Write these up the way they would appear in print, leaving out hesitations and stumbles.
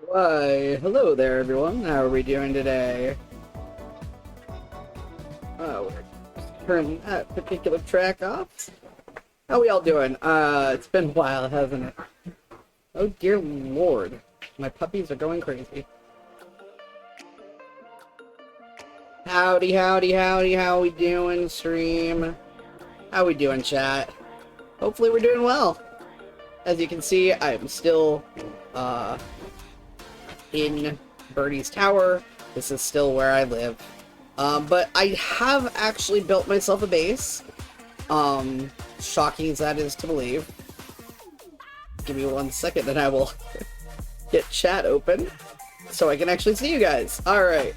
Why, hello there everyone, how are we doing today? We're turning that particular track off. How we all doing? It's been a while, hasn't it? Oh dear lord, my puppies are going crazy. Howdy, howdy, howdy, how we doing, stream? How we doing, chat? Hopefully we're doing well. As you can see, I am still, in Birdie's Tower. This is still where I live. But I have actually built myself a base. Shocking as that is to believe. Give me 1 second and I will get chat open so I can actually see you guys. Alright.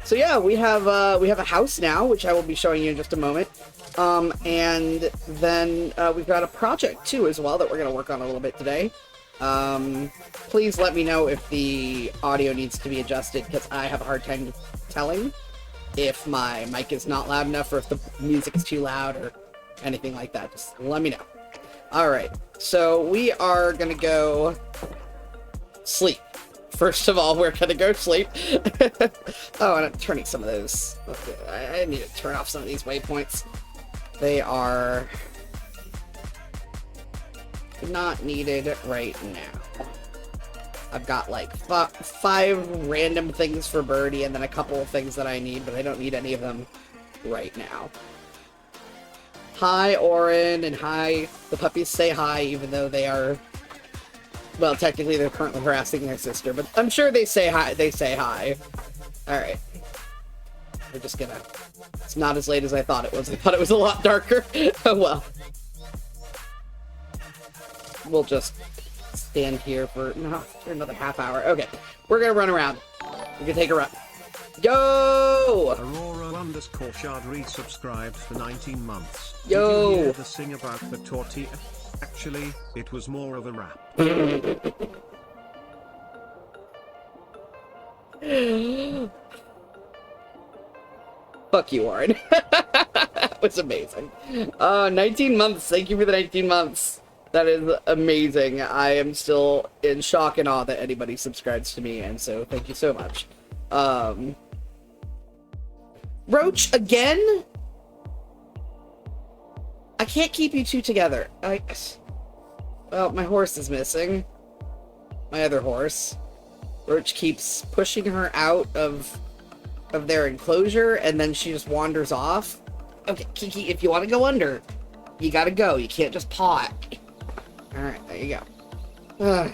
So yeah, we have a house now, which I will be showing you in just a moment. And then we've got a project too as well that we're gonna work on a little bit today. Please let me know if the audio needs to be adjusted, because I have a hard time telling if my mic is not loud enough or if the music is too loud or anything like that. Just let me know. Alright, so we are gonna go sleep. First of all, we're gonna go sleep. Oh, and I'm turning some of those. Okay, I need to turn off some of these waypoints. They are not needed right now. I've got like 5 random things for Birdie and then a couple of things that I need, but I don't need any of them right now. Hi, Oren, and hi. The puppies say hi, even though they are, well, technically they're currently harassing their sister, but I'm sure they say hi. They say hi. Alright. We're just gonna... It's not as late as I thought it was. I thought it was a lot darker. Oh well. We'll just stand here for another half hour. Okay, we're gonna run around. We can take a run. Yo! Aurora_Shard resubscribed for 19 months. Yo! Did you hear the sing about the tortilla? Actually, it was more of a rap. Fuck you, Warren. That was amazing. 19 months. Thank you for the 19 months. That is amazing. I am still in shock and awe that anybody subscribes to me, and so thank you so much. Roach, again? I can't keep you two together. Well, my horse is missing. My other horse. Roach keeps pushing her out of their enclosure, and then she just wanders off. Okay, Kiki, if you want to go under, you gotta go. You can't just paw it. Alright, there you go. Ugh.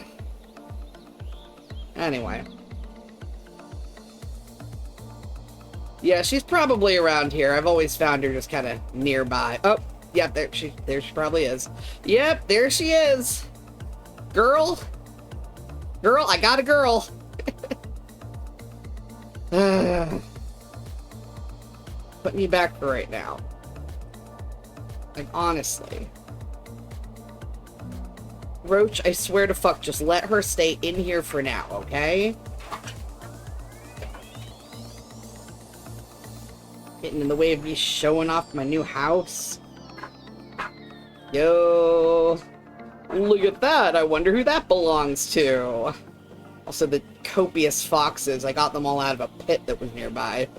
Anyway. Yeah, she's probably around here. I've always found her just kind of nearby. Oh, yep, there she probably is. Yep, there she is. Girl. Girl, I got a girl. Put me back for right now. Like, honestly. Roach, I swear to fuck, just let her stay in here for now, okay? Getting in the way of me showing off my new house. Yo. Look at that. I wonder who that belongs to. Also, the copious foxes. I got them all out of a pit that was nearby.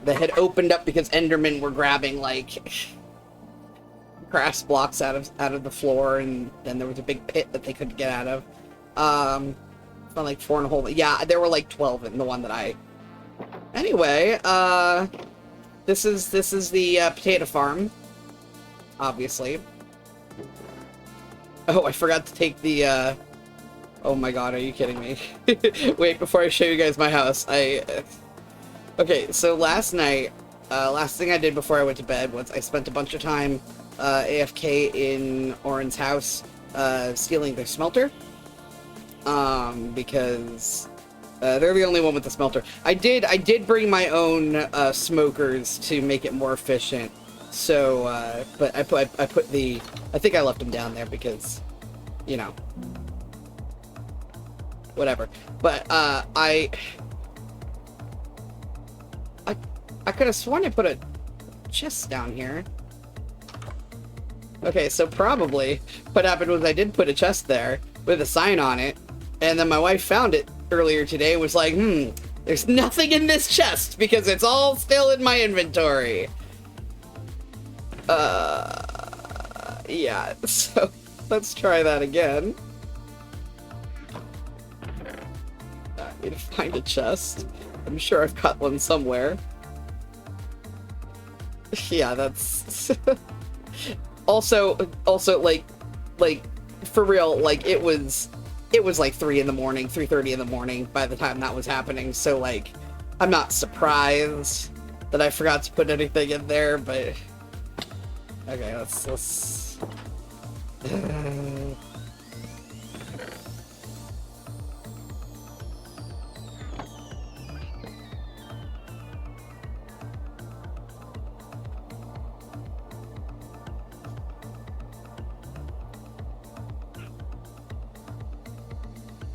That had opened up because Endermen were grabbing, like, grass blocks out of the floor, and then there was a big pit that they couldn't get out of. Found like 4 in a hole. Yeah, there were like 12 in the one that I... Anyway, this is the potato farm, obviously. Oh, I forgot to take the Oh my god, are you kidding me? Wait, before I show you guys my house, okay, so last night, last thing I did before I went to bed was I spent a bunch of time AFK in Oren's house, stealing their smelter. Because they're the only one with the smelter. I did bring my own smokers to make it more efficient. So, but I think I left them down there because, you know, whatever. But I could have sworn I put a chest down here. Okay, so probably what happened was I did put a chest there with a sign on it, and then my wife found it earlier today and was like, there's nothing in this chest because it's all still in my inventory. Yeah, so let's try that again. I need to find a chest. I'm sure I've got one somewhere. Yeah, that's... also, like, for real, like, it was like 3 in the morning, 3:30 in the morning by the time that was happening, so, like, I'm not surprised that I forgot to put anything in there, but... Okay, let's...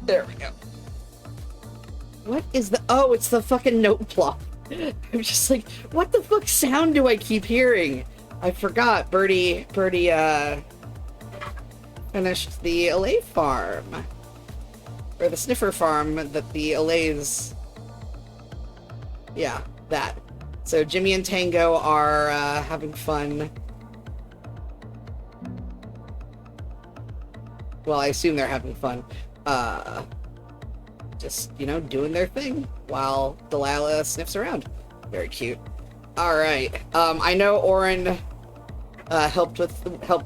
There we go. What is the... Oh, it's the fucking note block. I'm just like, what the fuck sound do I keep hearing? I forgot. Birdie, finished the allay farm. Or the sniffer farm that the allays... Yeah, that. So Jimmy and Tango are having fun. Well, I assume they're having fun. Just, you know, doing their thing while Delilah sniffs around. Very cute. Alright, I know Oren helped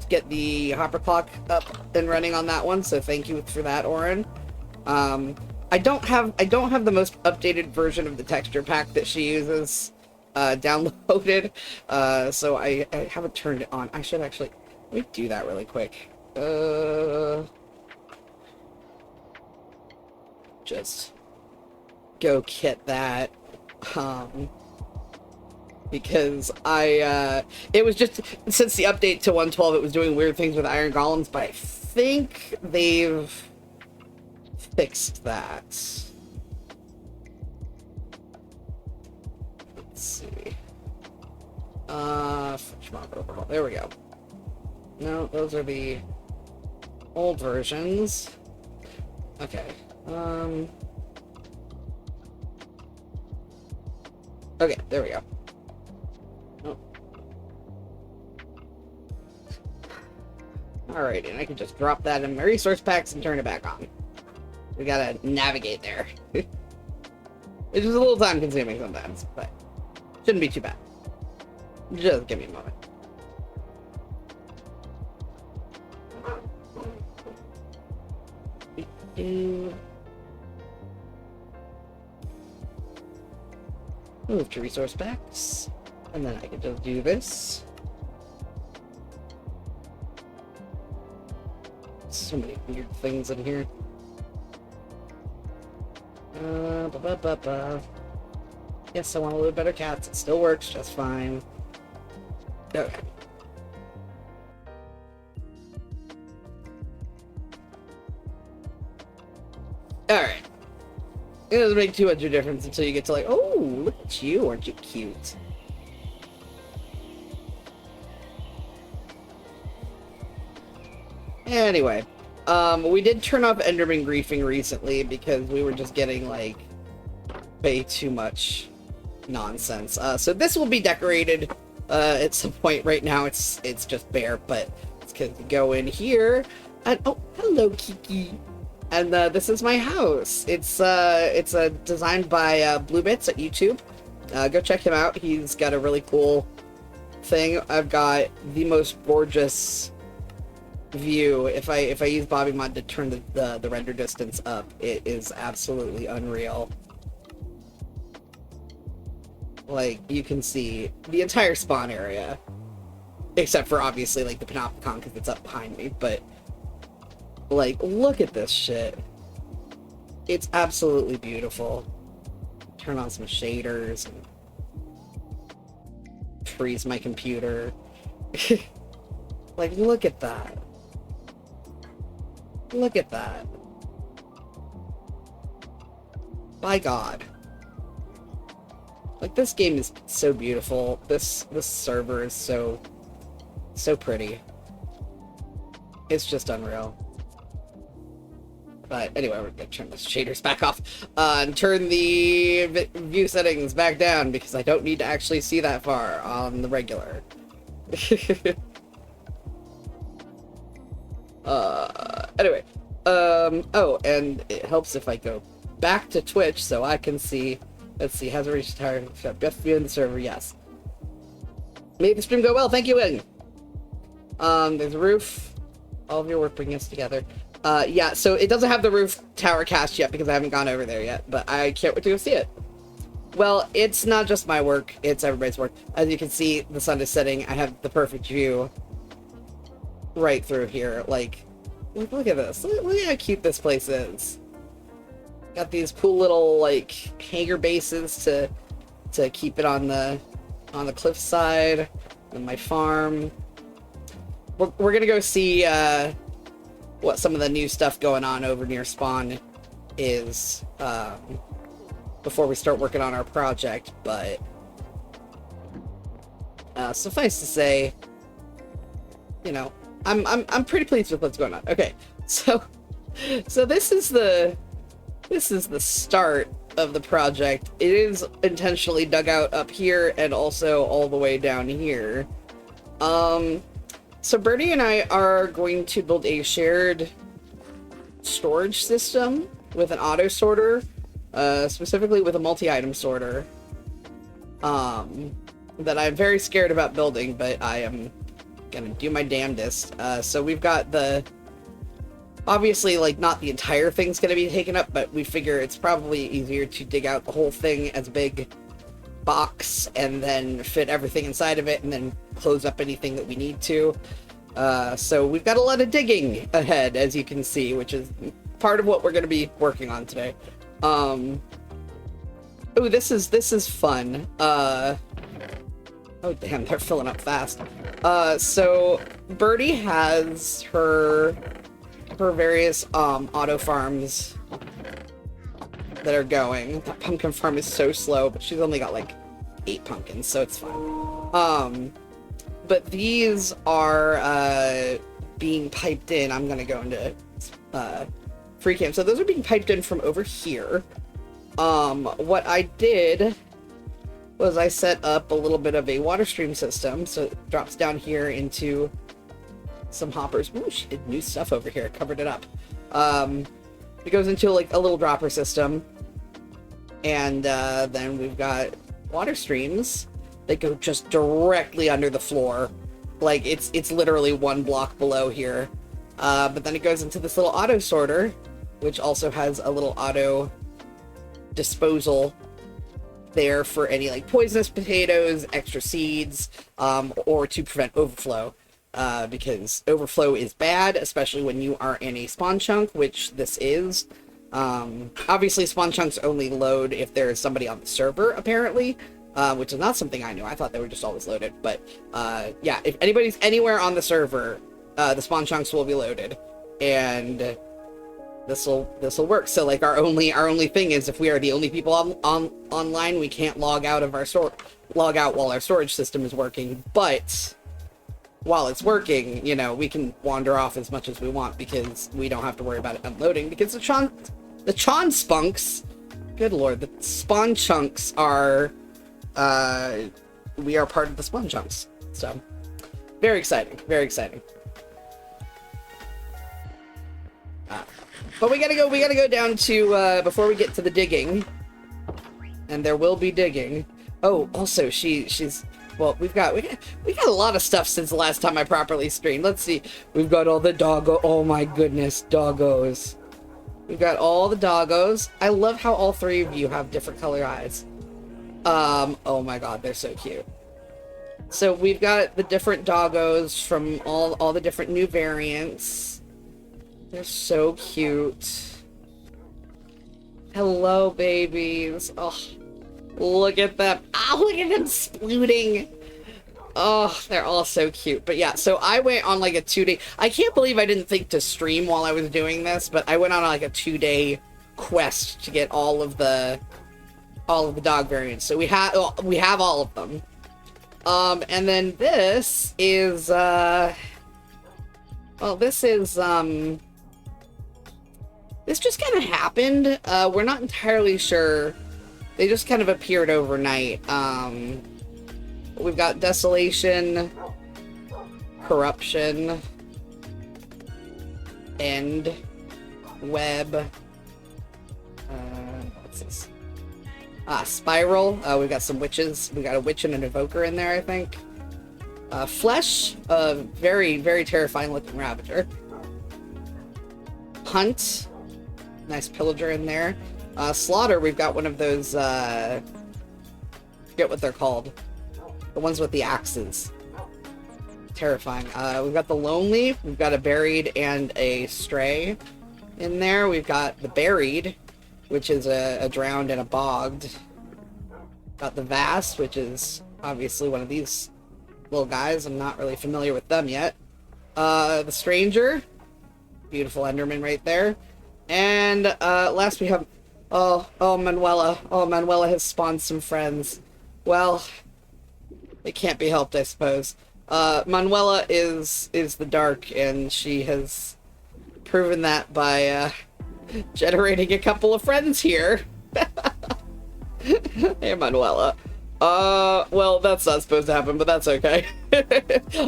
get the hopper clock up and running on that one, so thank you for that, Oren. I don't have the most updated version of the texture pack that she uses downloaded, so I haven't turned it on. I should actually, let me do that really quick. Just go get that, because it was just, since the update to 1.12, it was doing weird things with iron golems, but I think they've fixed that. Let's see. There we go. No, those are the old versions. Okay. Okay, there we go. Oh. Alright, and I can just drop that in my resource packs and turn it back on. We gotta navigate there. It's just a little time consuming sometimes, but shouldn't be too bad. Just give me a moment. Move to resource packs, and then I can just do this. So many weird things in here. Yes, I want a little better cats. It still works just fine. Okay. Alright. It doesn't make too much of a difference until you get to like, oh, look at you, aren't you cute? Anyway, we did turn off Enderman griefing recently because we were just getting like way too much nonsense. So this will be decorated at some point. Right now it's just bare, but it's gonna go in here. And oh, hello, Kiki. And this is my house. It's designed by Blue Bits at YouTube. Go check him out. He's got a really cool thing. I've got the most gorgeous view, if I use Bobby Mod to turn the render distance up, it is absolutely unreal. Like, you can see the entire spawn area, except for obviously like the Panopticon because it's up behind me, but like, look at this shit. It's absolutely beautiful. Turn on some shaders and freeze my computer. Like, look at that. Look at that. By God. Like, this game is so beautiful. This server is so pretty. It's just unreal. But anyway, we're gonna turn the shaders back off and turn the view settings back down because I don't need to actually see that far on the regular. Anyway, oh, and it helps if I go back to Twitch so I can see. Let's see, has it reached the entire best view in the server? Yes. Made the stream go well. Thank you, Wing. There's a roof. All of your work bringing us together. Yeah, so it doesn't have the roof tower cast yet because I haven't gone over there yet, but I can't wait to go see it. Well, it's not just my work, it's everybody's work. As you can see, the sun is setting. I have the perfect view right through here. Like, look at this. Look at how cute this place is. Got these cool little, like, hangar bases to keep it on the cliffside, and my farm. We're gonna go see, what some of the new stuff going on over near spawn is before we start working on our project, but suffice to say, you know, I'm pretty pleased with what's going on. Okay, so this is the start of the project. It is intentionally dug out up here and also all the way down here. So Bernie and I are going to build a shared storage system with an auto sorter, specifically with a multi-item sorter, that I'm very scared about building, but I am gonna do my damnedest. So we've got obviously, like, not the entire thing's gonna be taken up, but we figure it's probably easier to dig out the whole thing as a big box and then fit everything inside of it and then close up anything that we need to. So we've got a lot of digging ahead, as you can see, which is part of what we're going to be working on today. Oh, this is fun. Oh damn, they're filling up fast. So Birdie has her various auto farms that are going. That pumpkin farm is so slow, but she's only got like 8 pumpkins, so it's fine. But these are being piped in. I'm gonna go into free cam. So those are being piped in from over here. What I did was I set up a little bit of a water stream system, so it drops down here into some hoppers. Ooh, she did new stuff over here, covered it up. It goes into like a little dropper system, and then we've got water streams that go just directly under the floor. Like, it's literally 1 block below here. But then it goes into this little auto sorter, which also has a little auto disposal there for any like poisonous potatoes, extra seeds, or to prevent overflow. Because overflow is bad, especially when you are in a spawn chunk, which this is. Obviously spawn chunks only load if there is somebody on the server, apparently, which is not something I knew. I thought they were just always loaded, but yeah, if anybody's anywhere on the server, the spawn chunks will be loaded, and this will work. So like our only thing is, if we are the only people online, we can't log out while our storage system is working, but while it's working, you know, we can wander off as much as we want because we don't have to worry about it unloading, because the Chon spunks, good lord, the spawn chunks are, we are part of the spawn chunks. So, very exciting, very exciting. But we gotta go down to, before we get to the digging, and there will be digging. Oh, also, she's well, we got a lot of stuff since the last time I properly streamed. Let's see. We've got all the doggo. Oh my goodness, doggos. We've got all the doggos. I love how all three of you have different color eyes. Oh my god, they're so cute. So we've got the different doggos from all the different new variants. They're so cute. Hello, babies. Oh, look at them. Oh, look at them splooting. Oh, they're all so cute. But yeah, so I went on like a 2-day... I can't believe I didn't think to stream while I was doing this, but I went on like a 2-day quest to get all of the dog variants. So we have all of them. And then this is, well, this is, this just kind of happened. We're not entirely sure. They just kind of appeared overnight. We've got Desolation, Corruption, End, Web, what's this? Spiral. We've got some witches. We got a witch and an evoker in there, I think. Flesh, a very, very terrifying looking ravager. Hunt, nice pillager in there. Slaughter, we've got one of those, forget what they're called. The ones with the axes. Terrifying. We've got the Lonely, we've got a Buried and a Stray in there. We've got the Buried, which is a Drowned and a Bogged. Got the Vast, which is obviously one of these little guys. I'm not really familiar with them yet. The Stranger. Beautiful Enderman right there. And last we have... Oh, Manuela. Oh, Manuela has spawned some friends. Well, it can't be helped, I suppose. Manuela is the dark, and she has proven that by generating a couple of friends here. Hey, Manuela. Well, that's not supposed to happen, but that's okay.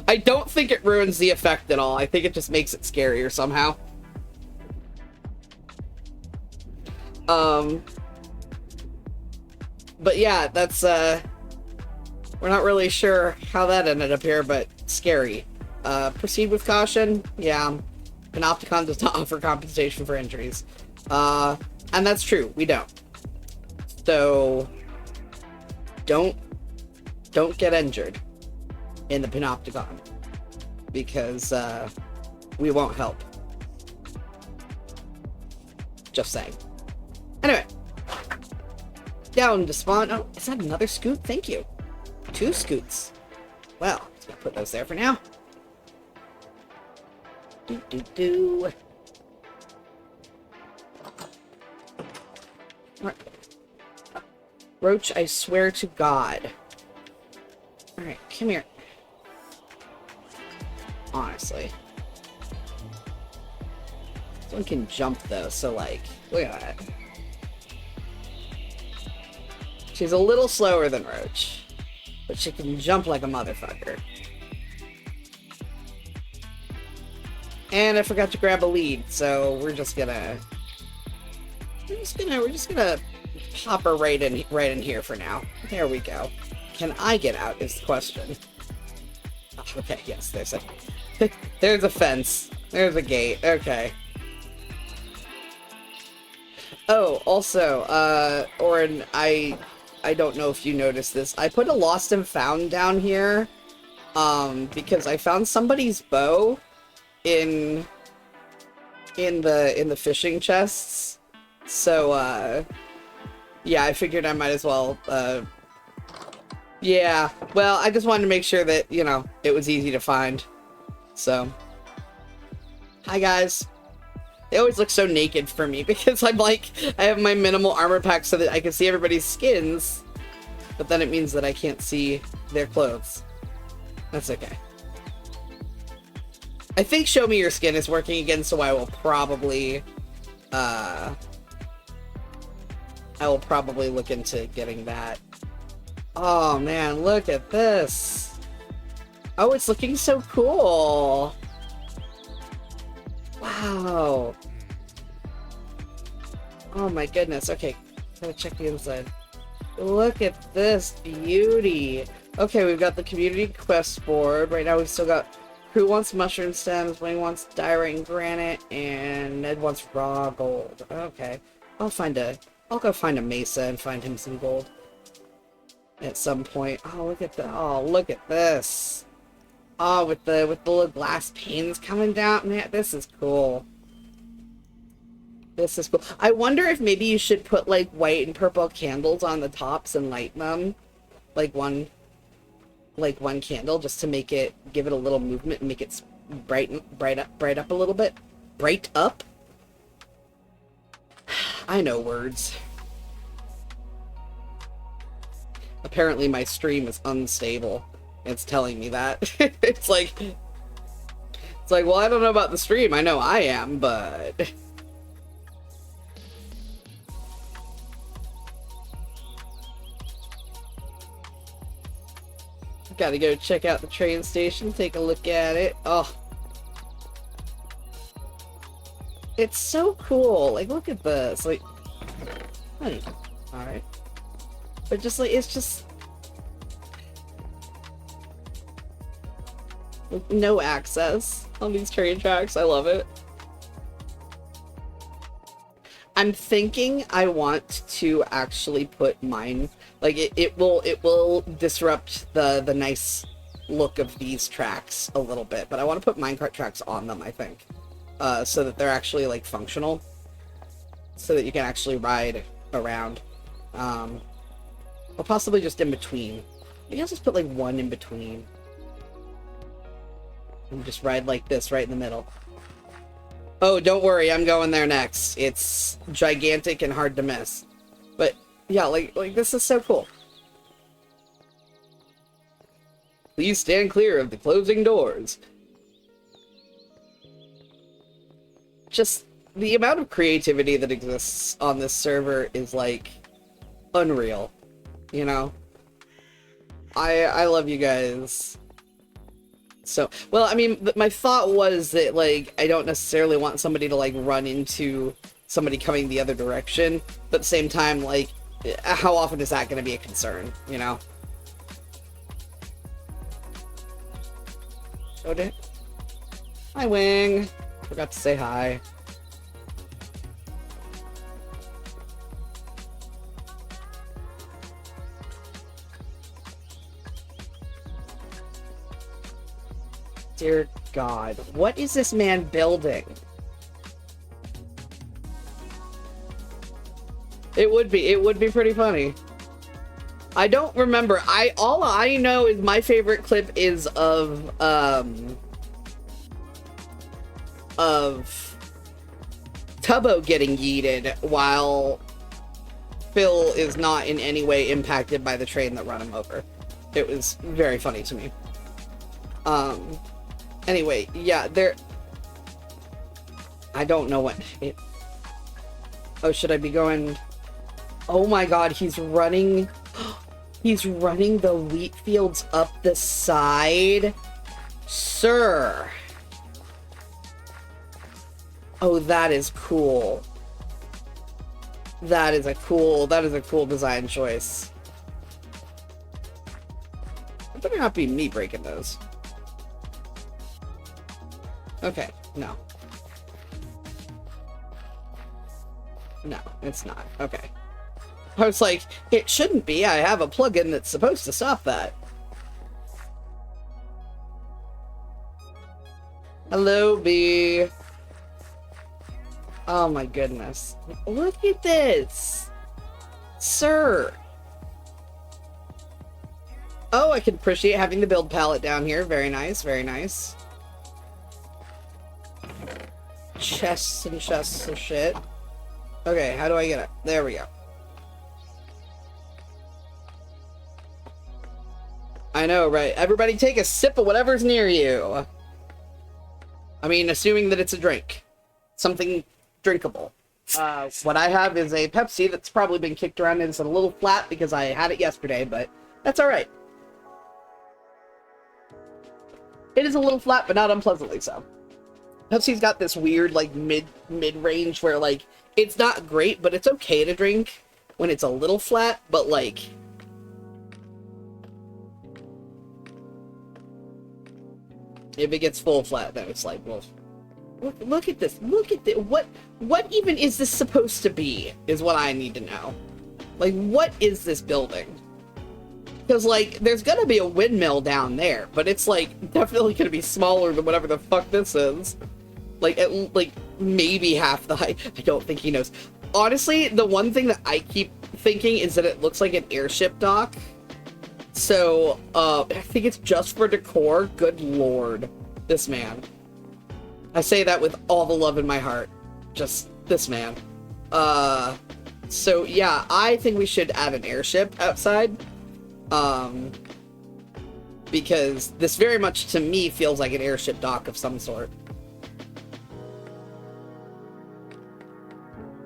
I don't think it ruins the effect at all. I think it just makes it scarier somehow. But yeah, that's, we're not really sure how that ended up here, but scary. Proceed with caution. Yeah. Panopticon does not offer compensation for injuries. And that's true. We don't. So, don't get injured in the Panopticon, because we won't help. Just saying. Anyway, down to spawn. Oh, is that another scoot? Thank you. 2 scoots. Well, let's put those there for now. Do. Alright. Roach, I swear to God. Alright, come here. Honestly. This one can jump, though, so, like, look at that. She's a little slower than Roach, but she can jump like a motherfucker. And I forgot to grab a lead, so we're just gonna pop her right in here for now. There we go. Can I get out is the question. Oh, okay, yes, there's a fence. There's a gate. Okay. Oh, also, Orin, I don't know if you noticed this. I put a lost and found down here, because I found somebody's bow in the fishing chests. So, yeah, I figured I might as well, yeah, well, I just wanted to make sure that, you know, it was easy to find. So, hi guys. They always look so naked for me because I'm like, I have my minimal armor pack so that I can see everybody's skins, but then it means that I can't see their clothes. That's okay. I think Show Me Your Skin is working again, so I will probably look into getting that. Oh man, look at this. Oh, it's looking so cool. Wow. Oh my goodness. Okay, gotta check the inside. Look at this beauty. Okay, we've got the community quest board. Right now we've still got who wants mushroom stems, Wayne wants diorite and granite, and Ned wants raw gold. Okay. I'll go find a mesa and find him some gold. At some point. Oh, look at this. Oh, with the little glass panes coming down. Man, this is cool. This is cool. I wonder if maybe you should put like white and purple candles on the tops and light them. Like one candle just to give it a little movement and make it bright up a little bit. Bright up? I know words. Apparently my stream is unstable. It's telling me that. It's like, well, I don't know about the stream. I know I am, but... Gotta go check out the train station, take a look at it. Oh. It's so cool. Like, look at this. Like, honey. Alright. But just like, it's just... no access on these train tracks. I love it. I'm thinking I want to actually put mine, like it will disrupt the nice look of these tracks a little bit, but I want to put minecart tracks on them, I think, so that they're actually like functional, so that you can actually ride around, or possibly just in between. Maybe I'll just put like one in between and just ride like this right in the middle. Oh, don't worry, I'm going there next. It's gigantic and hard to miss. But yeah, like this is so cool. Please stand clear of the closing doors. Just the amount of creativity that exists on this server is like unreal, you know? I love you guys. So, well, I mean, my thought was that, like, I don't necessarily want somebody to, like, run into somebody coming the other direction, but at the same time, like, how often is that going to be a concern, you know? Oh, did hi, Wing. Forgot to say hi. Dear God, what is this man building? It would be pretty funny. I don't remember. All I know is my favorite clip is of Tubbo getting yeeted while Phil is not in any way impacted by the train that run him over. It was very funny to me. Anyway, yeah, I don't know what it... Oh, should I be going... Oh my God, he's running... He's running the wheat fields up the side? Sir! Oh, that is cool. That is a cool design choice. It better not be me breaking those. Okay, no. No, it's not. Okay. I was like, it shouldn't be. I have a plugin that's supposed to stop that. Hello, bee. Oh my goodness. Look at this. Sir. Oh, I can appreciate having the build palette down here. Very nice, very nice. Chests and chests of shit. Okay, how do I get it? There we go. I know, right? Everybody take a sip of whatever's near you. I mean, assuming that it's a drink. Something drinkable. What I have is a Pepsi that's probably been kicked around and it's a little flat because I had it yesterday, but that's alright. It is a little flat, but not unpleasantly so. Pepsi's got this weird, like, mid-range where, like, it's not great, but it's okay to drink. when it's a little flat, but like... if it gets full flat, then it's like, well... Look at this. Look at this. What even is this supposed to be? Is what I need to know. Like, what is this building? Because, like, there's gonna be a windmill down there, but it's, like, definitely gonna be smaller than whatever the fuck this is. Like, like, maybe half the height. I don't think he knows. Honestly, the one thing that I keep thinking is that it looks like an airship dock. So, I think it's just for decor. Good lord. This man. I say that with all the love in my heart. Just this man. So yeah, I think we should add an airship outside. Because this very much to me feels like an airship dock of some sort.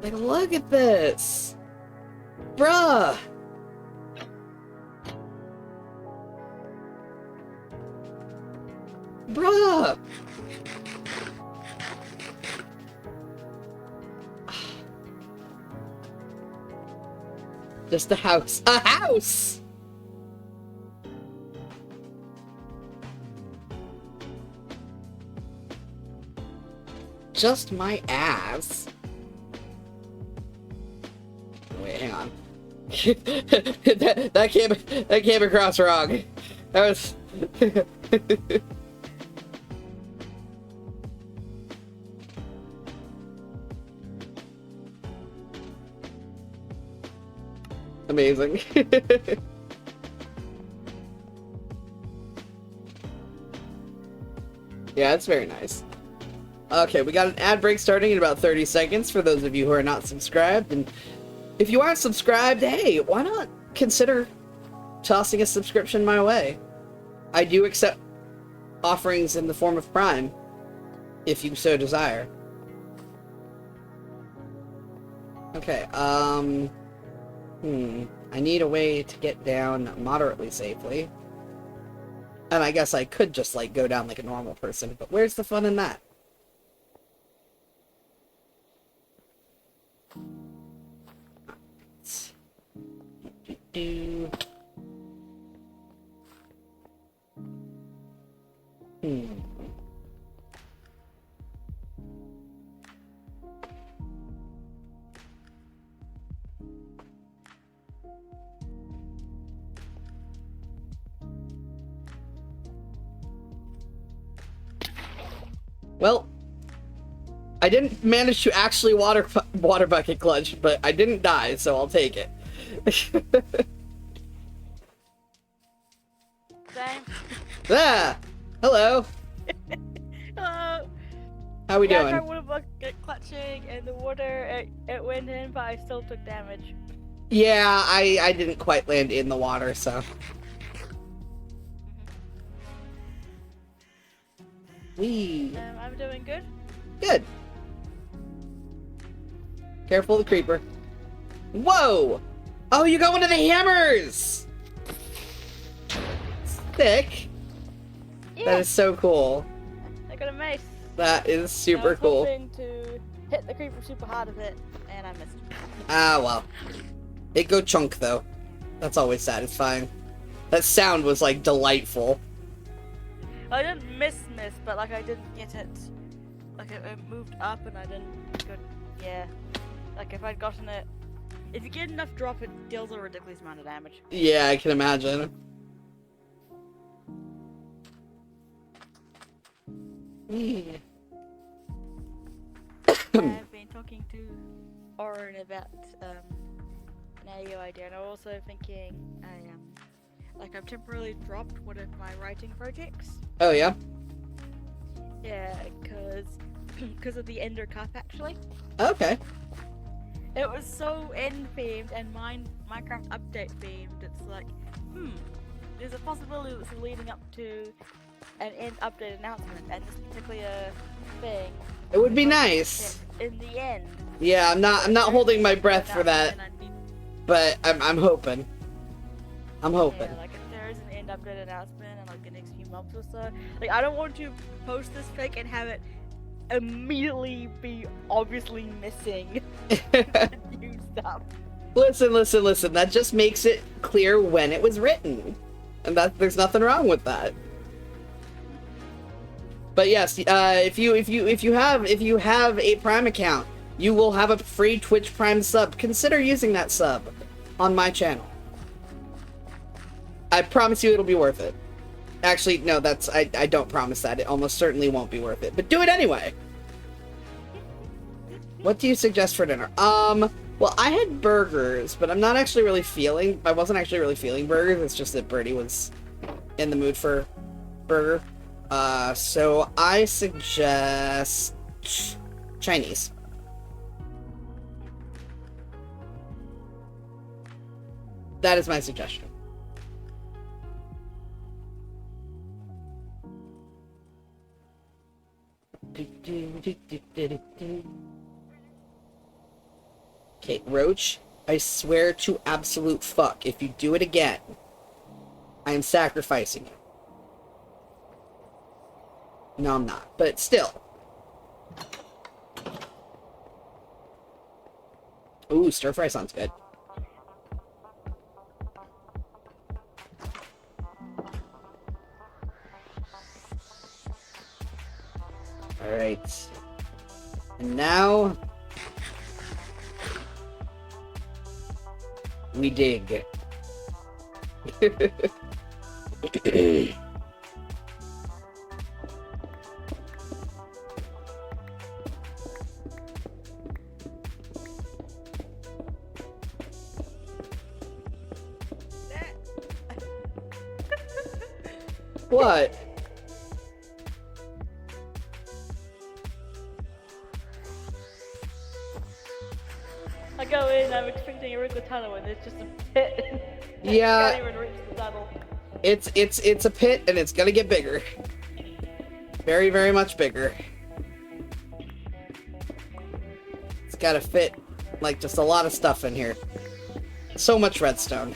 Like, look at this. Bruh. Bruh. Just a house. A house! Just my ass. Wait, hang on. that came across wrong. That was... amazing. Yeah, it's very nice. Okay, we got an ad break starting in about 30 seconds for those of you who are not subscribed. And if you aren't subscribed, hey, why not consider tossing a subscription my way? I do accept offerings in the form of Prime, if you so desire. Okay, I need a way to get down moderately safely. And I guess I could just, like, go down like a normal person, but where's the fun in that? Well, I didn't manage to actually water bucket clutch, but I didn't die, so I'll take it. Thanks. Ah! Hello! Hello. How we I doing? tried water bucket clutching and the water, it went in, but I still took damage. Yeah, I didn't quite land in the water, so... Whee! I'm doing good. Good. Careful of the creeper. Whoa! Oh, you got one of the hammers! Sick. Yeah. That is so cool. I got a mace. That is super I was cool. hoping to hit the creeper super hard with it, and I missed. Ah, well. It go chunk, though. That's always satisfying. That sound was, like, delightful. I didn't miss, but, like, I didn't get it. Like, it moved up, and I didn't go... Yeah. Like, if I'd gotten it... If you get enough drop, it deals a ridiculous amount of damage. Yeah, I can imagine. I've been talking to Oren about an AU idea, and I'm also thinking like I've temporarily dropped one of my writing projects. Oh, yeah? Yeah, because of the Ender Cup, actually. Okay. It was so end themed and Minecraft update themed. It's like, there's a possibility that's leading up to an end update announcement, and this particular thing. It would be nice. In the end. Yeah, I'm not holding my breath for that, but I'm hoping. I'm hoping. Yeah, like if there is an end update announcement in like the next few months or so, like I don't want to post this fic and have it immediately be obviously missing new stuff. Listen. That just makes it clear when it was written. And that there's nothing wrong with that. But yes, if you have a Prime account, you will have a free Twitch Prime sub. Consider using that sub on my channel. I promise you it'll be worth it. Actually, no, I don't promise that. It almost certainly won't be worth it. But do it anyway. What do you suggest for dinner? Well, I had burgers, but I wasn't actually really feeling burgers. It's just that Birdie was in the mood for burger. So I suggest Chinese. That is my suggestion. Okay, Roach, I swear to absolute fuck, if you do it again, I am sacrificing you. No, I'm not, but still. Ooh, stir fry sounds good. Alright. And now we dig. What? I go in, I'm expecting a regular tunnel, and it's just a pit. Yeah. Can't even reach the tunnel. It's a pit, and it's gonna get bigger. Very, very much bigger. It's gotta fit, like, just a lot of stuff in here. So much redstone.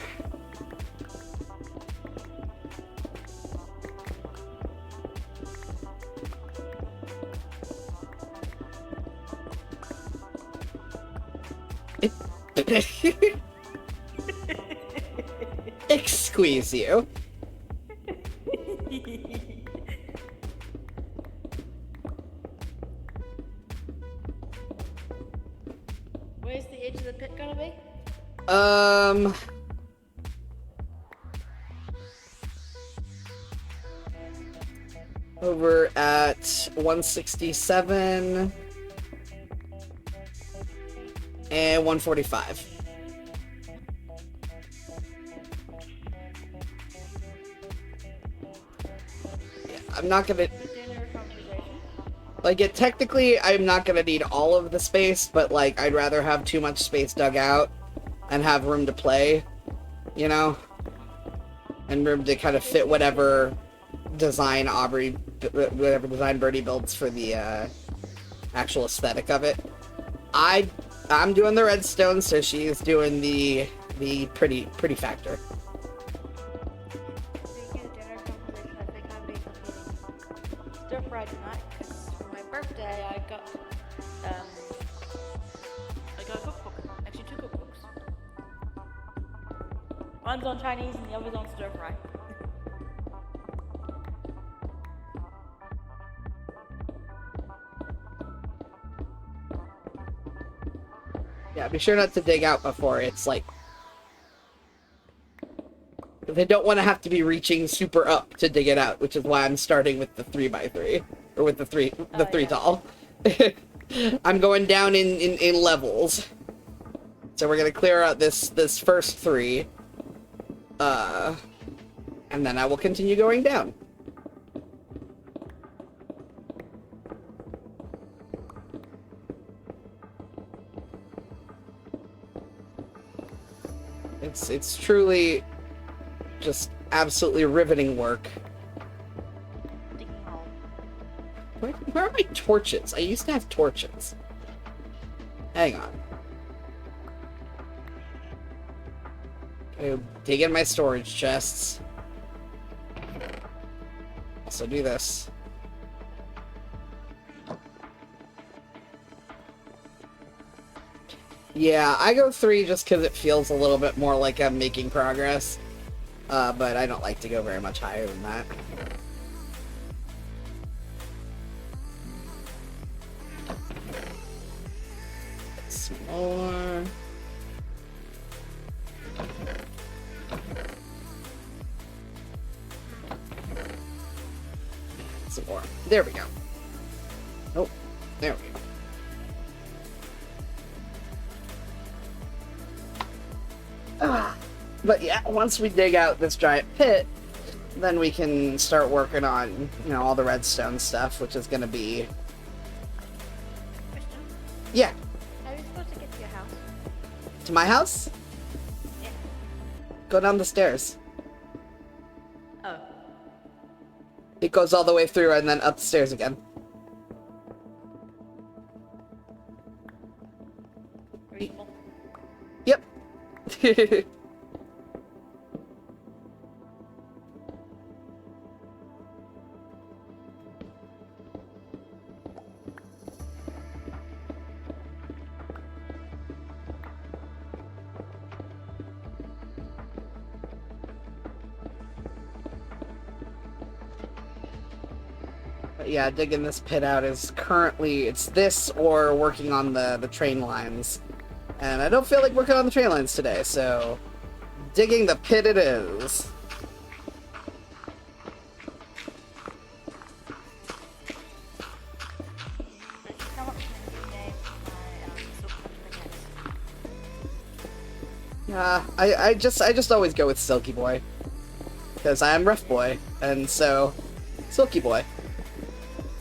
Excuse you. Where's the edge of the pit gonna be? Over at 167 and 145. Yeah, I'm not gonna like it. Technically, I'm not gonna need all of the space, but like I'd rather have too much space dug out and have room to play, you know, and room to kind of fit whatever design Birdie builds for the actual aesthetic of it. I'm doing the redstone, so she's doing the pretty factor. Speaking of dinner composition, I think I'm being eating stir fry tonight because for my birthday I got a cookbook. Actually, 2 cookbooks. One's on Chinese and the other's on stir fry. Yeah, be sure not to dig out before it's like... They don't want to have to be reaching super up to dig it out, which is why I'm starting with the 3x3. Or with the 3 yeah. tall. I'm going down in levels. So we're gonna clear out this first 3. And then I will continue going down. It's truly just absolutely riveting work. Where are my torches? I used to have torches. Hang on. Okay, dig in my storage chests. Also do this. Yeah, I go 3 just because it feels a little bit more like I'm making progress. But I don't like to go very much higher than that. Some more. Some more. There we go. Oh, there we go. But yeah, once we dig out this giant pit, then we can start working on, you know, all the redstone stuff, which is going to be... Question. Yeah. How are you supposed to get to your house? To my house? Yeah. Go down the stairs. Oh. It goes all the way through and then up the stairs again. Reasonable. Yep. But yeah, digging this pit out is currently, it's this or working on the train lines. And I don't feel like working on the train lines today, so digging the pit it is. Come up with a new name for my I just always go with Silky Boy. Because I am Ruff Boy, and so Silky Boy.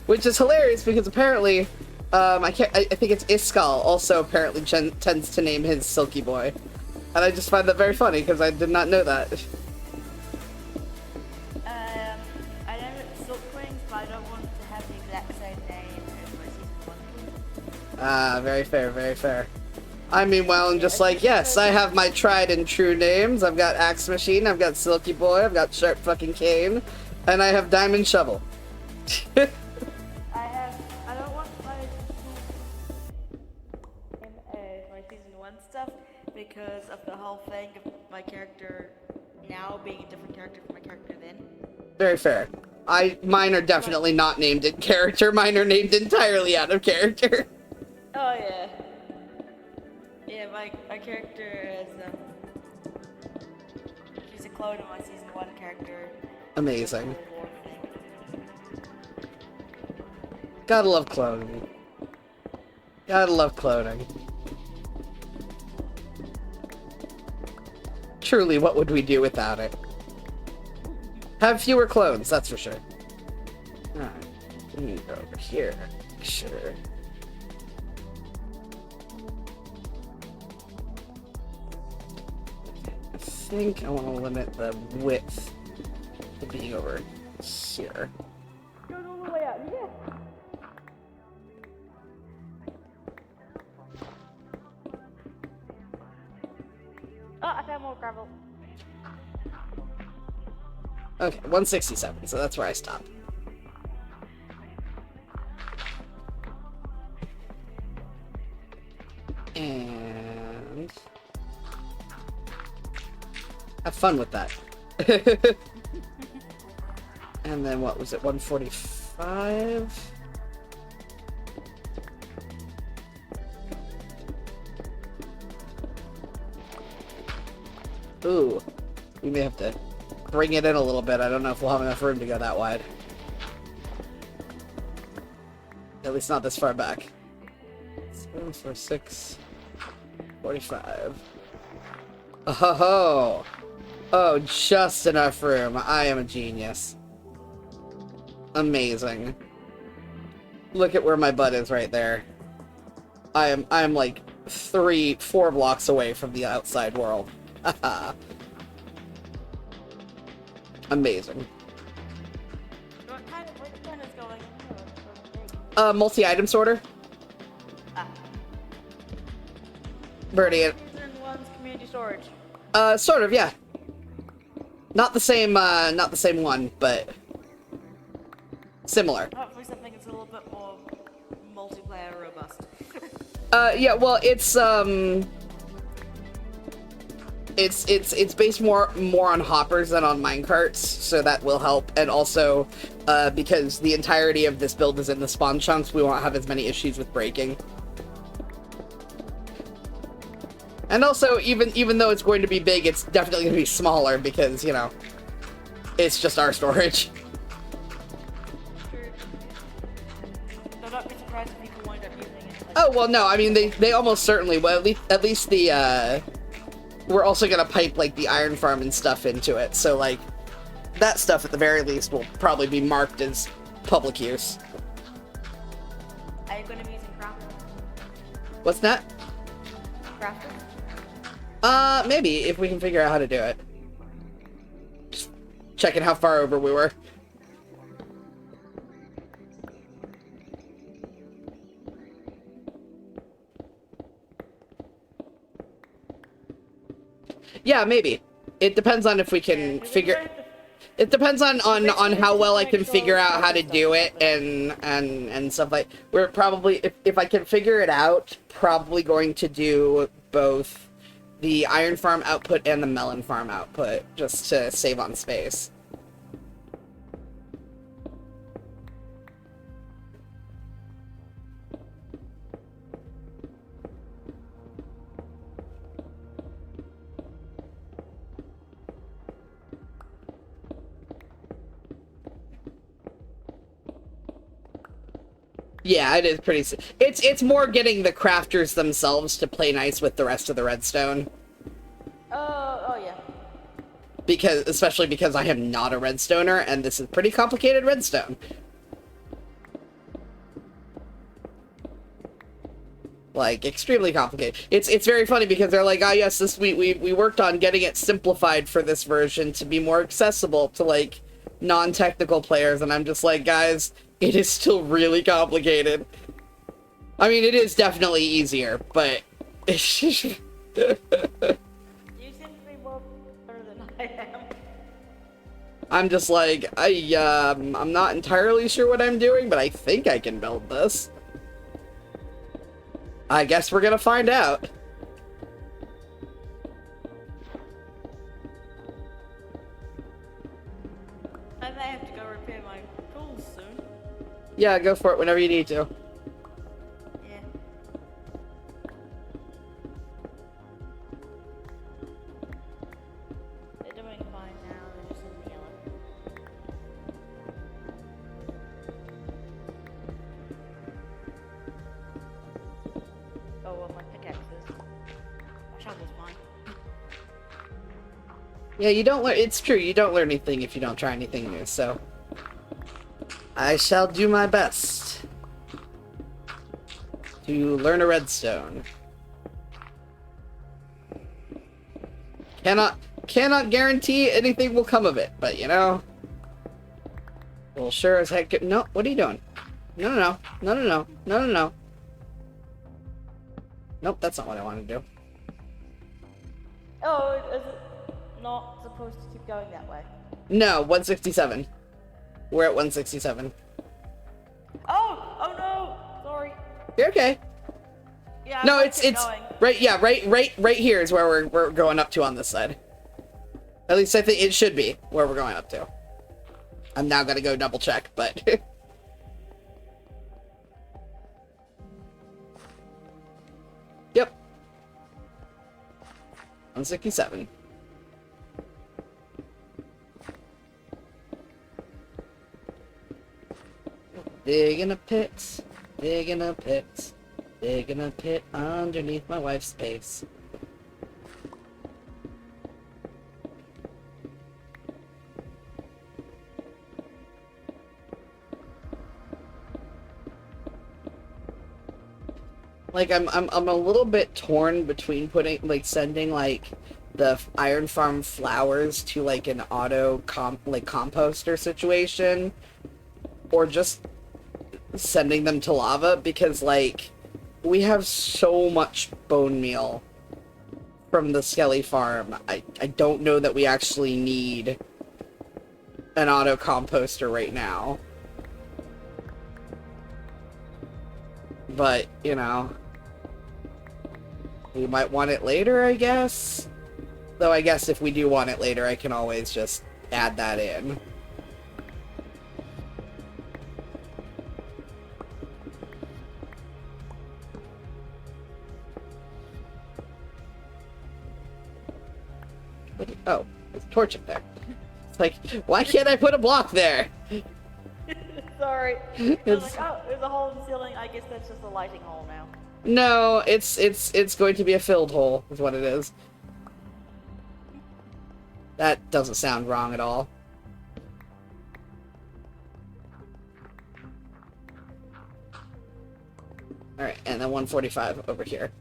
Which is hilarious because apparently, I think it's Iskal also apparently tends to name his Silky Boy. And I just find that very funny because I did not know that. I know it's Silkwings, but I don't want to have the exact same name as my season 1. Ah, very fair, very fair. I mean, well, I'm just like, yes, I have my tried and true names. I've got Axe Machine, I've got Silky Boy, I've got Sharp fucking Cane, and I have Diamond Shovel. I don't want my season 1 stuff because of the whole thing of my character now being a different character from my character then. Very fair. Mine are definitely not named in character. Mine are named entirely out of character. Oh yeah. Yeah, my character is she's a clone of my season 1 character. Amazing. Gotta love cloning. Gotta love cloning. Truly, what would we do without it? Have fewer clones, that's for sure. Alright, let me go over here. Sure. I think I want to limit the width to being over here. Go all the way out, yeah. Oh, I found more gravel. Okay, 167, so that's where I stopped. And have fun with that. And then what was it, 145? Ooh, we may have to bring it in a little bit. I don't know if we'll have enough room to go that wide. At least not this far back. 7, 4, 6, 45. Oh, oh, just enough room. I am a genius. Amazing. Look at where my butt is right there. I am like 3, 4 blocks away from the outside world. Amazing. Which one is going? Multi-item sorter. Birdie. Season 1's community storage. Sort of, yeah. Not the same one, but similar. Hopefully something that's a little bit more multiplayer robust. Yeah, well, it's based more on hoppers than on minecarts, so that will help. And also, because the entirety of this build is in the spawn chunks, we won't have as many issues with breaking. And also, even though it's going to be big, it's definitely going to be smaller because, you know, it's just our storage. True. So don't be surprised if people wind up using it. Like, Oh, well, no, I mean, they almost certainly will. At least the, we're also going to pipe, like, the iron farm and stuff into it. So, like, that stuff, at the very least, will probably be marked as public use. are you going to be using crafters? What's that? Crafters? Maybe, if we can figure out how to do it. Just checking how far over we were. Yeah, maybe. It depends on if we can figure... It depends on how well I can figure out how to do it and stuff like... We're probably... If I can figure it out, probably going to do both the iron farm output and the melon farm output, just to save on space. Yeah, it is pretty... It's more getting the crafters themselves to play nice with the rest of the redstone. Oh yeah. Because, especially because I am not a redstoner, and this is pretty complicated redstone. Like, extremely complicated. It's very funny because they're like, oh yes, this we worked on getting it simplified for this version to be more accessible to, like, non-technical players, and I'm just like, guys, it is still really complicated. I mean, it is definitely easier, but... You seem to be more better than I am. I'm just like, I'm not entirely sure what I'm doing, but I think I can build this. I guess we're gonna find out. I may have to go repair my tools soon. Yeah, go for it whenever you need to. Yeah. They're doing fine now, they're just in the yellow. Oh, well, my pickaxe is. My shovel's fine. Yeah, you don't learn. It's true, you don't learn anything if you don't try anything new, so. I shall do my best to learn a redstone. Cannot guarantee anything will come of it, but you know. Well, sure as heck. No, what are you doing? No. Nope, that's not what I want to do. Oh, is it not supposed to keep going that way? No, 167. We're at 167. Oh no! Sorry. You're okay. Yeah. No, I it's kept going. right. Yeah, right here is where we're going up to on this side. At least I think it should be where we're going up to. I'm now gonna go double check, but yep, 167. Digging a pit, digging a pit, digging a pit underneath my wife's face. Like, I'm a little bit torn between sending, like, the iron farm flowers to, like, an composter situation, or just sending them to lava, because, like, we have so much bone meal from the Skelly farm. I don't know that we actually need an auto composter right now. But, you know, We might want it later, I guess. Though I guess if we do want it later, I can always just add that in. Oh, there's a torch up there. It's like, why can't I put a block there? Sorry. I was like, oh, there's a hole in the ceiling. I guess that's just a lighting hole now. No, it's going to be a filled hole, is what it is. That doesn't sound wrong at all. Alright, and then 145 over here.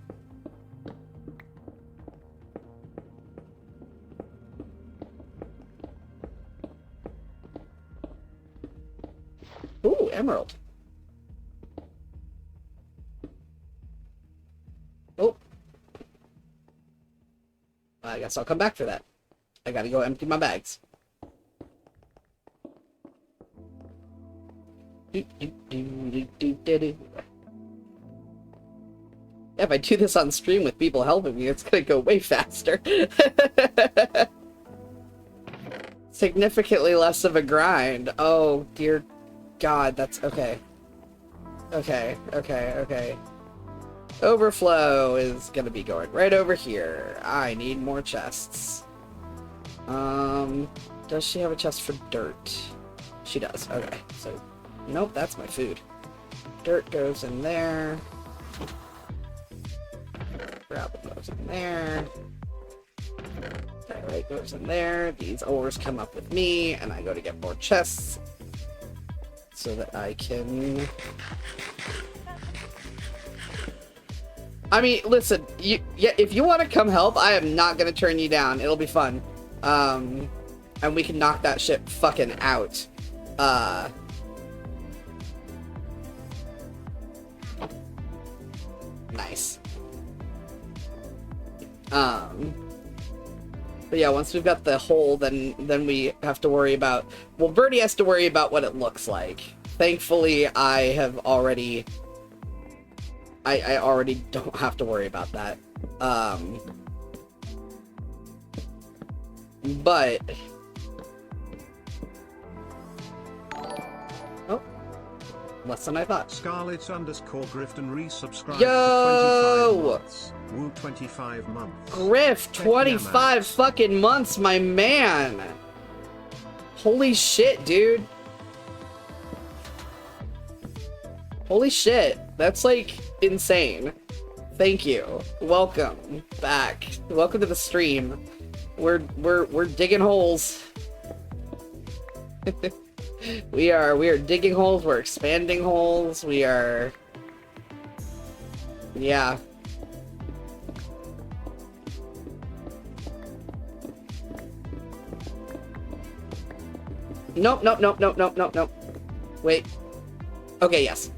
Ooh, emerald. Oh. I guess I'll come back for that. I gotta go empty my bags. Yeah, if I do this on stream with people helping me, it's gonna go way faster. Significantly less of a grind. Oh, dear God, that's okay. Okay. Overflow is gonna be going right over here. I need more chests. Does she have a chest for dirt? She does. Okay, so nope, that's my food. Dirt goes in there. Gravel goes in there. Diorite goes in there. These ores come up with me, and I go to get more chests so that I can. I mean, listen, if you want to come help, I am not gonna turn you down. It'll be fun. And we can knock that shit fucking out. Nice. But yeah, once we've got the hole, then we have to worry about. Well, Birdie has to worry about what it looks like. Thankfully, I have already. I already don't have to worry about that. But oh, less than I thought. Scarlet_Grift and resubscribe Yo! for 25 months. Woo, 25 months. Griff, 25 fucking months, my man. Holy shit, dude. Holy shit. That's like insane. Thank you. Welcome back. Welcome to the stream. We're digging holes. we are digging holes, we're expanding holes, we are. Yeah. Nope. Wait. Okay, yes.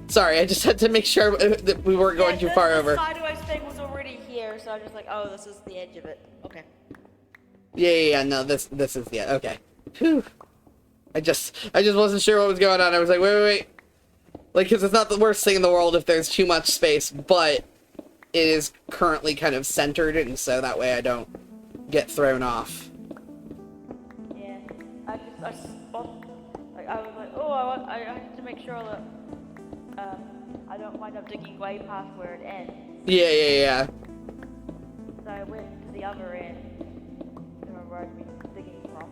Sorry, I just had to make sure that we weren't going too far over. The sideways thing was already here, so I was just like, oh, this is the edge of it. Okay. Yeah, no, this is the, okay. Whew. I just wasn't sure what was going on. I was like, wait. Like, because it's not the worst thing in the world if there's too much space, but it is currently kind of centered, and so that way I don't get thrown off. Yeah, I spot, like, I was like, oh, I have to make sure that I don't wind up digging way past where it ends. Yeah. So I went to the other end, to where I'd been digging from.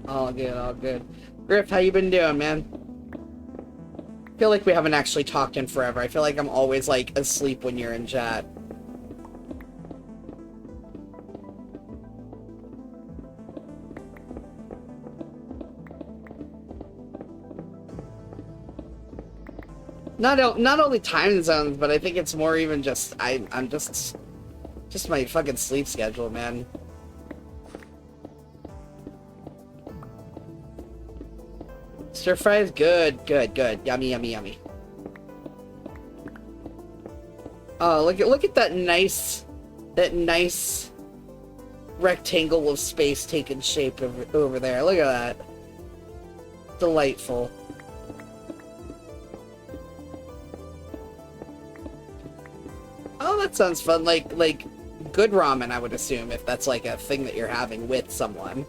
All good. Griff, how you been doing, man? I feel like we haven't actually talked in forever. I feel like I'm always, like, asleep when you're in chat. Not only time zones, but I think it's more even just I'm just my fucking sleep schedule, man. Stir fry is good. Yummy. Oh, look at that nice rectangle of space taking shape over there. Look at that. Delightful. Oh, that sounds fun. Like good ramen, I would assume, if that's like a thing that you're having with someone.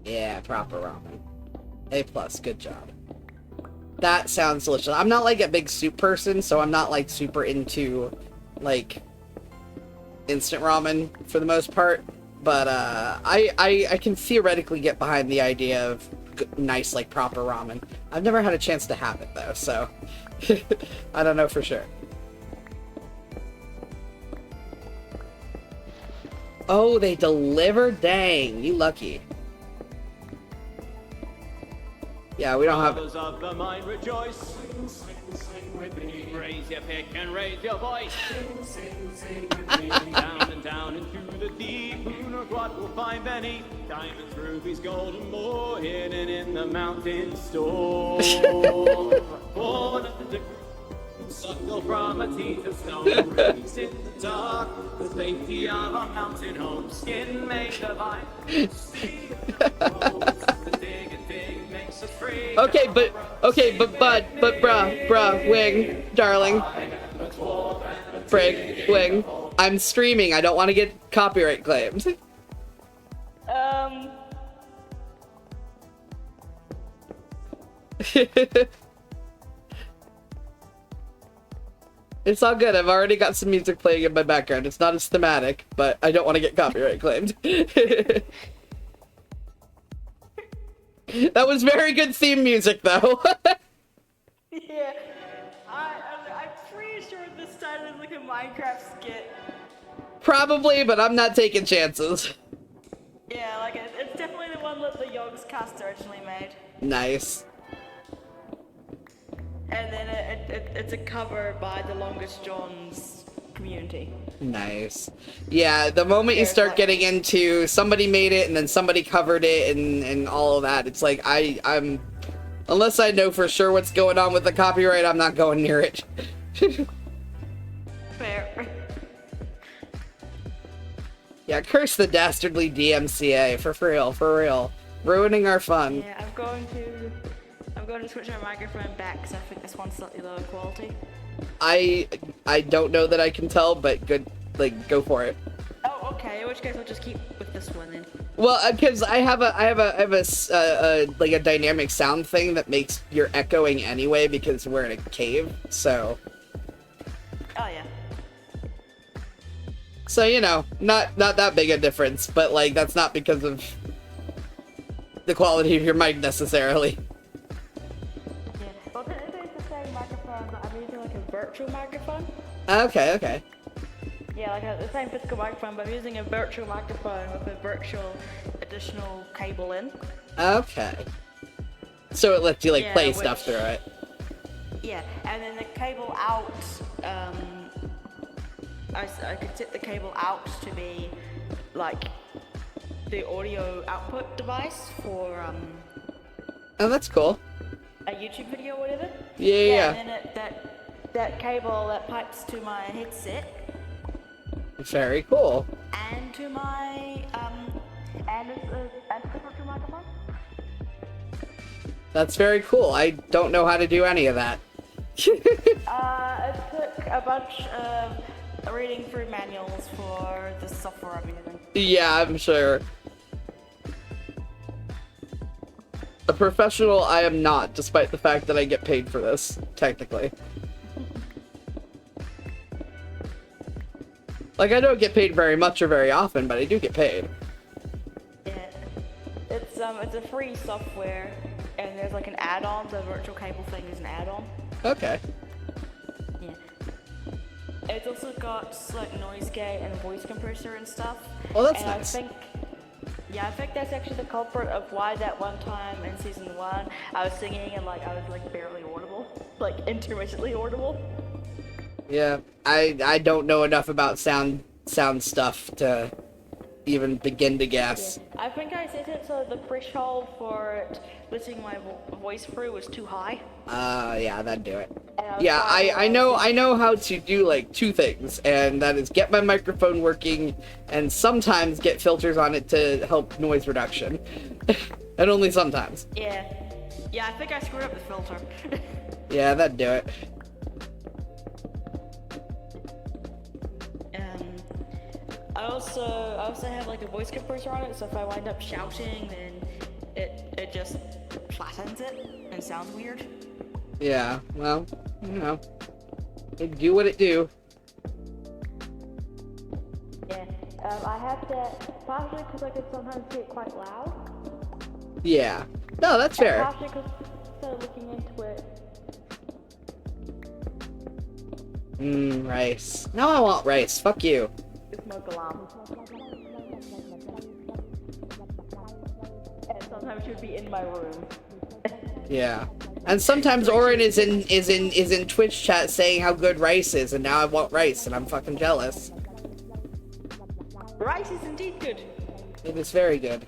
Yeah, proper ramen. A+, good job. That sounds delicious. I'm not like a big soup person, so I'm not like super into like instant ramen for the most part. But I can theoretically get behind the idea of nice like proper ramen. I've never had a chance to have it though, so I don't know for sure. Oh, they delivered? Dang, you lucky. Yeah, we don't have... Brothers of the mind rejoice. Sing, sing, sing with me. Raise your pick and raise your voice. Sing, sing, sing with me. Down and down into the deep. Who knows what we'll find beneath? Diamonds, rubies, gold, and more hidden in the mountain store. Born at the suckle from a teeth of stone. Raised in the dark, the safety of our mountain home. Skin made of iron. See the dig and dig makes us free. Okay, but bruh, Wing, darling. Frig, Wing. I'm streaming, I don't want to get copyright claimed. It's all good, I've already got some music playing in my background. It's not as thematic, but I don't want to get copyright claimed. That was very good theme music, though. Yeah, I'm pretty sure this started like a Minecraft skit. Probably, but I'm not taking chances. Yeah, like it's definitely the one that the Yogs cast originally made. Nice. And then it's a cover by the Longest John's community. Nice. Yeah, the moment you start getting into somebody made it and then somebody covered it and all of that, it's like I'm unless I know for sure what's going on with the copyright, I'm not going near it. Fair. Yeah, curse the dastardly DMCA, for real. Ruining our fun. Yeah, I'm going to switch my microphone back because I think this one's slightly lower quality. I don't know that I can tell, but good, like, go for it. Oh, okay. In which case, I'll just keep with this one then. Well, because I have a like a dynamic sound thing that makes you're echoing anyway because we're in a cave, so. Oh yeah. So you know, not that big a difference, but like that's not because of the quality of your mic necessarily. Yeah. Well, it's the same microphone, but I'm using like a virtual microphone. Okay. Yeah, like the same physical microphone, but I'm using a virtual microphone with a virtual additional cable in. Okay. So it lets you like play which, stuff through it. Yeah, and then the cable out, I could set the cable out to be like the audio output device for Oh, that's cool. a YouTube video or whatever. Yeah. And then that cable that pipes to my headset. Very cool. And to my and it's a virtual microphone. That's very cool. I don't know how to do any of that. It took a bunch of reading through manuals for the software I'm using. Yeah, I'm sure. A professional I am not, despite the fact that I get paid for this, technically. Like, I don't get paid very much or very often, but I do get paid. Yeah. It's a free software, and there's like an add-on. The virtual cable thing is an add-on. Okay. Yeah. It's also got like noise gate and voice compressor and stuff. Well, that's and nice. I think that's actually the culprit of why that one time in season 1 I was singing and like I was like barely audible, like intermittently audible. Yeah, I don't know enough about sound stuff to even begin to guess. I think I set it so the threshold for it listening my voice through was too high. Yeah, that'd do it. And I was Yeah, trying to, I know how to do like two things, and that is get my microphone working and sometimes get filters on it to help noise reduction. And only sometimes. Yeah. Yeah, I think I screwed up the filter. Yeah, that'd do it. I also have like a voice compressor on it, so if I wind up shouting, then it just flattens it and sounds weird. Yeah, well, you know, it do what it do. Yeah, I have that partially because I could sometimes get quite loud. Yeah, no, that's fair. Partially because I started looking into it. Rice. Now I want rice. Fuck you. Smoke alarm. And sometimes she would be in my room. Yeah. And sometimes Oren is in Twitch chat saying how good rice is, and now I want rice, and I'm fucking jealous. Rice is indeed good. It is very good.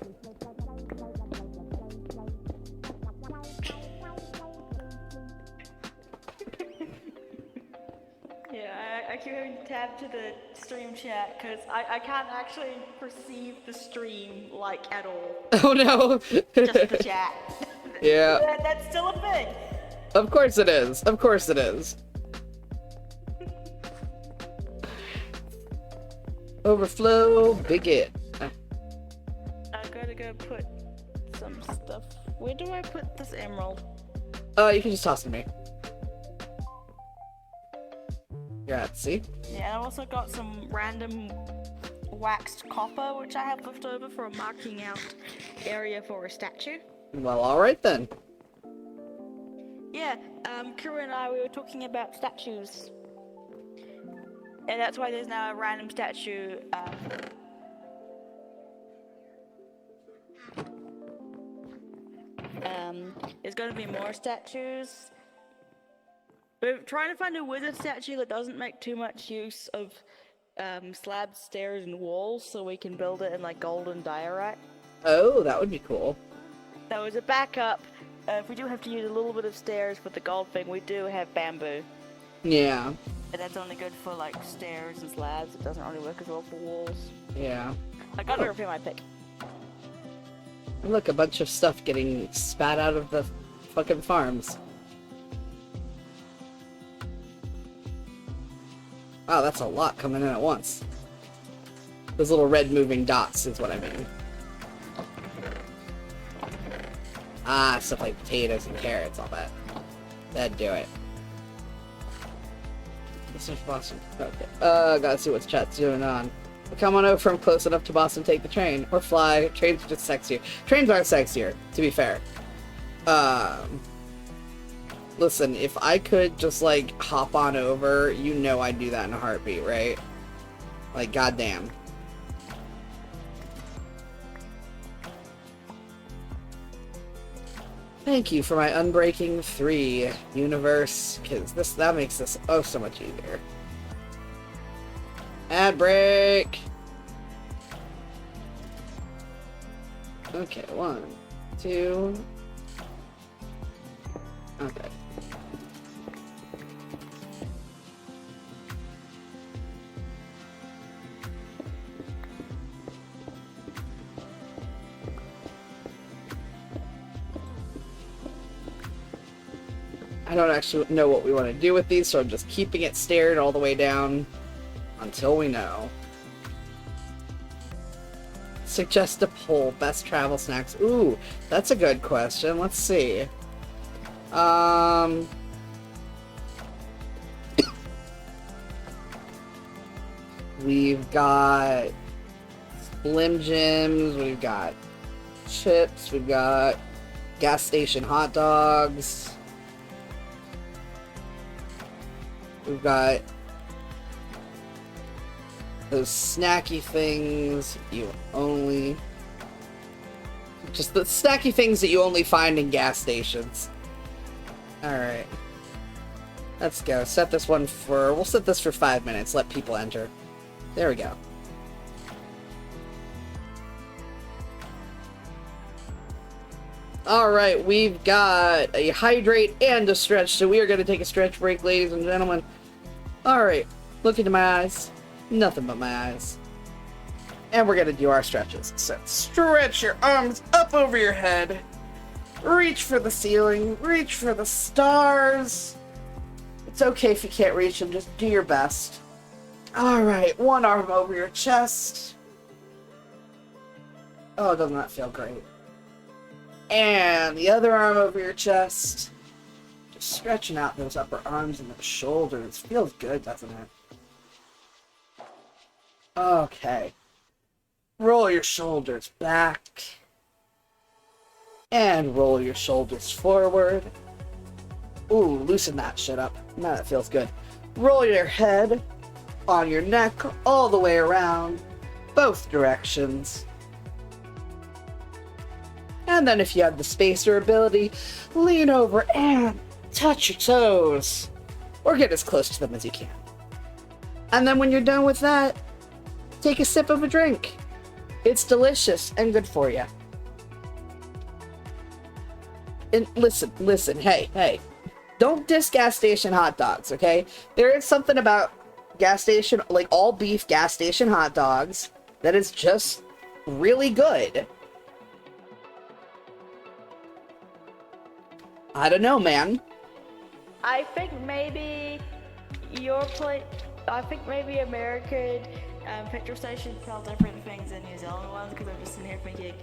Yeah, I keep having to tab to the stream chat because I can't actually perceive the stream like at all. Oh no. Just the chat. Yeah. That's still a thing. Of course it is. Of course it is. Overflow bigot. I gotta go put some stuff. Where do I put this emerald? You can just toss it to me. Grazie. Yeah, and I also got some random waxed copper, which I have left over for a marking out area for a statue. Well, alright then. Yeah, Kira and I, we were talking about statues. And that's why there's now a random statue, there's gonna be more statues. We're trying to find a wizard statue that doesn't make too much use of slabs, stairs, and walls, so we can build it in like golden diorite. Oh, that would be cool. That was a backup. If we do have to use a little bit of stairs for the gold thing, we do have bamboo. Yeah. And that's only good for like stairs and slabs. It doesn't really work as well for walls. Yeah. I gotta repair my pick. Look, a bunch of stuff getting spat out of the fucking farms. Wow, that's a lot coming in at once. Those little red moving dots is what I mean. Ah, stuff like potatoes and carrots, all that. That'd do it. This is Boston. Okay. Gotta see what's chat's doing on. Come on over from close enough to Boston, take the train. Or fly. Trains are just sexier. Trains are sexier, to be fair. Listen, if I could just, like, hop on over, you know I'd do that in a heartbeat, right? Like, goddamn. Thank you for my Unbreaking 3 universe, because that makes this oh so much easier. Ad break! Okay, 1, 2... Okay. I don't actually know what we want to do with these, so I'm just keeping it stared all the way down until we know. Suggest a poll. Best travel snacks. Ooh, that's a good question. Let's see. We've got Slim Jims, we've got chips, we've got gas station hot dogs, we've got those snacky things you only... just the snacky things that you only find in gas stations. Alright. Let's go. Set this one for... we'll set this for 5 minutes. Let people enter. There we go. Alright, we've got a hydrate and a stretch, so we are going to take a stretch break, ladies and gentlemen. Alright, look into my eyes. Nothing but my eyes. And we're going to do our stretches. So, stretch your arms up over your head. Reach for the ceiling. Reach for the stars. It's okay if you can't reach them, just do your best. Alright, one arm over your chest. Oh, doesn't that feel great? And the other arm over your chest. Just stretching out those upper arms and those shoulders. Feels good, doesn't it? Okay. Roll your shoulders back. And roll your shoulders forward. Ooh, loosen that shit up. Now that feels good. Roll your head on your neck all the way around. Both directions. And then if you have the space or ability, lean over and touch your toes. Or get as close to them as you can. And then when you're done with that, take a sip of a drink. It's delicious and good for you. And listen, hey. Don't diss gas station hot dogs, okay? There is something about gas station, like all beef gas station hot dogs, that is just really good. I don't know, man. I think maybe maybe American petrol stations sell different things than New Zealand ones, because I'm just sitting here thinking,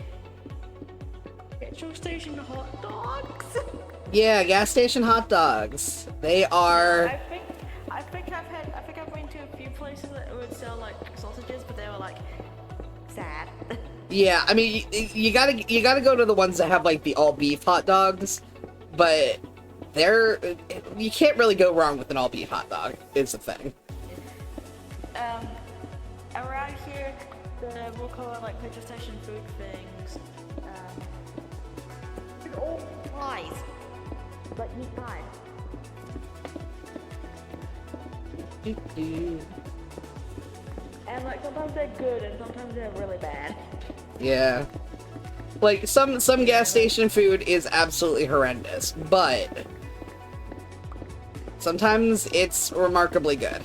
petrol station hot dogs? Yeah, gas station hot dogs. They are... I think I've been to a few places that would sell like sausages, but they were like sad. Yeah, I mean, you gotta go to the ones that have like the all beef hot dogs, but you can't really go wrong with an all beef hot dog, is the thing. Around here, we'll call it like petrol station food things. They're all pies, like meat pies. And like sometimes they're good and sometimes they're really bad. Yeah. Like some gas station food is absolutely horrendous, but sometimes it's remarkably good.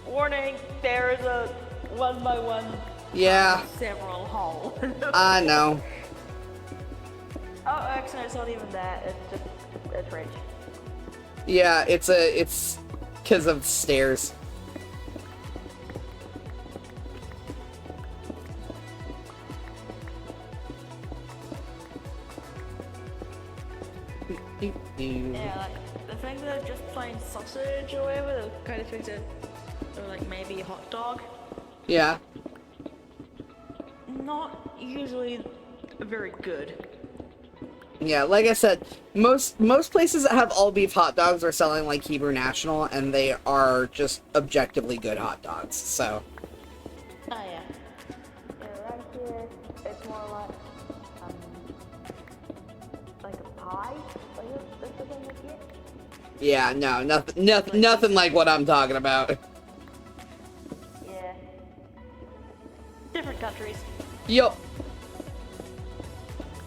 Warning, there is a 1x1. Yeah. Several hole. I know. Oh, actually, it's not even that. It's just a bridge. Yeah, it's because of stairs. Yeah, like the things that are just plain sausage or whatever, the kind of things that are like maybe a hot dog. Yeah. Not usually very good. Yeah, like I said, most places that have all beef hot dogs are selling like Hebrew National, and they are just objectively good hot dogs. So. Oh yeah. Yeah, right here it's more like a pie. Like the thing you get. Yeah, no, nothing like what I'm talking about. Yeah. Different countries. Yup.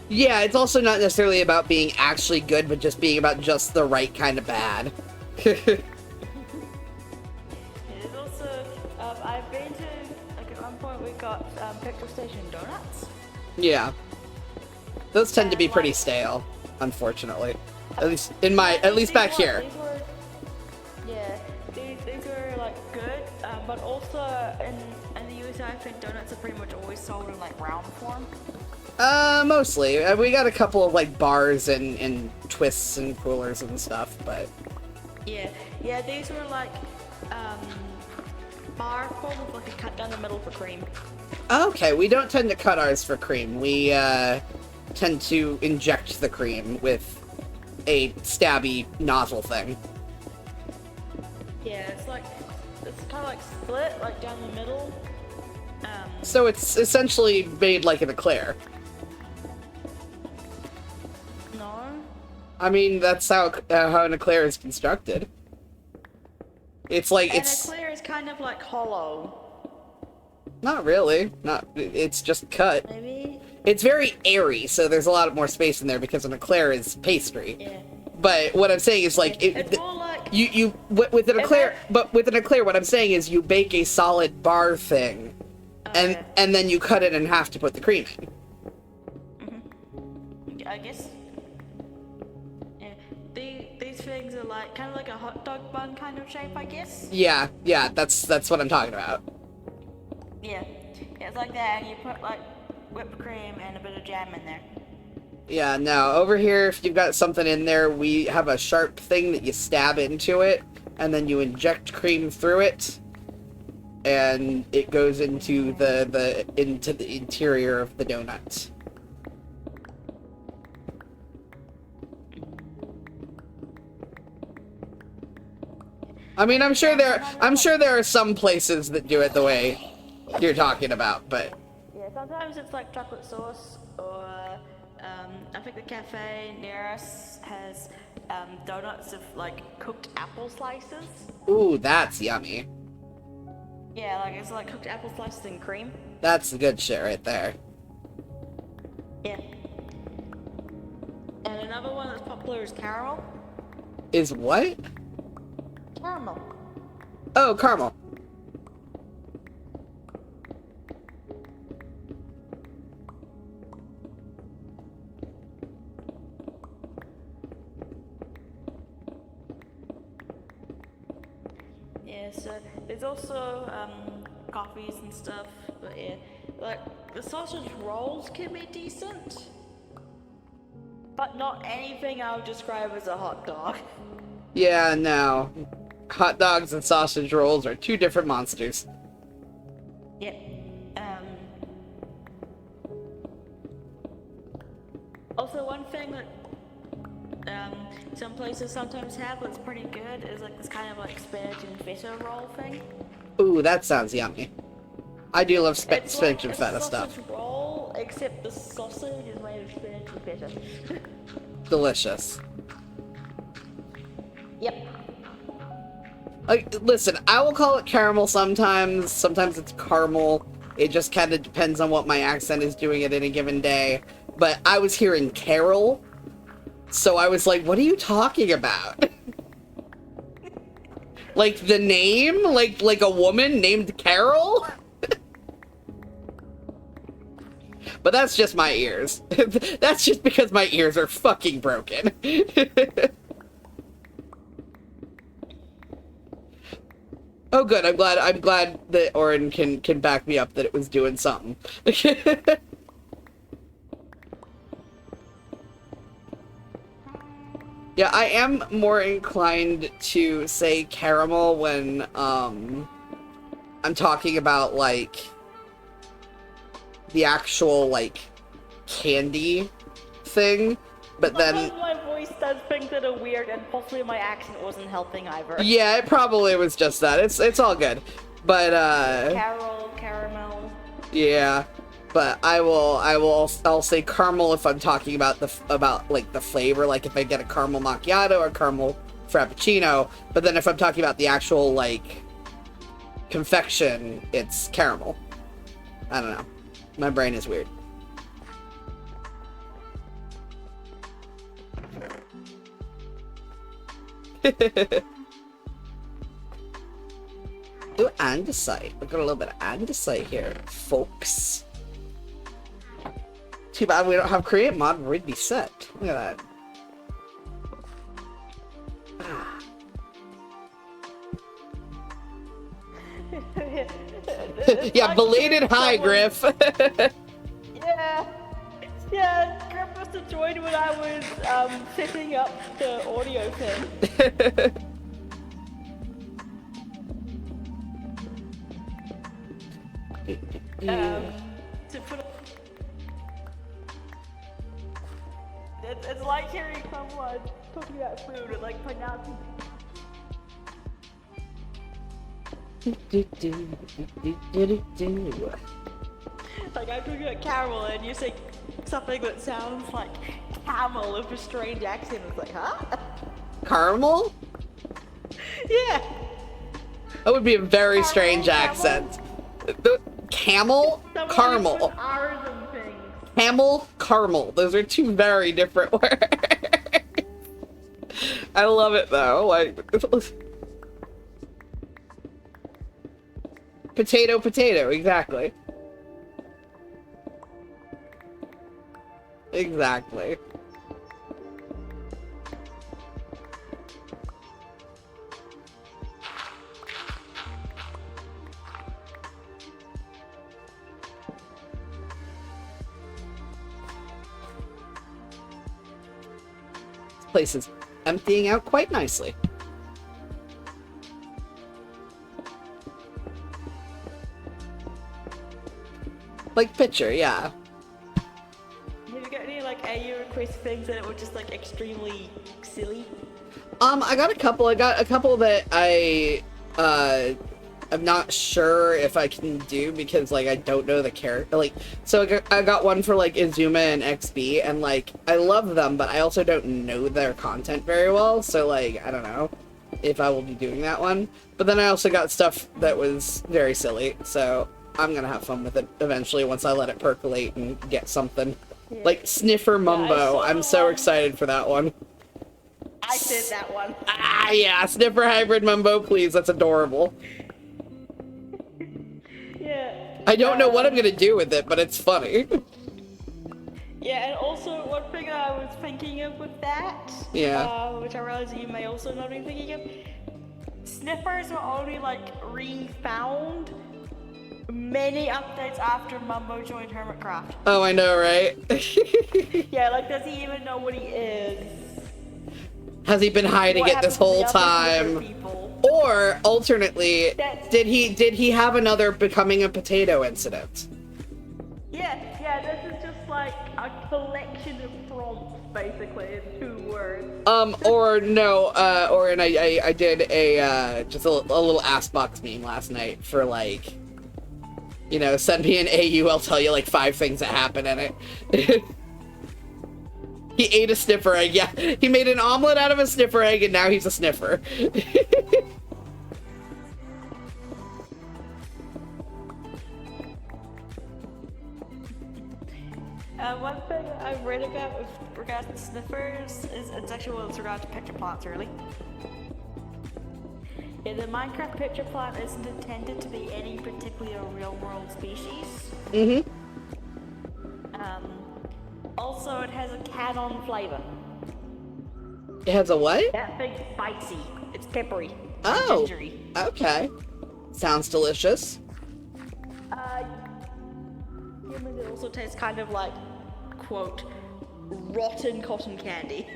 Yeah, it's also not necessarily about being actually good, but just being about just the right kind of bad. It is also, I've been to, like at one point we got petrol station donuts. Yeah. Those tend to be pretty stale, unfortunately. At least back here. These were like good, but also in the USA I think donuts are pretty much always sold in like round form. Mostly. We got a couple of like bars and twists and coolers and stuff, but... Yeah, these were like, bar form with like a cut down the middle for cream. Okay, we don't tend to cut ours for cream. We, tend to inject the cream with a stabby nozzle thing. Yeah, it's kind of like split, like down the middle. So it's essentially made like an eclair. No. I mean, that's how an eclair is constructed. It's like An eclair is kind of like hollow. Not really. It's just cut. Maybe. It's very airy, so there's a lot more space in there because an eclair is pastry. Yeah. But what I'm saying is like It's more like with an eclair. But with an eclair, what I'm saying is you bake a solid bar thing, and then you cut it in half to put the cream in. I guess. Yeah. These things are like kind of like a hot dog bun kind of shape, I guess. Yeah, that's what I'm talking about. Yeah. Yeah, it's like that, and you put like whipped cream and a bit of jam in there. Yeah, no, over here, if you've got something in there, we have a sharp thing that you stab into it, and then you inject cream through it, and it goes into the interior of the donut. I mean, I'm sure there are some places that do it the way you're talking about, but Yeah, sometimes it's like chocolate sauce, or I think the cafe near us has donuts of like cooked apple slices. ooh, that's yummy. Yeah, like it's like cooked apple slices and cream. That's the good shit right there. Yeah. And another one that's popular is caramel. Is what? Caramel. Oh, caramel. Yeah, so there's also coffees and stuff, but yeah, like the sausage rolls can be decent, but not anything I would describe as a hot dog. Yeah, no. Hot dogs and sausage rolls are two different monsters. Yeah. Also, one thing that some places sometimes have that's pretty good is like this kind of like spinach and feta roll thing. Ooh, that sounds yummy. I do love It's spinach like and a feta sausage stuff. roll, except the sausage is made of spinach and feta. Delicious. Yep. Like, listen, I will call it caramel sometimes. Sometimes it's caramel. It just kind of depends on what my accent is doing at any given day. But I was hearing Carol, so I was like, what are you talking about? Like the name? Like a woman named Carol? But that's just my ears. That's just because my ears are fucking broken. Oh, good. I'm glad that Orin can back me up that it was doing something. Yeah, I am more inclined to say caramel when I'm talking about like the actual like candy thing, but then Sometimes my voice does things that are weird, and possibly my accent wasn't helping either. yeah, it probably was just that. It's all good. But Caramel. yeah. But I'll say caramel if I'm talking about like the flavor, like if I get a caramel macchiato or caramel frappuccino. But then if I'm talking about the actual like confection, it's caramel. I don't know. My brain is weird. Ooh, andesite. We've got a little bit of andesite here, folks. Too bad we don't have create mod where we'd be set. Look at that. Yeah, belated hi, Griff. Yeah. Yeah, Griff must have joined when I was setting up the audio thing. To put it's like hearing someone talking about food and like pronouncing. Like I'm talking about caramel and you say something that sounds like camel with a strange accent. It's like, huh? Caramel? Yeah. That would be a very Caramel, strange caramel. accent. Camel, Someone caramel. put R's and things. Camel, caramel. Those are two very different words. I love it though. Like, potato, potato. Exactly. Exactly. This place is emptying out quite nicely. Like picture, yeah. Have you got any like AU request things that were just like extremely silly? I got a couple. I got a couple that I'm not sure if I can do because like I don't know the character. Like, so I got one for like Izuma and XB, and like I love them, but I also don't know their content very well. So like I don't know if I will be doing that one. But then I also got stuff that was very silly, so I'm gonna have fun with it eventually once I let it percolate and get something. Yeah. Like Sniffer Mumbo. I'm so excited for that one. I did that one. Ah, yeah, Sniffer Hybrid Mumbo, please. That's adorable. Yeah. I don't know what I'm gonna do with it, but it's funny. Yeah, and also one thing I was thinking of with that, Yeah. which I realize you may also not be thinking of, sniffers were only like refound many updates after Mumbo joined Hermitcraft. Oh, I know, right? Yeah, like does he even know what he is? Has he been hiding What it this happened to whole the other Sniffer time? people? Or alternately, That's- did he have another becoming a potato incident? Yeah, this is just like a collection of prompts, basically, in 2 words. Or no, or and I did a just a little ass box meme last night for like, you know, send me an AU, I'll tell you like 5 things that happen in it. He ate a sniffer egg, yeah. He made an omelet out of a sniffer egg and now he's a sniffer. One thing I've read about with regards to sniffers is it's actually with regards to picture plants, really. Yeah, the Minecraft picture plant isn't intended to be any particular real-world species. Mm-hmm. Also, it has a canon flavor. It has a what? That thing's spicy. It's peppery. Oh. Gingery. Okay. Sounds delicious. Humans, it also tastes kind of like, quote, rotten cotton candy.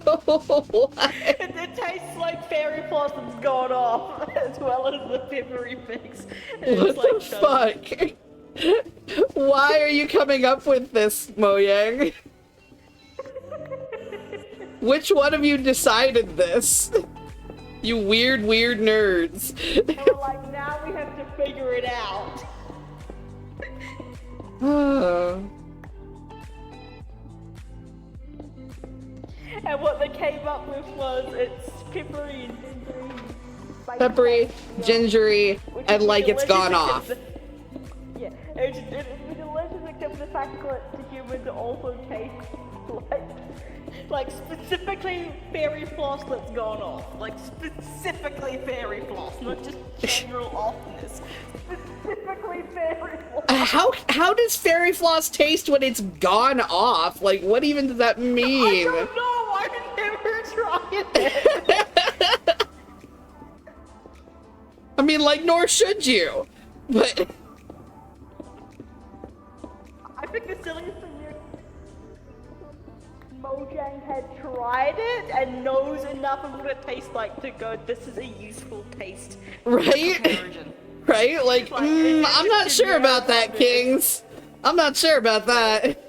What? It tastes like fairy floss that's gone off, as well as the peppery fix. And What it's like the fuck? Why are you coming up with this, Mojang? Which one of you decided this? You weird nerds. And we're like, now we have to figure it out. And what they came up with was it's peppery and gingery. spicy Peppery, taste, gingery, which and is like it's delicious gone off. except yeah, it would be delicious except for the fact that to humans it also tastes like specifically fairy floss that's gone off. Like specifically fairy floss, not just general offness. Specifically fairy floss. How does fairy floss taste when it's gone off? Like, what even does that mean? I don't know. I've never tried it. I mean, like, nor should you. But I think the silliest thing is Mojang had tried it and knows enough of what it tastes like to go, this is a useful taste. right, Comparison. right? Like, I'm not sure about that, Kings. I'm not sure about that.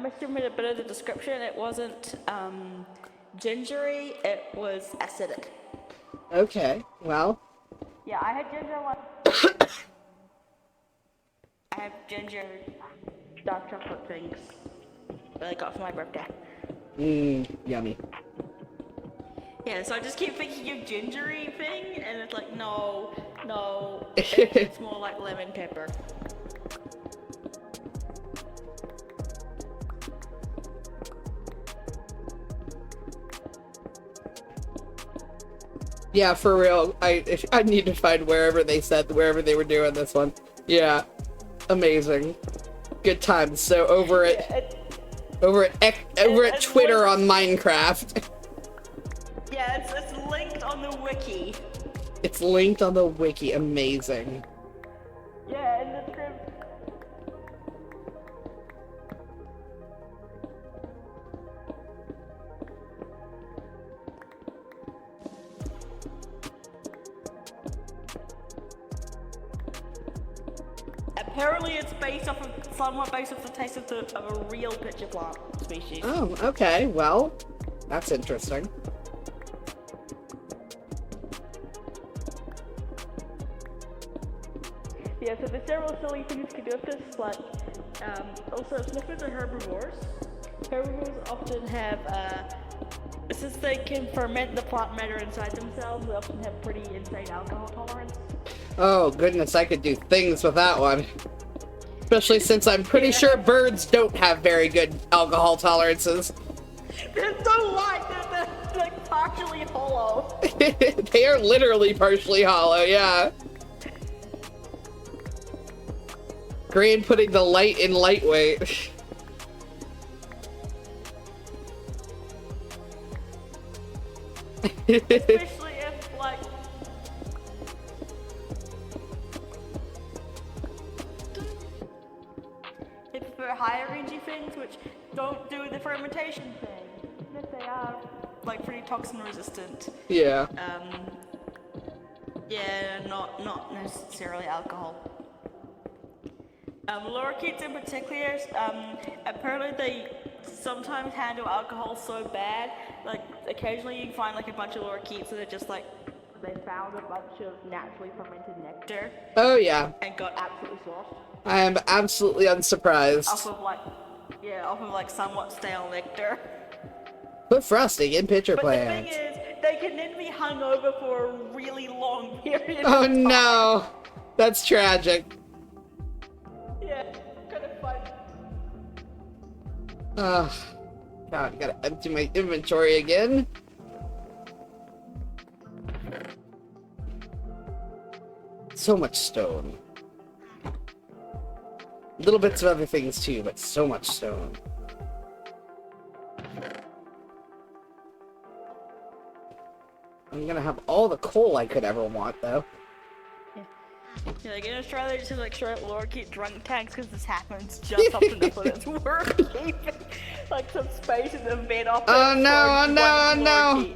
must admit a bit of the description. It wasn't gingery, it was acidic. Okay, well. Yeah, I had ginger one. I have ginger dark chocolate things that I got for my birthday. Yummy. Yeah, so I just keep thinking of gingery thing, and it's like, no, it's more like lemon pepper. Yeah, for real. I need to find wherever they were doing this one. Yeah, amazing, good times. So over at Twitter on Minecraft. Yeah, it's linked on the wiki. It's linked on the wiki. Amazing. Yeah, in the script. Apparently, it's somewhat based off the taste of a real pitcher plant species. Oh, okay. Well, that's interesting. Yeah, so there's several silly things you can do with this, like, also sniffers are herbivores. Herbivores often have, since they can ferment the plant matter inside themselves, they often have pretty insane alcohol tolerance. Oh, goodness, I could do things with that one. Especially since I'm pretty sure birds don't have very good alcohol tolerances. They're so light, they're like partially hollow. They are literally partially hollow, yeah. Great putting the light in lightweight. Especially if, like, it's for higher rangey things which don't do the fermentation thing. Even if they are, like, pretty toxin resistant. Yeah. Yeah, not necessarily alcohol. Lorikeets in particular, apparently they sometimes handle alcohol so bad, like occasionally you can find like a bunch of lorikeets that are just like, they found a bunch of naturally fermented nectar. Oh yeah. And got absolutely lost. I am absolutely unsurprised. Off of like somewhat stale nectar. Put frosting in pitcher But plants. the thing is, they can then be hung over for a really long period Oh of time. no, that's tragic. Yeah, kind of fun. Ugh. God, gotta empty my inventory again. So much stone. Little bits of other things too, but so much stone. I'm gonna have all the coal I could ever want, though. Yeah, like in Australia, they just have like straight up lorikeet drunk tanks because this happens just often enough when it's worth keeping like some space in the bin off. Oh no! Oh no! Oh no!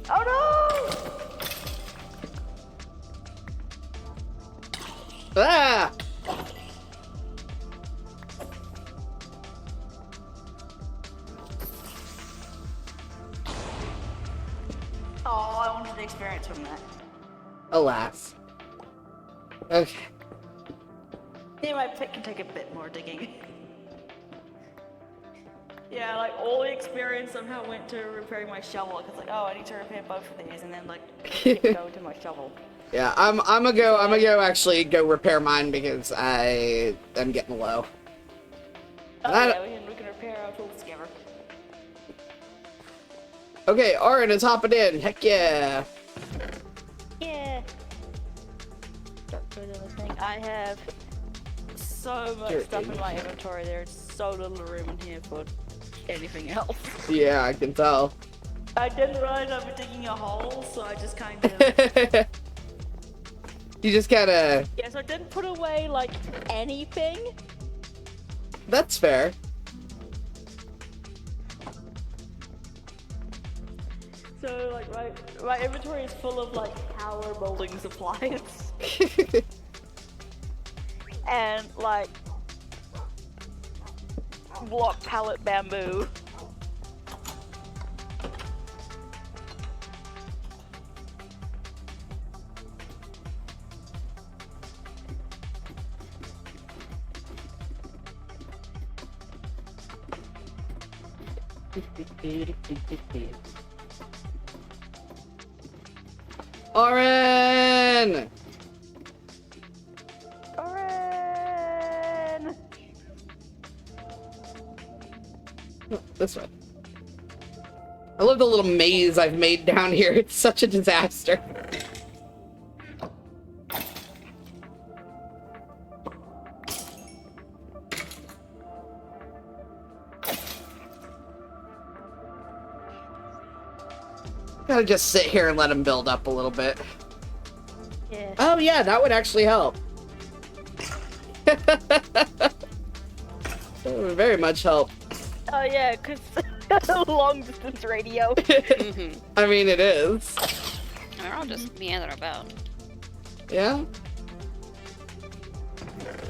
Oh no! Ah! Oh, I wanted the experience from that. Alas. Okay. Yeah, my pit can take a bit more digging. Yeah, like all the experience somehow went to repairing my shovel. Cause like, oh, I need to repair both of these, and then like go to my shovel. Yeah, I'm gonna go actually go repair mine because I am getting low. Oh yeah, we can repair our tools together. Okay, Orin is hopping in. Heck yeah. Yeah. Start putting this thing. I have so much Here, stuff in my inventory. There's so little room in here for anything else. Yeah, I can tell. I didn't realize I'd be digging a hole, so I just kind of. You just gotta. Yeah, so I didn't put away like anything. That's fair. So like my inventory is full of like power molding supplies. And like block pallet bamboo. Oren! Oren! Oh, this way. I love the little maze I've made down here. It's such a disaster. Gotta just sit here and let him build up a little bit. Yeah. Oh yeah, that would actually help. That would very much help. Oh yeah, cause long distance radio. I mean, it is. They're all just meander about. Yeah?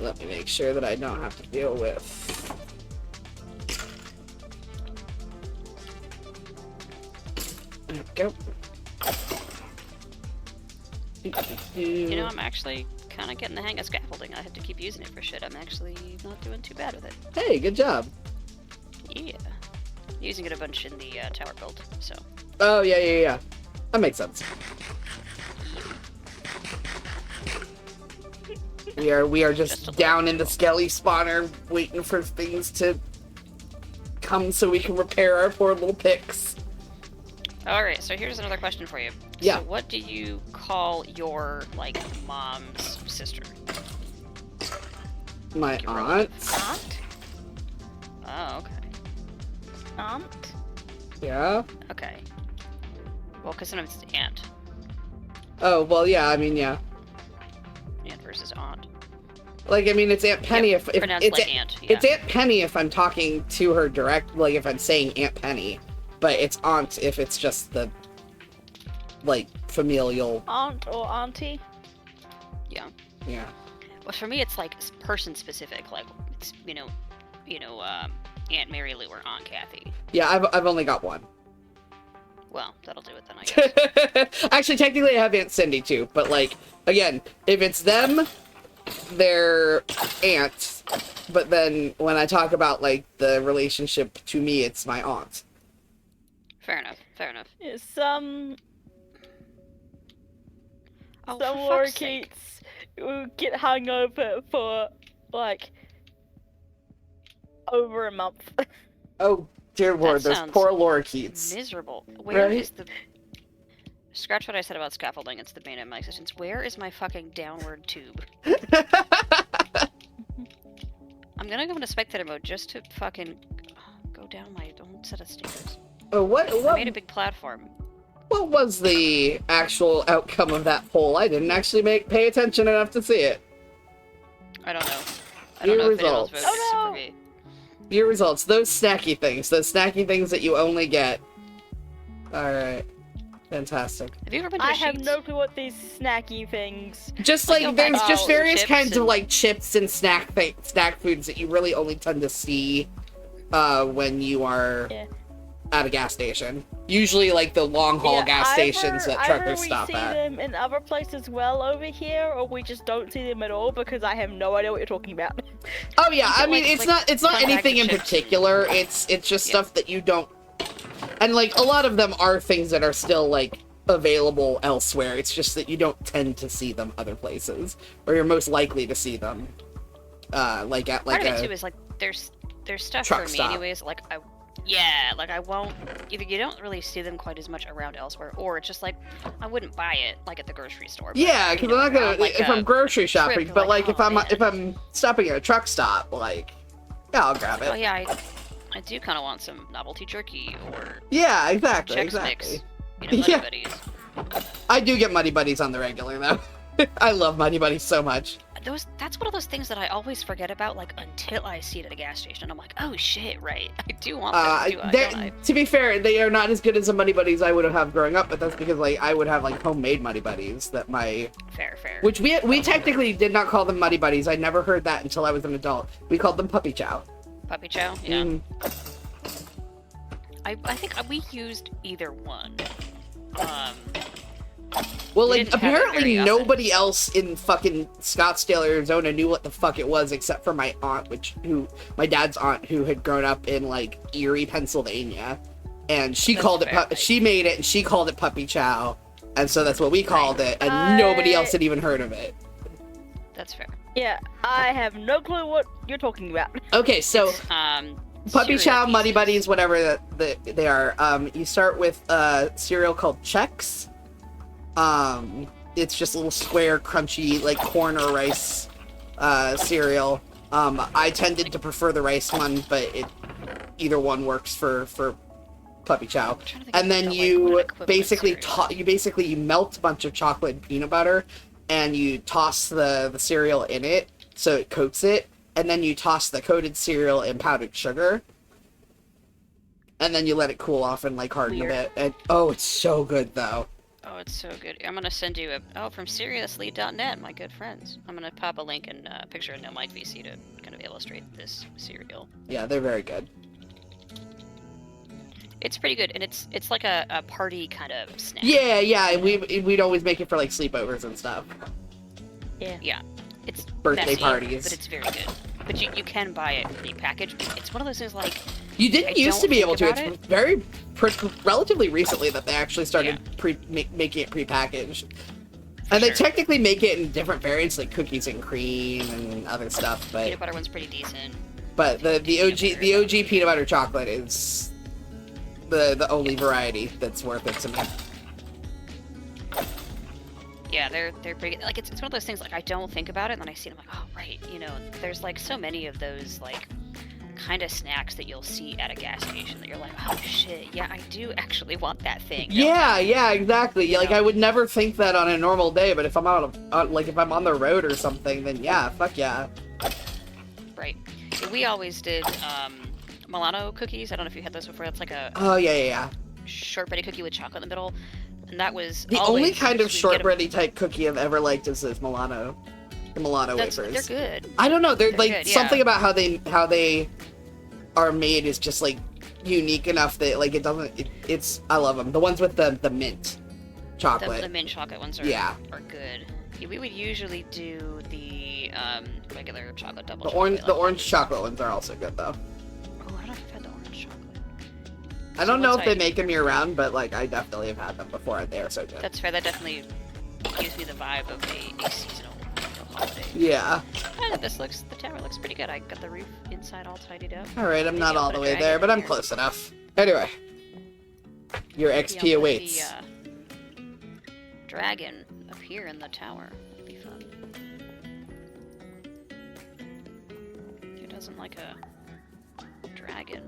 Let me make sure that I don't have to deal with... There we go. You know, I'm actually kind of getting the hang of scaffolding. I have to keep using it for shit. I'm actually not doing too bad with it. Hey, good job. Yeah. Using it a bunch in the tower build, so. Oh, yeah. That makes sense. We are just down in the skelly spawner, waiting for things to come so we can repair our poor little picks. Alright, so here's another question for you. Yeah. So what do you call your, like, mom's sister? My Like your aunt? Aunt? Oh, okay. Aunt? Yeah? Okay. Well, because sometimes it's aunt. Oh, well, yeah, I mean, yeah. Aunt versus aunt. Like, I mean, it's Aunt Penny if Pronounced it's like aunt, yeah. It's Aunt Penny if I'm talking to her direct, like if I'm saying Aunt Penny, but it's aunt if it's just the, like, familial. Aunt or auntie? Yeah. Yeah. Well, for me, it's like person specific. Like, it's, Aunt Mary Lou or Aunt Kathy. Yeah, I've only got one. Well, that'll do it then, I guess. Actually, technically, I have Aunt Cindy too, but like, again, if it's them, they're aunts. But then when I talk about like the relationship to me, it's my aunt. Fair enough. Fair enough. Yeah, some Oh, some for fuck's sake. lorikeets will get hung over for like over a month. Oh dear lord, those sounds poor lorikeets. Miserable. Where Right? is the... Scratch what I said about scaffolding. It's the bane of my existence. Where is my fucking downward tube? I'm gonna go into spectator mode just to fucking go down my own set of stairs. Oh, I made a big platform. what was the actual outcome of that poll? I didn't actually pay attention enough to see it. I don't know. I Your don't know if anyone else results. voted Oh, no! except for me. Your results, those snacky things that you only get. Alright. Fantastic. Have you ever been to I a have Sheetz? no clue what these snacky things. Just Like, like, oh, there's like, just various chips kinds of and- like chips and snack foods that you really only tend to see when you are Yeah. at a gas station. Usually like the long haul Yeah, gas stations that either truckers we stop see at. them in other places well over here, or we just don't see them at all because I have no idea what you're talking about. Oh yeah, I Like- mean it's not like anything in chips. particular. It's just Yeah. stuff that you don't, and like a lot of them are things that are still like available elsewhere. It's just that you don't tend to see them other places, or you're most likely to see them like at like Part of it a too is like there's stuff truck for me stop. anyways. Like I won't either. You don't really see them quite as much around elsewhere, or it's just like I wouldn't buy it like at the grocery store. But, Yeah, because you know, I'm not gonna around, like, if a I'm grocery shopping, trip, but like, like oh, man. if I'm stopping at a truck stop, like yeah, I'll grab Oh it. yeah, I do kind of want some novelty jerky or Yeah, exactly, Chex exactly. Mix. Muddy Yeah. Buddies. I do get Muddy Buddies on the regular though. I love Muddy Buddies so much. That's one of those things that I always forget about, like until I see it at a gas station. I'm like, oh shit, right? I do want those. Don't I? To be fair, they are not as good as the Muddy Buddies I would have growing up, but that's because like I would have like homemade Muddy Buddies that my Fair. which we technically did not call them Muddy Buddies. I never heard that until I was an adult. We called them Puppy Chow. Puppy Chow? Yeah. Mhm. I think we used either one. Well, We like, didn't have it apparently very often. nobody else in fucking Scottsdale, Arizona knew what the fuck it was except for my aunt, my dad's aunt, who had grown up in, like, Erie, Pennsylvania. And she That's called it, fair. she made it, and she called it Puppy Chow. And so that's what we called it, and nobody else had even heard of it. That's fair. Yeah, I have no clue what you're talking about. Okay, so Puppy cereal Chow, Muddy pieces. Buddies, whatever they are. You start with a cereal called Chex. It's just a little square, crunchy, like corn or rice cereal. I tended to prefer the rice one, but either one works for Puppy Chow. I'm trying to think And of then the, like, you what equivalent basically cereal. you melt a bunch of chocolate and peanut butter, and you toss the cereal in it so it coats it, and then you toss the coated cereal in powdered sugar, and then you let it cool off and like harden Weird. a bit. And oh, it's so good though. Oh, it's so good. I'm gonna send you from seriously.net, my good friends. I'm gonna pop a link and picture a No Mike VC to kind of illustrate this cereal. Yeah, they're very good. It's pretty good, and it's like a party kind of snack. Yeah, we'd always make it for like sleepovers and stuff. Yeah. It's Birthday messy, parties. but it's very good. But you can buy it prepackaged. It's one of those things like You didn't I used to don't be able think to. about It's relatively recently that they actually started Yeah. making it prepackaged. For And they sure. technically make it in different variants, like cookies and cream and other stuff. But peanut butter one's pretty decent. the OG peanut butter chocolate is the only variety that's worth it to me. Yeah, they're pretty like it's one of those things like I don't think about it and then I see it, I'm like, oh right, there's like so many of those like kind of snacks that you'll see at a gas station that you're like, oh shit, yeah, I do actually want that thing. Yeah, exactly. Yeah, like know? I would never think that on a normal day, but if I'm if I'm on the road or something, then yeah, fuck yeah. Right. And we always did Milano cookies. I don't know if you had those before. That's like a Oh yeah. shortbready cookie with chocolate in the middle. And that was The always, only kind of we'd get 'em- shortbready type cookie I've ever liked is this Milano. The Milano wafers. They're good. I don't know. They're like good, yeah. something about how they are made is just like unique enough that like it doesn't. It's I love them. The ones with the mint chocolate. The mint chocolate ones are good. Yeah, we would usually do the regular chocolate double. The chocolate, like orange that. chocolate ones are also good though. Oh, I don't know if I've had the orange chocolate. I don't know once if they I- make them year round, but like I definitely have had them before and they are so good. That's fair. That definitely gives me the vibe of a seasonal holiday. Yeah. The tower looks pretty good. I got the roof inside all tidied up. All right, I'm Maybe not I'll all put the a way dragon there, but in I'm here. close enough. Anyway, your Maybe I'll XP put awaits. the, dragon up here in the tower. That'd be fun. Who doesn't like a dragon?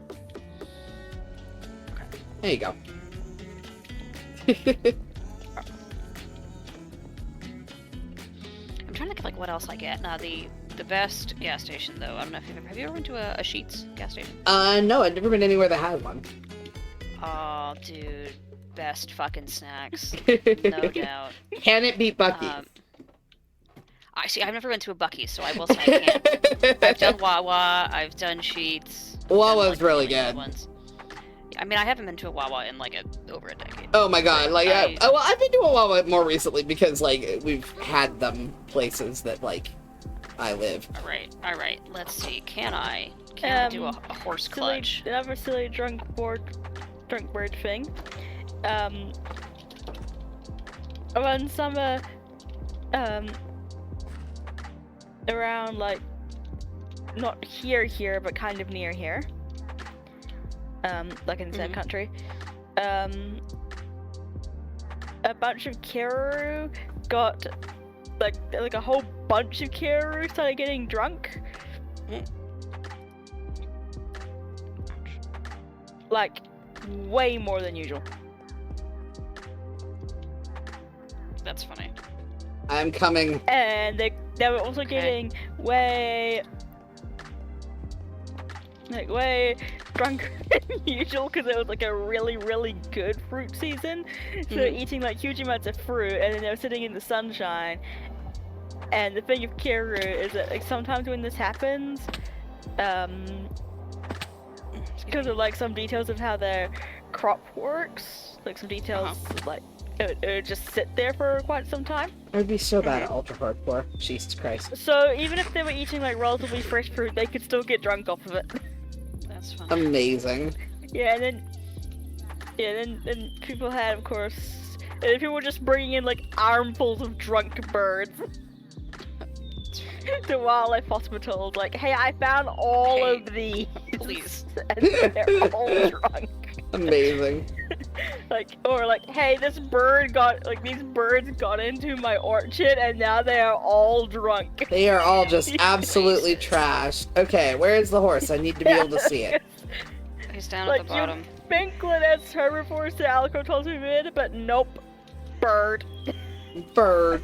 There you go. I'm trying to think of like what else I get. Now the best gas station though. I don't know if have you ever been to a Sheetz gas station? No, I've never been anywhere that had one. Oh, dude, best fucking snacks, no doubt. Can it beat Buc-ee's? I see. I've never been to a Buc-ee's, so I will say I can't. I've done Wawa. I've done Sheetz. I've done, Wawa's like, really good good. ones. I mean, I haven't been to a Wawa in like over a decade. Oh my god, like I- well, I've been to a Wawa more recently because like we've had them places that like I live. All right. Let's see. Can I do a horse Silly, clutch? another silly drunk bird thing. Around summer, around like not here, but kind of near here. Like in the same Mhm. country. A bunch of Kiru got like a whole bunch of Kiru started getting drunk. Mm. Like way more than usual. That's funny. I'm coming. And they were also Okay. getting way drunker than usual because it was like a really good fruit season. So they're eating like huge amounts of fruit, and then they were sitting in the sunshine. And the thing of Kiru is that like sometimes when this happens, because of like some details of how their crop works. Like some details, like it would just sit there for quite some time. I would be so bad at ultra hardcore. Jesus Christ. So even if they were eating like relatively fresh fruit, they could still get drunk off of it. That's fun. Amazing. Yeah, and then people had, of course, and people were just bringing in like armfuls of drunk birds to wildlife hospitals. Like, hey, I found all of these. Please. And they're all drunk. Amazing. Like, or like, hey, these birds got into my orchard and now they are all drunk. They are all just absolutely trashed. Okay, where is the horse? I need to be able to see it. He's down Like, at the bottom. think Lynette's herbivores to Alico told me mid, but nope. Bird. Bird.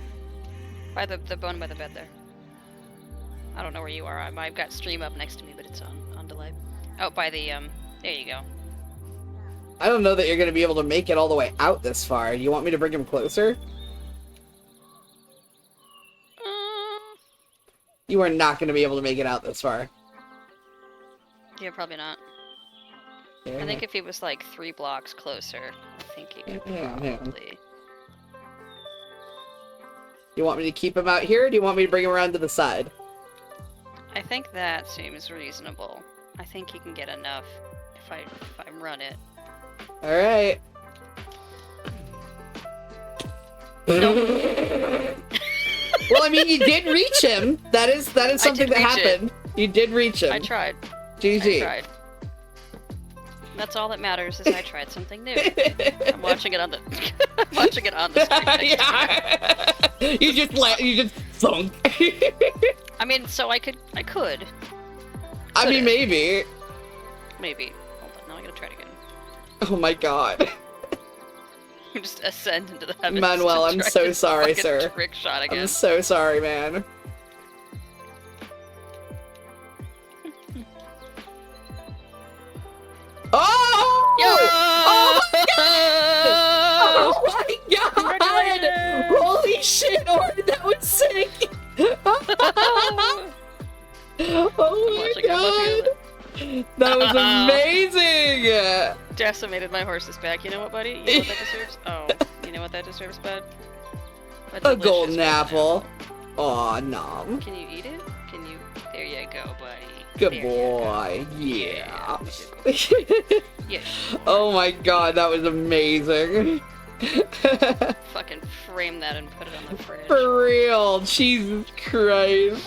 By the bone by the bed there. I don't know where you are. I've got stream up next to me, but it's on delay. Oh, by the there you go. I don't know that you're going to be able to make it all the way out this far. You want me to bring him closer? You are not going to be able to make it out this far. Yeah, probably not. Yeah. I think if he was like 3 blocks closer, I think he could probably. You want me to keep him out here, or do you want me to bring him around to the side? I think that seems reasonable. I think he can get enough if I run it. Alright. Well, I mean, you did reach him. That is something that happened. You did reach him. I tried. GG. I tried. That's all that matters is I tried something new. I'm watching it on the I'm watching it on the screen. Yeah. You just thunk. I mean, so I could. I mean, maybe. Maybe. Hold on, now I'm gonna try it again. Oh my god. Just ascend into the heavens. Manuel, to I'm try so and sorry, fucking sir. Trick shot again. I'm so sorry, man. Oh! Yo! Oh my god! Holy shit, Orin, that was sick! Oh my god! That was amazing! Decimated my horse's back. You know what, buddy? You know what that deserves? Oh, you know what that deserves, bud? A delicious golden apple. Aw, nom. Can you eat it? Can you? There you go, buddy. Good There boy. you Yeah. go. Yeah. Oh my god, that was amazing. Fucking frame that and put it on the fridge. For real. Jesus Christ.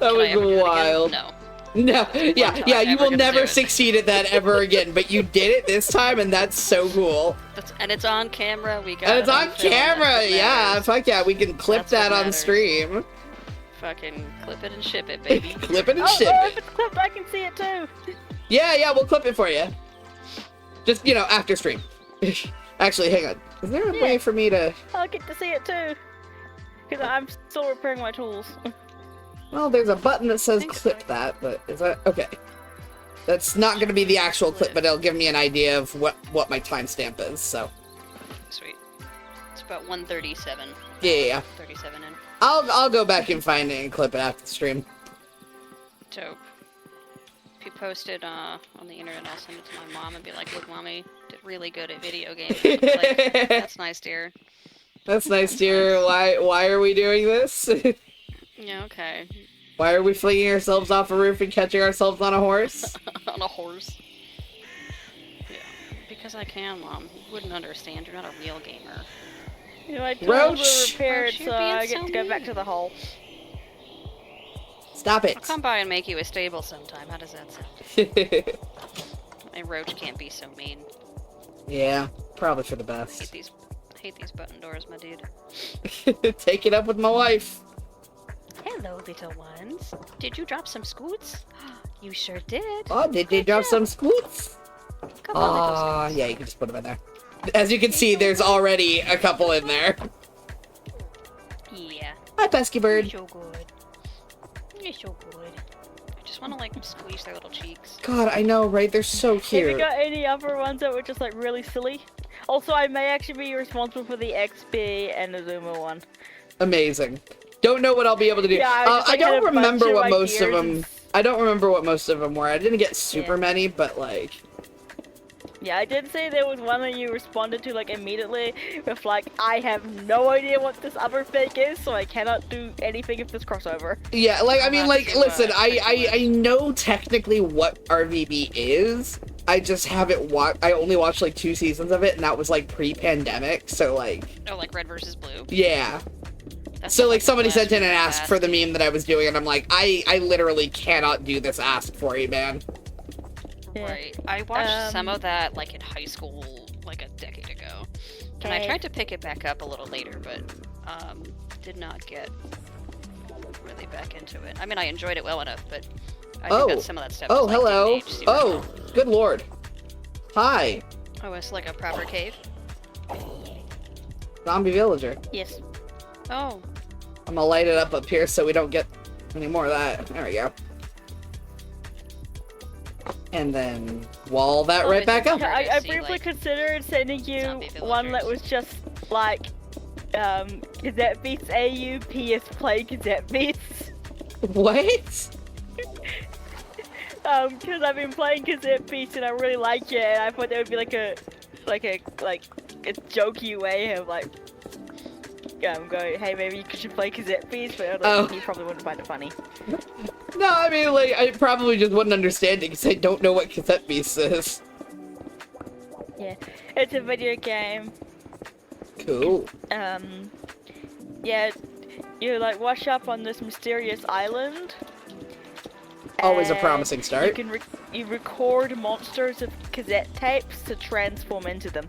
That Can I ever do was it again? wild. No. No, yeah, time yeah, you ever will gonna never do it. succeed at that ever again, but you did it this time, and that's so cool. And it's on camera. We got And it's it on film, camera, that's what yeah, matters. fuck yeah, we can clip That's what that on matters. stream. Fucking clip it and ship it, baby. Clip it and Oh, ship oh, it. if it's clipped, I can see it too. Yeah, we'll clip it for you. Just, after stream. Actually, hang on. Is there a way for me to... I'll get to see it too. Because I'm still repairing my tools. Well, there's a button that says Thanks, clip that, but is that... Okay. That's not going to be the actual clip, but it'll give me an idea of what my timestamp is, so... Sweet. It's about 1:37. Yeah. 37 in. I'll go back and find it and clip it after the stream. Dope. If you post it on the internet, I'll send it to my mom and be like, "Look, mommy did really good at video games." She'll be like, that's nice, dear. That's nice, dear. Why are we doing this? Yeah, okay. Why are we flinging ourselves off a roof and catching ourselves on a horse? On a horse. Yeah. Because I can, Mom. You wouldn't understand. You're not a real gamer. My tools Roach! were repaired, Roach, you're so being I get so to go back mean. to the hole. Stop it. I'll come by and make you a stable sometime. How does that sound? My roach can't be so mean. Yeah, probably for the I best. hate these button doors, my dude. Take it up with my wife. Hello, little ones. Did you drop some scoots? You sure did. Oh, did they drop some scoots? Come on, little Oh, scoots. yeah, you can just put them in there. As you can see, there's already a couple in there. Yeah. Hi, pesky bird. You're so good. You're so good. I just want to like squeeze their little cheeks. God, I know, right? They're so Have you cute. got any other ones that were just like really silly? Also, I may actually be responsible for the XP and the Zuma one. Amazing. Don't know what I'll be able to do. Yeah, I just, I like, had don't a bunch remember of what most of ideas them... and I don't remember what most of them were. I didn't get super Yeah. many, but like... Yeah, I did say there was one that you responded to like immediately with like, I have no idea what this other fake is, so I cannot do anything if this crossover. Yeah, like, I I'll mean, have like, to, listen, take a I know technically what RVB is. I just haven't I only watched, like, 2 seasons of it, and that was, like, pre-pandemic, so, like... Oh, like red versus blue. Yeah. That's So, the, like, somebody last sent in and really asked for the meme that I was doing, and I'm like, I literally cannot do this ask for you, man. Yeah. Right. I watched some of that like in high school, like a decade ago, and I Okay. tried to pick it back up a little later, but did not get really back into it. I mean, I enjoyed it well enough, but I Oh. think that some of that stuff. Oh, just, like, hello. didn't age super Oh, well. good lord. Hi, Oh, it's like a proper cave. zombie villager. Yes. Oh, I'm gonna light it up here so we don't get any more of that. There we go. And then wall that Oh, right it's back up. Sure, I to see, briefly like, considered sending you zombie one that villagers. was just like, Gazette Beats AU, PS Play Gazette Beats. What? Because I've been playing Gazette Beats and I really like it, and I thought there would be like a jokey way of like, going, hey, maybe you should play Gazette Beats, but I was like, Oh. you probably wouldn't find it funny. No, I mean, like, I probably just wouldn't understand it because I don't know what cassette beast is. Yeah, it's a video game. Cool. Yeah, you like wash up on this mysterious island. Always a and promising You start. can you record monsters of cassette tapes to transform into them.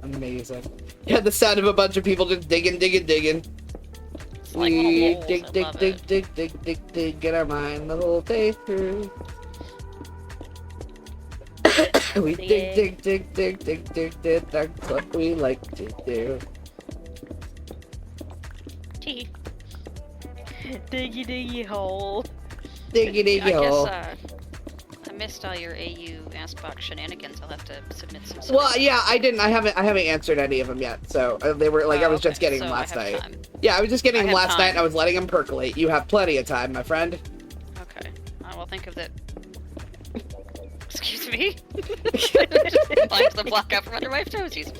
Amazing. Yeah, the sound of a bunch of people just digging. it's like We holes, dig, I dig, love dig, it. dig in our mind the whole day through. We dig, that's what we like to do. Tee. Diggy diggy hole. Diggy, diggy, I hole. guess I missed all your AU Askbox shenanigans. I'll have to submit some. Well, yeah, I haven't answered any of them yet. So they were like, I was just getting them so I last have night. time. Yeah, I was just getting I them have last night, and I time. was letting them percolate. You have plenty of time, my friend. Okay. I will think of that. Excuse me. Just lined the block out from under my toesies.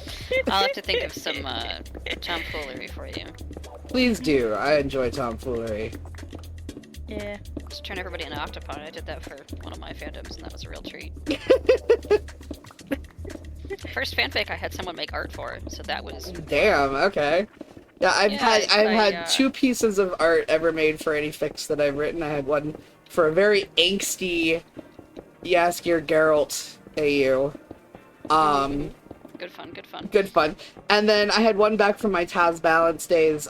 I'll have to think of some tomfoolery for you. Please do. I enjoy tomfoolery. Yeah. Just turn everybody into octopod. I did that for one of my fandoms, and that was a real treat. First fanfic, I had someone make art for it, so that was. Damn. Okay. Yeah, I've had I 2 pieces of art ever made for any fics that I've written. I had one for a very angsty Yaskier Geralt AU. Good fun, good fun. Good fun. And then I had one back from my Taz Balance days.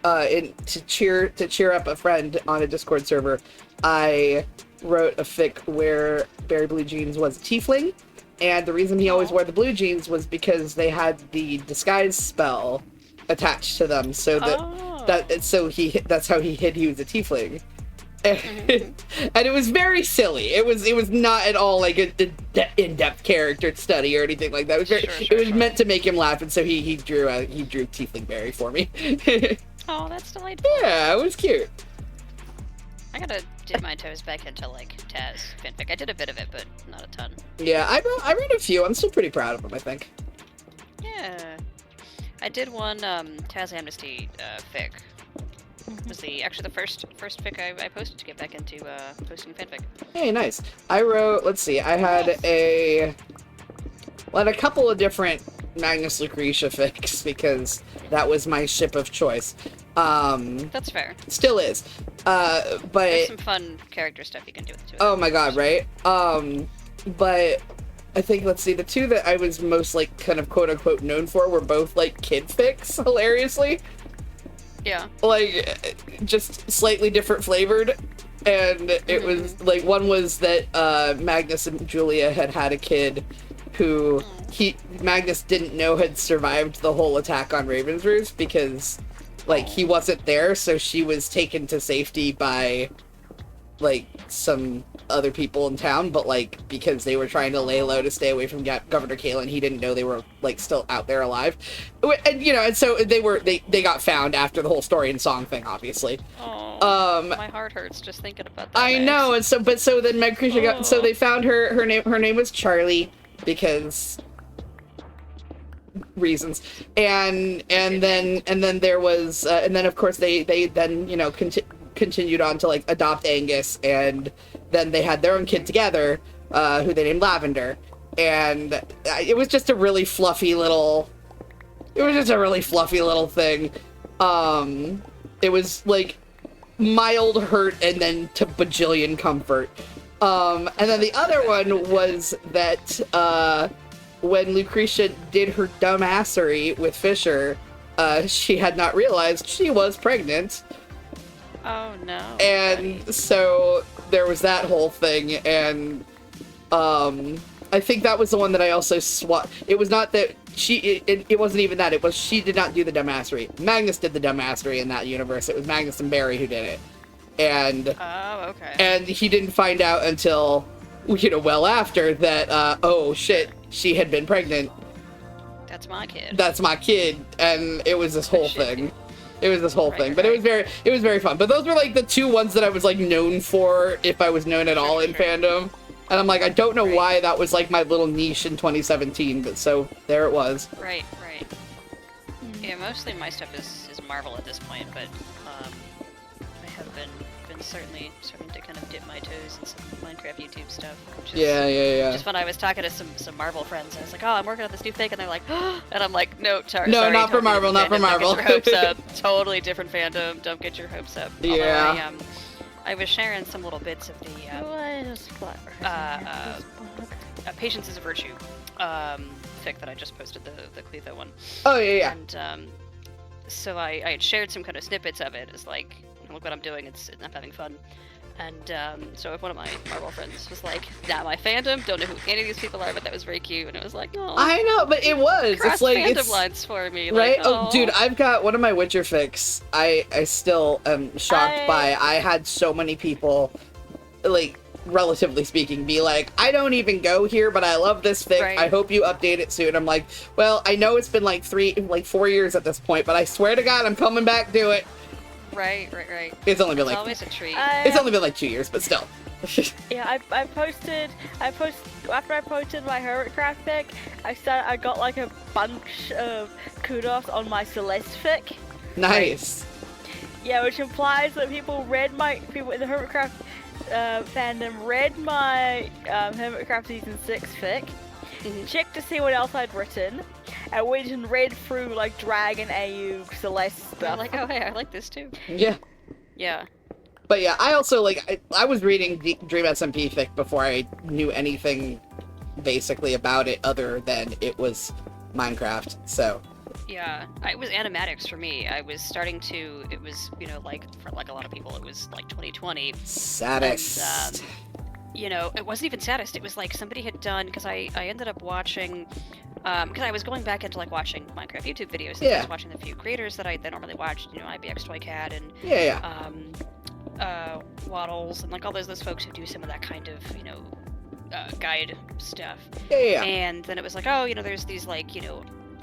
To cheer up a friend on a Discord server, I wrote a fic where Barry Blue Jeans was a tiefling, and the reason he always wore the blue jeans was because they had the disguise spell attached to them, so that's how he hid he was a tiefling. And it was very silly. It was not at all like an in-depth character study or anything like that. It was meant to make him laugh, and so he drew Tiefling Barry for me. Oh, that's delightful. Yeah, it was cute. I gotta dip my toes back into like Taz fanfic. I did a bit of it, but not a ton. Yeah, I wrote a few. I'm still pretty proud of them, I think. Yeah, I did one Taz Amnesty fic. It was actually the first fic I posted to get back into posting fanfic. Hey, nice. I wrote. Let's see. I had a couple of different Magnus Lucretia fics because that was my ship of choice. That's fair. Still is. There's But some fun character stuff you can do with it too. oh my god, right? But I think, let's see, the 2 that I was most like kind of quote unquote known for were both like kid fics, hilariously. Yeah. Like just slightly different flavored. And it was like, one was that Magnus and Julia had a kid who Magnus didn't know had survived the whole attack on Raven's Roost because like he wasn't there, so she was taken to safety by like some other people in town, but like because they were trying to lay low to stay away from Governor Kalen, he didn't know they were like still out there alive, and and so they got found after the whole story and song thing, obviously. Oh, my heart hurts just thinking about that. I know, and so then Meg Krisha got, so they found her. Her name was Charlie because reasons, and then there was and then of course they then continued on to like adopt Angus, and then they had their own kid together, who they named Lavender, and it was just a really fluffy little. It was just a really fluffy little thing. It was like mild hurt and then to bajillion comfort. And then the other one was that when Lucretia did her dumbassery with Fisher, she had not realized she was pregnant. Oh no. And so there was that whole thing, and I think that was the one that I also it was not that it wasn't even that, it was she did not do the dumbassery. Magnus did the dumbassery in that universe. It was Magnus and Barry who did it. And okay. And he didn't find out until well after that, oh shit, she had been pregnant. That's my kid. That's my kid. And it was this whole thing. It was this whole thing. But right. it was very fun. But those were like the two ones that I was like known for, if I was known at all in fandom. And I'm like, I don't know why that was like my little niche in 2017, but so there it was. Right. Yeah, mostly my stuff is Marvel at this point, but I have been certainly starting to kind of dip my toes in some Minecraft YouTube stuff. Which is, Yeah. Just when I was talking to some Marvel friends, I was like, oh, I'm working on this new thing, and they're like, and I'm like, no, sorry, not for totally Marvel, not for Marvel. Don't get your hopes up. Totally different fandom. Don't get your hopes up. Yeah. Although I was sharing some little bits of the Patience is a Virtue fic that I just posted, the Cletho one. Oh yeah. And so I had shared some kind of snippets of it. It's like, look what I'm doing. I'm having fun. And so if one of my Marvel friends was like, not my fandom, don't know who any of these people are, but that was very cute. And it was like, oh. I know, but it was. It's like fandom lines for me. Right? Like, oh, dude, I've got one of my Witcher fics. I still am shocked by. I had so many people, like, relatively speaking, be like, I don't even go here, but I love this fic. Right. I hope you update it soon. I'm like, well, I know it's been like 4 years at this point, but I swear to God, I'm coming back to it. Right. It's only been like always a treat. it's only been like 2 years, but still. Yeah, I posted after I posted my Hermitcraft fic, I got like a bunch of kudos on my Celeste fic. Nice. Yeah, which implies that people in the Hermitcraft fandom read my Hermitcraft season 6 fic, checked to see what else I'd written, and went and read through like Dragon AU Celeste stuff. They're like, oh hey, I like this too. Yeah. But yeah, I also I was reading ruffSMP fic before I knew anything basically about it other than it was Minecraft. So yeah, it was animatics for me. I was starting to. It was like for like a lot of people, it was like 2020. Saddest. And, it wasn't even saddest. It was like somebody had done, because I ended up watching. Because I was going back into like watching Minecraft YouTube videos, and I was watching the few creators that I normally watched, IBX Toy Cat and Waddles and like all those folks who do some of that kind of guide stuff. And then it was like, oh, there's these like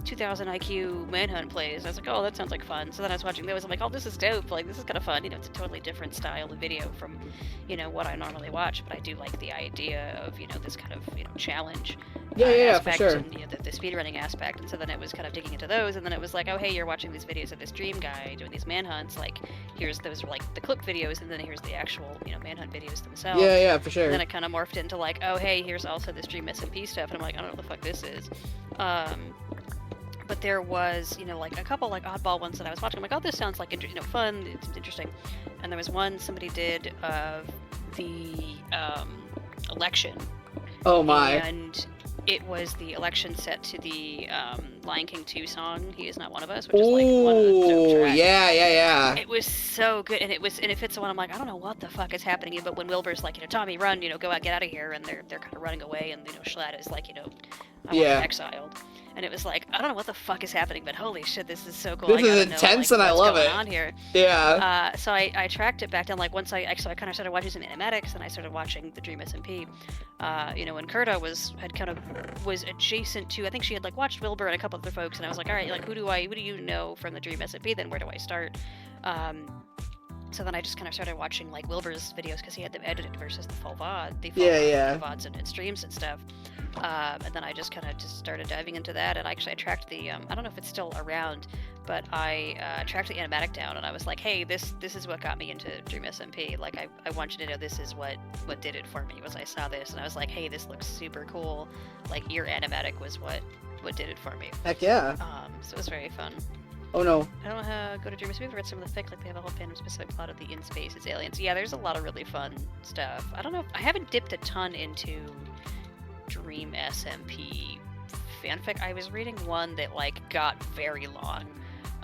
2000 IQ Manhunt plays. I was like, oh, that sounds like fun. So then I was watching those. I'm like, oh, this is dope. Like, this is kind of fun. It's a totally different style of video from, what I normally watch. But I do like the idea of, this kind of, challenge aspect, for sure. And the speedrunning aspect. And so then it was kind of digging into those. And then it was like, oh, hey, you're watching these videos of this dream guy doing these manhunts. Like, those are like the clip videos, and then here's the actual, manhunt videos themselves. Yeah, for sure. And then it kind of morphed into like, oh, hey, here's also this dream SMP stuff. And I'm like, I don't know what the fuck this is. But there was, like a couple like oddball ones that I was watching. I'm like, oh, this sounds like fun. It seems interesting. And there was one somebody did of the election. Oh my! And it was the election set to the Lion King 2 song. He is not one of us, which is like one of the dope tracks. Yeah. It was so good, and it fits the one. I'm like, I don't know what the fuck is happening. But when Wilbur's like, Tommy, run, go out, get out of here, and they're kind of running away, and Schlatt is like, I watched Yeah. Exiled, and it was like, I don't know what the fuck is happening, but holy shit, this is so cool. This I gotta is know, intense like, and I what's love going it. on here. Yeah. So I tracked it back down, like, once I kind of started watching some animatics, and I started watching the Dream SMP. You know, when Kurta was adjacent to, I think she had, like, watched Wilbur and a couple other folks, and I was like, all right, like, who do you know from the Dream SMP, then where do I start? So then I just kind of started watching, like, Wilbur's videos, because he had them edited versus the full VOD, Yeah. VODs and streams and stuff. And then I just kind of started diving into that, and actually I tracked the, I don't know if it's still around, but I tracked the animatic down, and I was like, hey, this is what got me into Dream SMP. Like, I want you to know this is what did it for me, was I saw this, and I was like, hey, this looks super cool. Like, your animatic was what did it for me. Heck yeah. So it was very fun. Oh no. I don't go to Dream SMP. I've read some of the fic, like they have a whole fandom specific plot of the in space, it's aliens. Yeah, there's a lot of really fun stuff. I don't know, I haven't dipped a ton into Dream SMP fanfic. I was reading one that, like, got very long.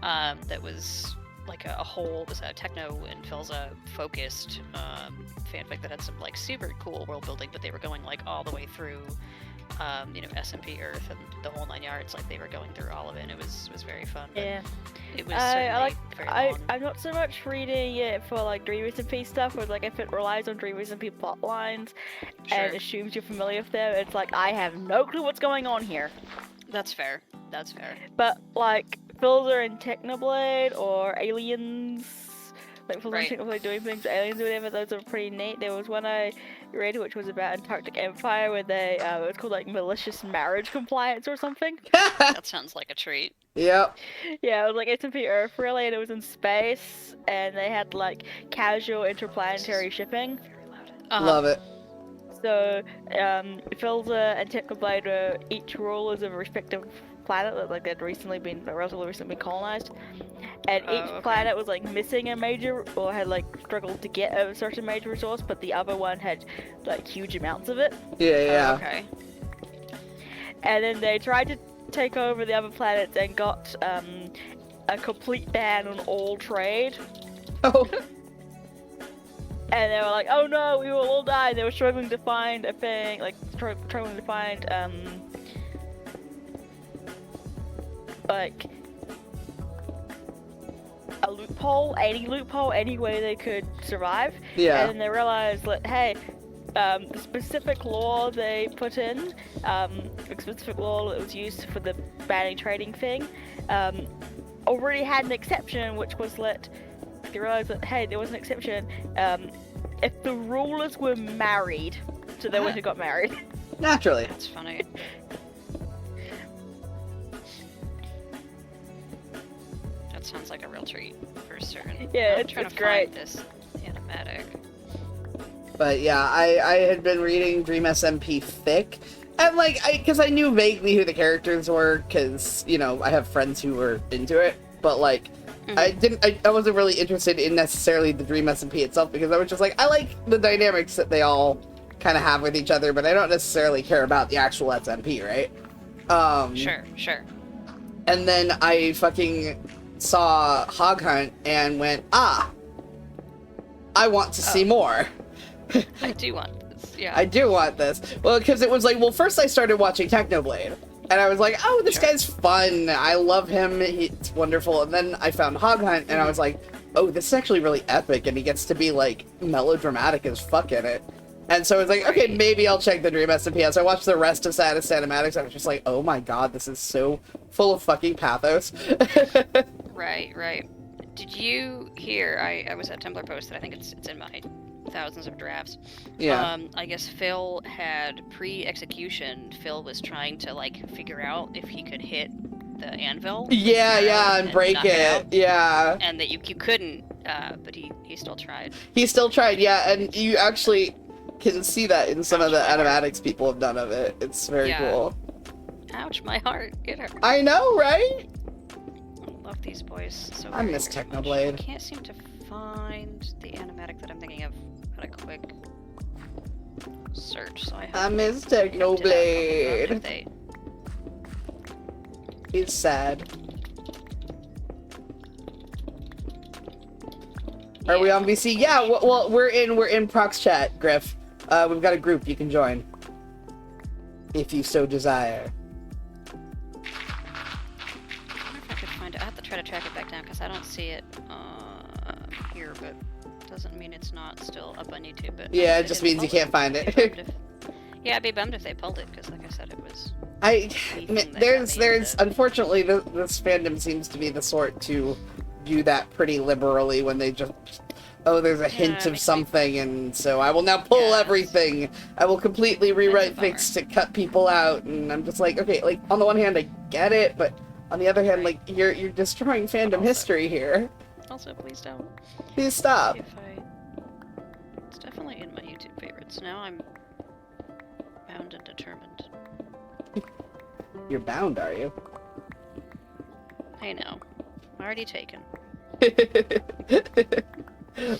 That was like a techno and Philza focused fanfic that had some, like, super cool world building, but they were going, like, all the way through you know, SMP Earth and the whole 9 yards. Like, they were going through all of it, and it was very fun. Yeah. It was certainly very long. I'm not so much reading it for, like, Dream SMP stuff, where, like, if it relies on Dream SMP plot lines and Sure. assumes you're familiar with them, it's like, I have no clue what's going on here. That's fair. That's fair. But, like, Philza and Technoblade or Aliens, like Philza Right. and Technoblade doing things, aliens or whatever, those are pretty neat. There was one I read which was about Antarctic Empire, where they, it was called, like, malicious marriage compliance or something. That sounds like a treat. Yep. Yeah, it was like SMP Earth really, and it was in space, and they had, like, casual interplanetary shipping. Love it. So, Philza and Technoblade were each rulers of a respective planet that, like, they'd relatively recently been colonized, and each okay. planet was, like, missing a major, or had, like, struggled to get a certain major resource, but the other one had, like, huge amounts of it. Yeah. Okay. And then they tried to take over the other planets and got a complete ban on all trade. Oh. And they were like, oh no, we will all die. And they were struggling to find a thing, like, struggling to find, like, a loophole, any way they could survive. Yeah. And then they realized that, hey, the specific law they put in, the specific law that was used for the banning trading thing, already had an exception, which was that they realized that, hey, there was an exception, if the rulers were married, so they went and got married. Naturally. That's funny. That sounds like a real treat, for certain. Yeah, I'm trying it's to great. find this animatic. But yeah, I had been reading Dream SMP fic, and, like, because I knew vaguely who the characters were, because, you know, I have friends who were into it, but, like, I wasn't really interested in necessarily the Dream SMP itself, because I was just like, I like the dynamics that they all kind of have with each other, but I don't necessarily care about the actual SMP, right? Sure. And then I fucking saw Hog Hunt and went, I want to see more. I do want this, yeah. I do want this. Well, because it was like, well, first I started watching Technoblade, and I was like, oh, this guy's fun. I love him. It's wonderful. And then I found Hog Hunt, and I was like, oh, this is actually really epic, and he gets to be, like, melodramatic as fuck in it. And so I was like, okay, maybe I'll check the Dream SMP. As I watched the rest of Saddest Animatics, I was just like, oh my god, this is so full of fucking pathos. Right. Did you hear, I was at Tumblr posted, I think it's in my thousands of drafts. Yeah. I guess Phil had pre-execution, Phil was trying to, like, figure out if he could hit the anvil. Yeah, and break knock it. out, Yeah. and that you couldn't, but he still tried. He still tried, yeah, and you actually can see that in some of the Ouch, my heart. animatics people have done of it. It's very Yeah. cool. Ouch, my heart. It hurt. I know, right? I love these boys so I miss very much. Technoblade. I can't seem to find the animatic that I'm thinking of at a quick search, so I have I miss to Technoblade. update. He's sad. Are we on VC? Yeah, well, we're in Prox chat, Griff. We've got a group you can join. If you so desire. I have to try to track it back down because I don't see it here, but doesn't mean it's not still up on YouTube. But Yeah, it just means you can't find it. Yeah, I'd be bummed if they pulled it because, like I said, it was. There's unfortunately this fandom seems to be the sort to do that pretty liberally when they just there's a hint of something and so I will now pull everything. I will completely rewrite things to cut people out, and I'm just like, okay, like on the one hand I get it, but on the other hand, like you're destroying fandom history here. Also, please don't. Please stop. It's definitely in my YouTube favorites. Now I'm bound and determined. You're bound, are you? I know. Already taken.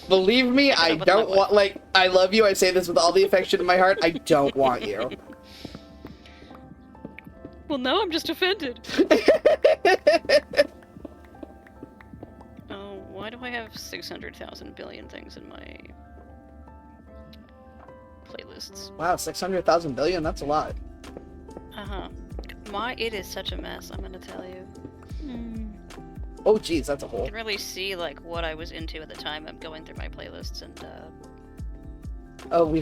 Believe me, I don't want, like, I love you, I say this with all the affection in my heart, I don't want you. Well, now I'm just offended. Oh, why do I have 600,000 billion things in my playlists? Wow, 600,000 billion, that's a lot. Uh-huh. It is such a mess, I'm gonna tell you. Oh geez, that's a You hole. can really see, like, what I was into at the time. I'm going through my playlists and, Oh,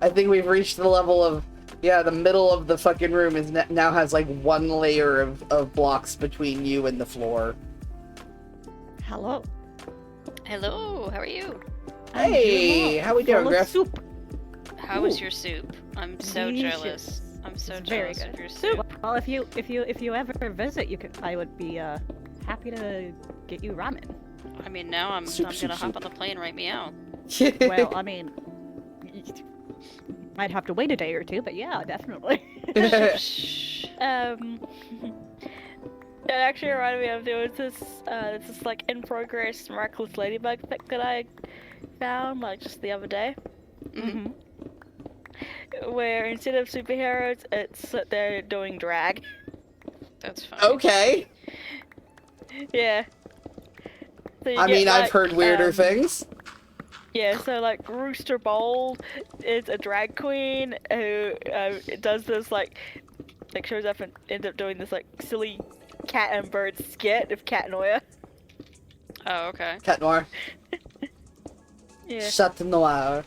I think we've reached the level of, yeah, the middle of the fucking room is now has like one layer of blocks between you and the floor. Hello. Hello, how are you? Hey, how we doing, Griff? Soup. How is your soup? I'm so Delicious. jealous. I'm so It's very jealous good. of your soup. Well, if you ever visit, I would be happy to get you ramen. I mean, now I'm Soup, gonna soup, hop on the plane right meow. Well, I mean, might have to wait a day or two, but yeah, definitely. It actually reminded me of there was this like in progress miraculous ladybug pic that I found like just the other day. Mm-hmm. Where instead of superheroes, it's that they're doing drag. That's fine. Okay. Yeah. So I mean, I've heard weirder things. Yeah, so like Rooster Bold is a drag queen who does this like shows up and ends up doing this like silly cat and bird skit of Cat Noir. Oh, okay. Cat Noir. Yeah. Chat Noir.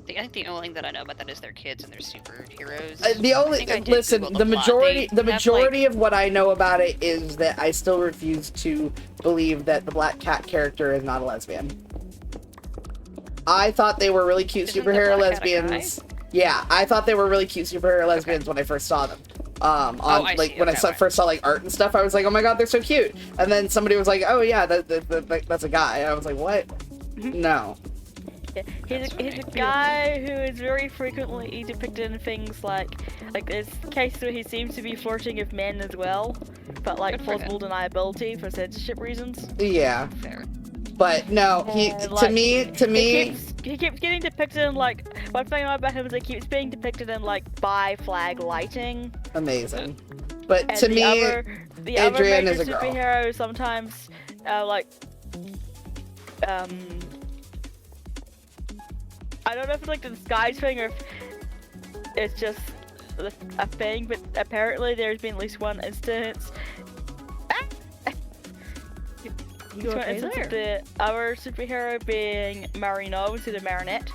I think the only thing that I know about that is their kids and their superheroes. The only I did listen, Google the plot. majority They have, like- of what I know about it is that I still refuse to believe that the Black Cat character is not a lesbian. I thought they were really cute Isn't the superhero Black Cat a lesbians. Yeah, I thought they were really cute superhero lesbians when I first saw them. I see. When I Okay, right. first saw like art and stuff, I was like, oh my god, they're so cute. And then somebody was like, oh yeah, that's a guy. And I was like, what? No. Yeah. He's a That's guy who is very frequently depicted in things like there's cases where he seems to be flirting with men as well, but like Good for him. plausible deniability for censorship reasons. Yeah, Fair. but no, to me. He keeps getting depicted in like one thing I know about him is he keeps being depicted in like bi flag lighting. Amazing. But And to the me, other Adrian major is a girl. superhero sometimes I don't know if it's like the disguise thing or if it's just a thing, but apparently there's been at least one instance. You One okay instance of there? the other superhero being Marino instead of Marinette.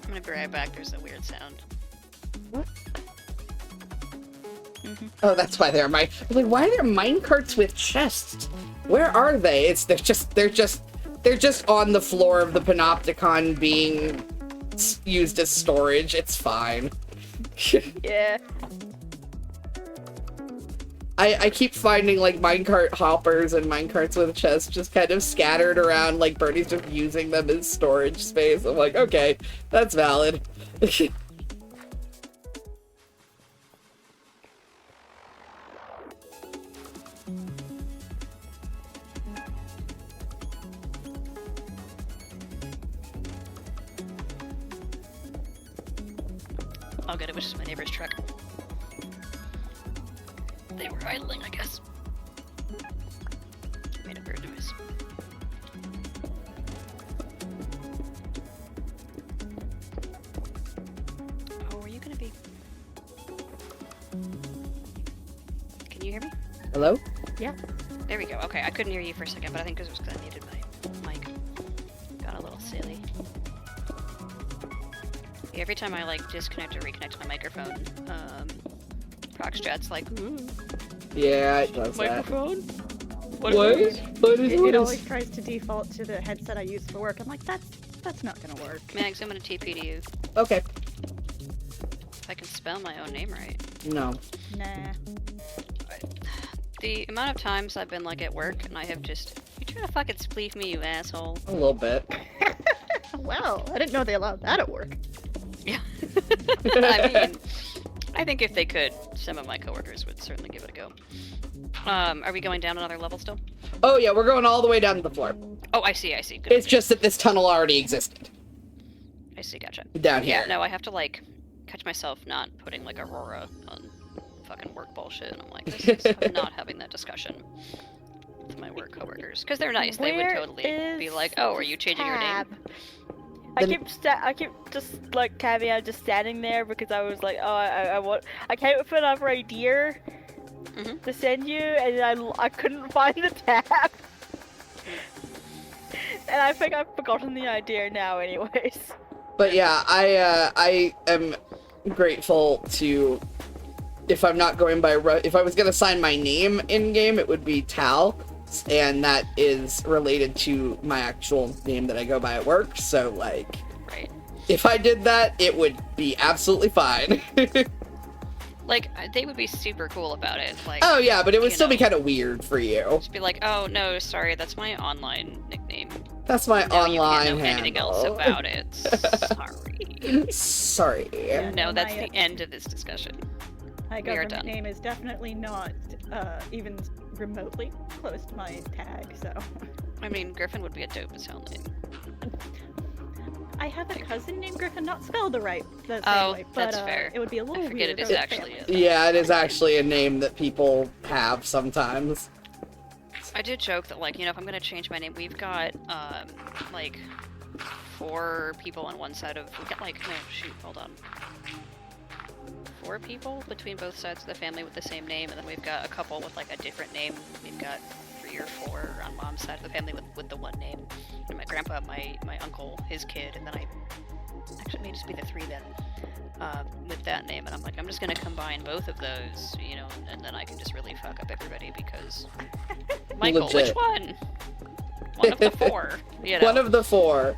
I'm gonna be right back. There's a weird sound. Oh, that's why they're like, why are there minecarts with chests? Where are they? They're just on the floor of the Panopticon being used as storage. It's fine. Yeah. I keep finding like minecart hoppers and minecarts with chests just kind of scattered around, like Bernie's just using them as storage space. I'm like, okay, that's valid. Oh good, it was just my neighbor's truck. They were idling, I guess. Made a weird noise. Oh, are you gonna be? Can you hear me? Hello? There we go. Okay, I couldn't hear you for a second, but I think it was because I muted my mic. Got a little silly. Yeah, every time I like disconnect or reconnect my microphone, Proxchat's like, ooh, Yeah, it does that. microphone? What is It always tries to default to the headset I use for work. I'm like, that's not gonna work. Max, I'm gonna TP to you. Okay. If I can spell my own name right. No. Nah. The amount of times I've been like at work and I have just, you trying to fucking spleef me, you asshole. A little bit. Well, I didn't know they allowed that at work. Yeah. I mean, I think if they could, some of my coworkers would certainly give it a go. Are we going down another level still? Oh yeah, we're going all the way down to the floor. Oh, I see. Good. It's just that this tunnel already existed. I see, gotcha. Down here. Yeah, no, I have to like catch myself not putting like Aurora on fucking work bullshit, and I'm like, I'm not having that discussion with my work coworkers because they're nice. They would totally be like, "Oh, are you changing your name?" I keep just like Caviar just standing there because I was like, oh, I came up with another idea to send you, and I couldn't find the tab. And I think I've forgotten the idea now, anyways. But yeah, I am grateful to. If I'm not going by, if I was gonna sign my name in game, it would be Tal, and that is related to my actual name that I go by at work. So like, Right. if I did that, it would be absolutely fine. Like, they would be super cool about it. Like, Oh yeah, but it would you still be know, kind of weird for you. just be like, "Oh no, sorry, that's my online nickname. That's my Now you online can't know anything else handle. about it. Sorry." Sorry. Yeah, No, that's my, the end of this discussion. My We are government done. name is definitely not even remotely close to my tag, so. I mean, Griffin would be a dope as hell name. I have a cousin named Griffin, not spelled the same Oh, way, but that's fair. it would be a little I forget weird. it is if was actually family. Yeah, it is actually a name that people have sometimes. I did joke that, like, you know, if I'm gonna change my name, we've got, like, 4 people on one side of, we've got, like, no, shoot, hold on. 4 people between both sides of the family with the same name, and then we've got a couple with, like, a different name. We've got 3 or 4 on mom's side of the family with the one name. And my grandpa, my uncle, his kid, and then actually, it may just be the 3 then, with that name. And I'm like, I'm just gonna combine both of those, you know, and then I can just really fuck up everybody because... Michael, Legit. which one? One of the 4, you know. One of the 4.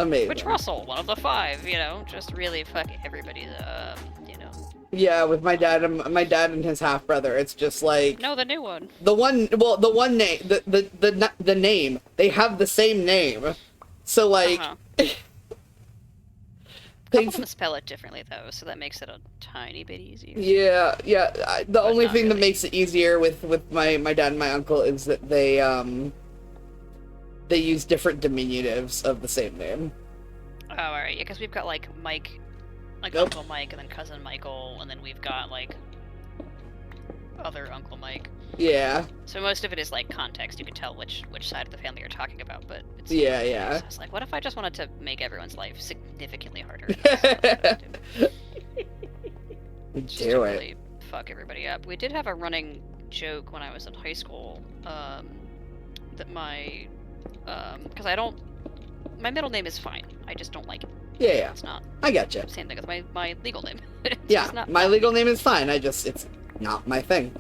Amazing. Which Russell? One of the 5, you know. Just really fuck everybody, you know. Yeah, with my dad and his half brother, it's just like No, the new one. the one name, the name, they have the same name, so like A couple of them spell it differently though, so that makes it a tiny bit easier. yeah. The only not thing that really. makes it easier with my dad and my uncle is that they use different diminutives of the same name. Oh, alright, yeah, because we've got like Mike, like Nope. Uncle Mike, and then Cousin Michael, and then we've got like other Uncle Mike. Yeah. So most of it is like context. You can tell which side of the family you're talking about, but it's Yeah. So it's like, what if I just wanted to make everyone's life significantly harder? Just to Do it. really fuck everybody up. We did have a running joke when I was in high school, that my, because my middle name is fine. I just don't like it. Yeah. It's not I gotcha. the same thing as my legal name. It's Yeah, just not my me. legal name is fine. It's not my thing.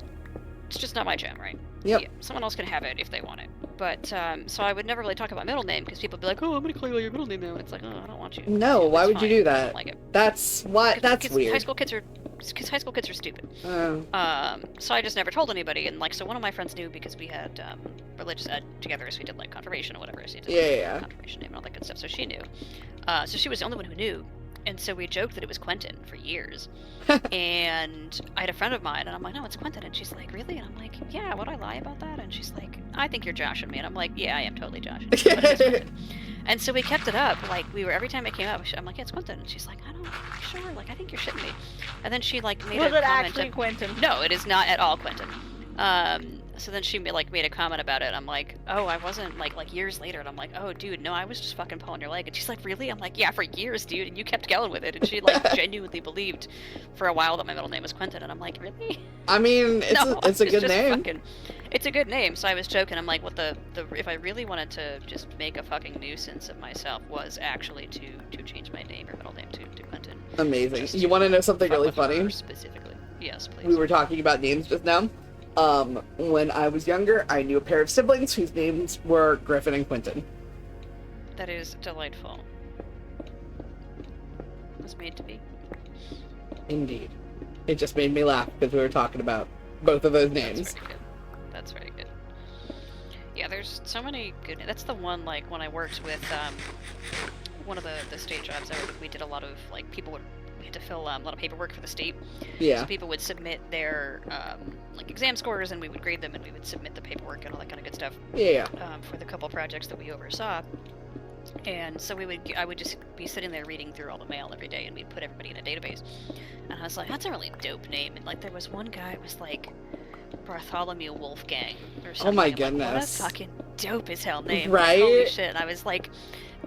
It's just not my jam, right? Yep. Yeah, someone else can have it if they want it. But, so I would never really talk about middle name, because people would be like, oh, I'm gonna call you your middle name now. And it's like, oh, I don't want you. No, Yeah, why it's would you fine. do I that? don't like it. That's weird. High school kids are stupid. Oh. So I just never told anybody, and like, so one of my friends knew because we had religious ed together, so we did like confirmation or whatever. So you did Yeah. confirmation name and all that good stuff. So she knew. So she was the only one who knew, and so we joked that it was Quentin for years. And I had a friend of mine, and I'm like, no, it's Quentin, and she's like, really? And I'm like, yeah. Would I lie about that? And she's like, I think you're joshing me, and I'm like, yeah, I am totally joshing. But it is Quentin. And so we kept it up. Like, we were every time it came up, I'm like, yeah, it's Quentin. And she's like, I don't know, sure. Like, I think you're shitting me. And then she like made Was a it comment. actually Quentin? No, it is not at all Quentin. So then she made a comment about it. I'm like, oh, I wasn't like years later, and I'm like, oh, dude, no, I was just fucking pulling your leg. And she's like, really? I'm like, yeah, for years, dude, and you kept going with it. And she like genuinely believed for a while that my middle name was Quentin, and I'm like, really? I mean, it's No, it's a good just name. It's a good name. So I was joking. I'm like, what the if I really wanted to just make a fucking nuisance of myself was actually to change my name or middle name to Quentin. Amazing. Just You want to know something fuck really with her funny? specifically? Yes, please. We were talking about names just now. When I was younger, I knew a pair of siblings whose names were Griffin and Quentin. That is delightful. It was made to be. Indeed. It just made me laugh because we were talking about both of those That's names. very good. That's very good. Yeah, there's so many good. That's the one, like, when I worked with one of the state jobs, we did a lot of, like, we had to fill a lot of paperwork for the state. Yeah. So people would submit their, like, exam scores, and we would grade them, and we would submit the paperwork and all that kind of good stuff Yeah. for the couple projects that we oversaw. And so I would just be sitting there reading through all the mail every day, and we'd put everybody in a database. And I was like, that's a really dope name. And, like, there was one guy, it was like Bartholomew Wolfgang or something. Oh my I'm like, goodness. what a fucking dope as hell name. Right? Like, holy shit. And I was like,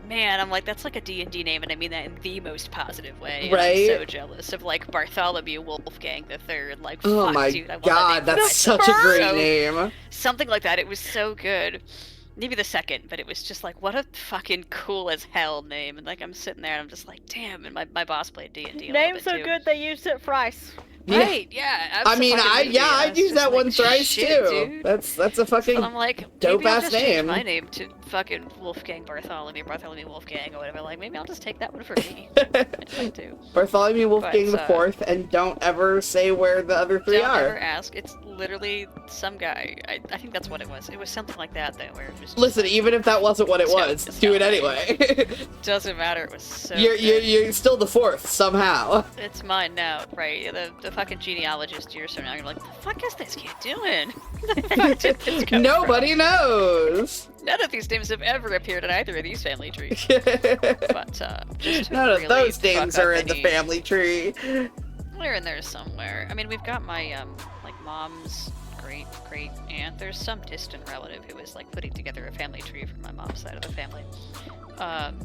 man, I'm like, that's like a D&D name, and I mean that in the most positive way. And Right? I'm so jealous of, like, Bartholomew Wolfgang the Third. Like, Oh fuck, my dude, I want god, that name that's for such a myself. great So- name. Something like that. It was so good. Maybe the second, but it was just like, what a fucking cool as hell name. And like, I'm sitting there and I'm just like, damn. And my boss played D&D a Name's little so bit too. good they used it thrice. Right, yeah. I mean, abso-fucking-lutely. And I'd was use just that like, one thrice shit, too. dude. That's a fucking But I'm like, dope maybe I'll ass just change name. my name to fucking Wolfgang Bartholomew Wolfgang or whatever. Like, maybe I'll just take that one for me. I'd like to. Bartholomew Wolfgang the But, Fourth, and don't ever say where the other three Don't are. ever ask. It's literally some guy. I think that's what it was. It was something like that, though, where it was just Listen, like, even if that wasn't what it It's was, got- do it it's anyway. doesn't matter. It was so you're good. you're still the fourth somehow. It's mine now, right? The fucking genealogist years from now, you're like, the fuck is this kid doing? The fuck did this come Nobody knows. from? None of these names have ever appeared in either of these family trees. But just to None of really those fuck names up are in the any- family tree. They're in there somewhere. I mean, we've got my like mom's great aunt. There's some distant relative who was like putting together a family tree for my mom's side of the family.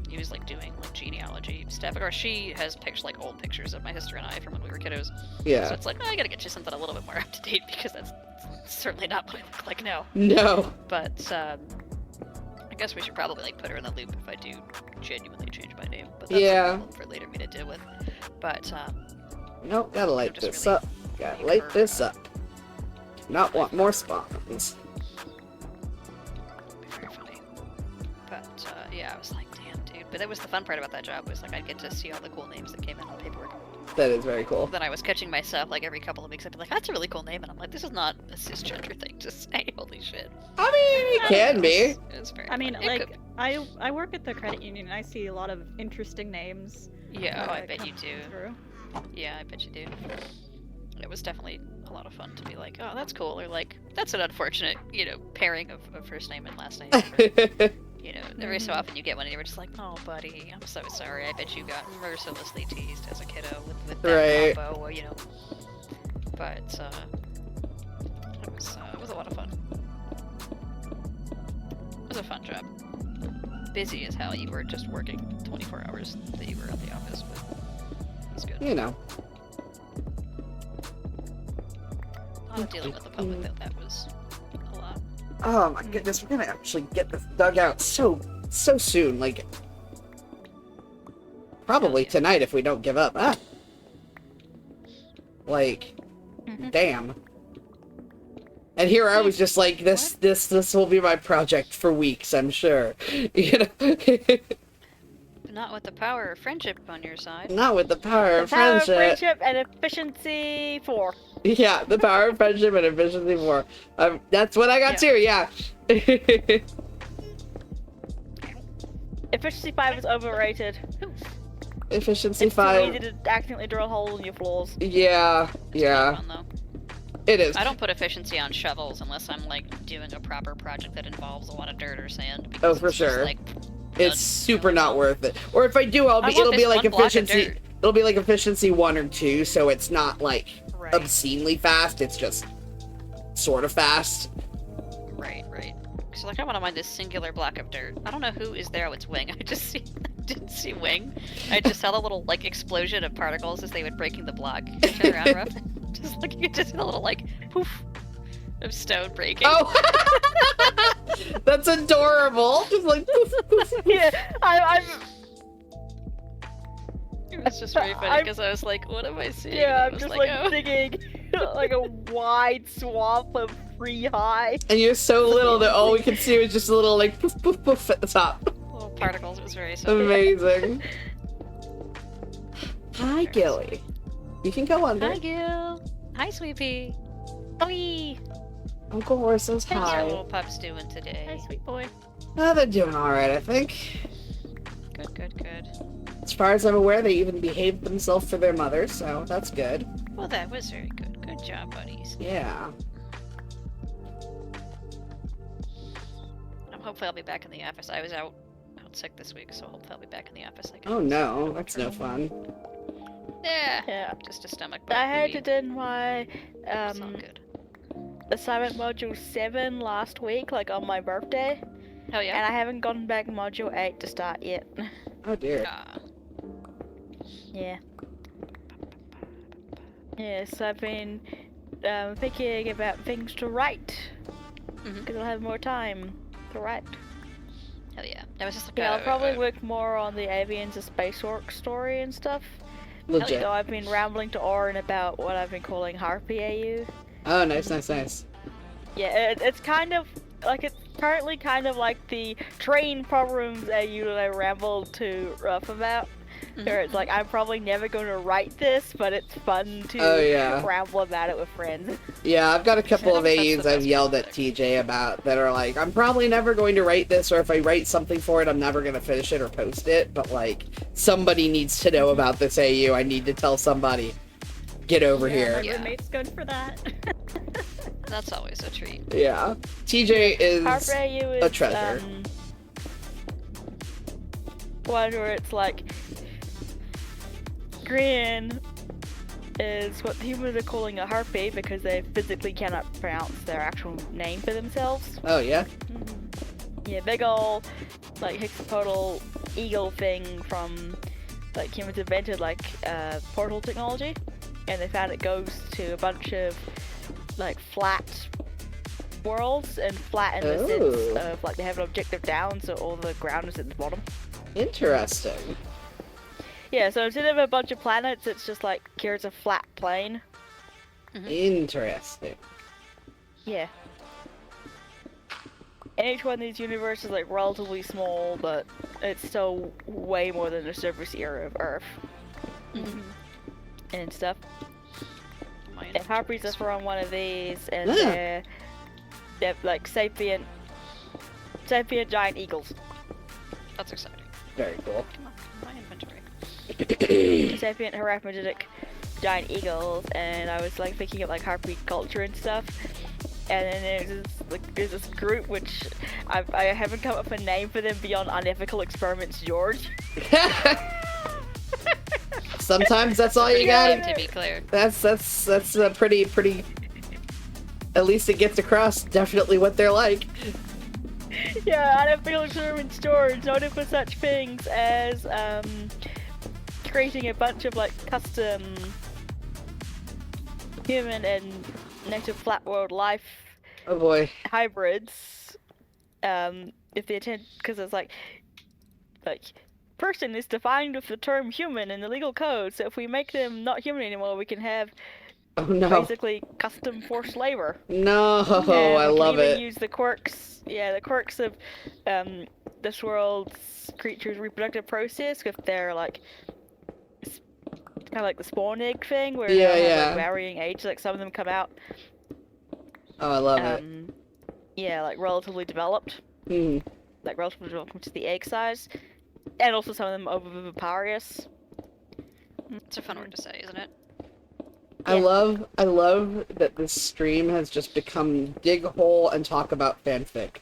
He was like doing like genealogy stuff, or she has like old pictures of my sister and I from when we were kiddos. So Yeah. it's like, oh, I gotta get you something a little bit more up to date because that's certainly not what I look like now. No. But I guess we should probably like put her in the loop if I do genuinely change my name. But that's a Yeah. problem for later me to deal with. But Nope, gotta light just this really up. Gotta make light her, this up. Not want more spawns. be very funny. But yeah, I was like, damn, dude. But that was the fun part about that job was like I'd get to see all the cool names that came in on the paperwork. That is very cool. Then I was catching myself like every couple of weeks. I'd be like, that's a really cool name, and I'm like, this is not a cisgender thing to say. Holy shit. I mean, it can be. It was very I mean, funny. It like, could I work at the credit union and I see a lot of interesting names. be. Yeah, oh, I that bet come you do. through. Yeah, I bet you do. It was definitely a lot of fun to be like, oh, that's cool, or like, that's an unfortunate, pairing of first name and last name. Or, every so often you get one and you're just like, oh, buddy, I'm so sorry. I bet you got mercilessly teased as a kiddo with that Right. combo, But it was a lot of fun. It was a fun job. Busy as hell. You were just working 24 hours that you were at the office, but it was good. You know. Dealing with the public, though, that was a lot. Oh my goodness, we're gonna actually get this dug out so soon. Like, probably yeah. tonight if we don't give up. Ah. Like, Mhm. damn. And here I was just like, this will be my project for weeks, I'm sure. But not with the power of friendship on your side. Not with the power of Power of friendship. friendship and efficiency 4. Yeah, the power of friendship and efficiency 4. That's what I got too, yeah. Efficiency 5 is overrated. Efficiency It's too 5. easy to accidentally drill holes in your floors. Yeah, It's really yeah. fun, though. It is. I don't put efficiency on shovels unless I'm like doing a proper project that involves a lot of dirt or sand. Oh, because for it's just, sure. like, It's super not worth it. Or if I do, I want it'll be this like one block of efficiency. dirt. It'll be like efficiency 1 or 2, so it's not like Right. obscenely fast. It's just sort of fast. Right. So like, I don't mind this singular block of dirt. I don't know who is there on its wing. I didn't see wing. I just saw the little like explosion of particles as they would breaking the block. You can turn around, Ruff. Just like you could just see a little like poof of stone breaking. Oh, that's adorable. Just like poof, poof. Yeah, I'm. It was just very funny because I was like, what am I seeing? And Yeah, I I'm was just like oh. digging like a wide swath of free high. And you're so little that all we could see was just a little like poof, poof, poof at the top. Little particles. It was very so. Amazing. Hi, Gilly. You can go under. Hi, Gil. Hi, Sweet Pea. Oi. Uncle Horse says How's your hi. little pups doing today? Hey, sweet boy. Oh, they're doing alright, I think. Good. As far as I'm aware, they even behaved themselves for their mother, so that's good. Well, that was very good. Good job, buddies. Yeah. Hopefully I'll be back in the office. I was out sick this week, so hopefully I'll be back in the office. Oh no, that's no fun. Yeah. Yeah. Just a stomach bug. I had maybe. to do my It's all good. assignment module 7 last week, like on my birthday, Hell and yeah. I haven't gotten back module 8 to start yet. Oh dear. Yeah. Yes, I've been thinking about things to write, Mhm. because I'll have more time to write. Hell yeah. That was just like Yeah, a, I'll probably work more on the Avians of Space Orc story and stuff. Legit. So I've been rambling to Orin about what I've been calling Harpy AU. Oh, nice. Yeah, it's kind of like, it's currently kind of like the train problems AU that I rambled to Ruff about. Where it's like, I'm probably never going to write this, but it's fun to Oh, yeah. ramble about it with friends. Yeah, I've got a couple of That's the AUs I've best yelled at project. TJ about that are like, I'm probably never going to write this, or if I write something for it, I'm never going to finish it or post it, but like, somebody needs to know about this AU. I need to tell somebody. Get over My here. Yeah. roommate's good for that. That's always a treat. Yeah. TJ is... Harpy AU is a treasure. One where it's like, Grian is what the humans are calling a harpy because they physically cannot pronounce their actual name for themselves. Oh, yeah? Yeah, big ol' like hexapodal eagle thing from like humans invented like portal technology, and they found it goes to a bunch of like flat worlds, and flat in the sense of like they have an objective down, so all the ground is at the bottom. Interesting. Yeah, so instead of a bunch of planets, it's just like here's a flat plane. Interesting. Yeah. And each one of these universes is like relatively small, but it's still way more than the surface area of Earth. And stuff. And Harpies are from one of these, and they're like sapient giant eagles. That's exciting. Very cool. Come on, my inventory. Sapient hermaphroditic giant eagles, and I was like thinking of like harpy culture and stuff. And then there's this group which I haven't come up with a name for them beyond Unethical Experiments George. Sometimes that's all you Pretty got. good, to be clear. That's a pretty. At least it gets across definitely what they're like. Yeah, Unethical Experiments George, noted for such things as creating a bunch of like custom human and native flat world life Oh boy. hybrids. If they attend, because it's like person is defined with the term human in the legal code, so if we make them not human anymore, we can have Oh no. basically custom forced labor. No, And I we can love even it. use the quirks, the quirks of this world's creatures' reproductive process with their like kind of like the spawn egg thing, where they Yeah, all have yeah. like varying age. Like some of them come out, Oh, I love it. like relatively developed, Hmm. like relatively developed to the egg size, and also some of them oviviparous. It's a fun word to say, isn't it? I Yeah. love that this stream has just become dig hole and talk about fanfic.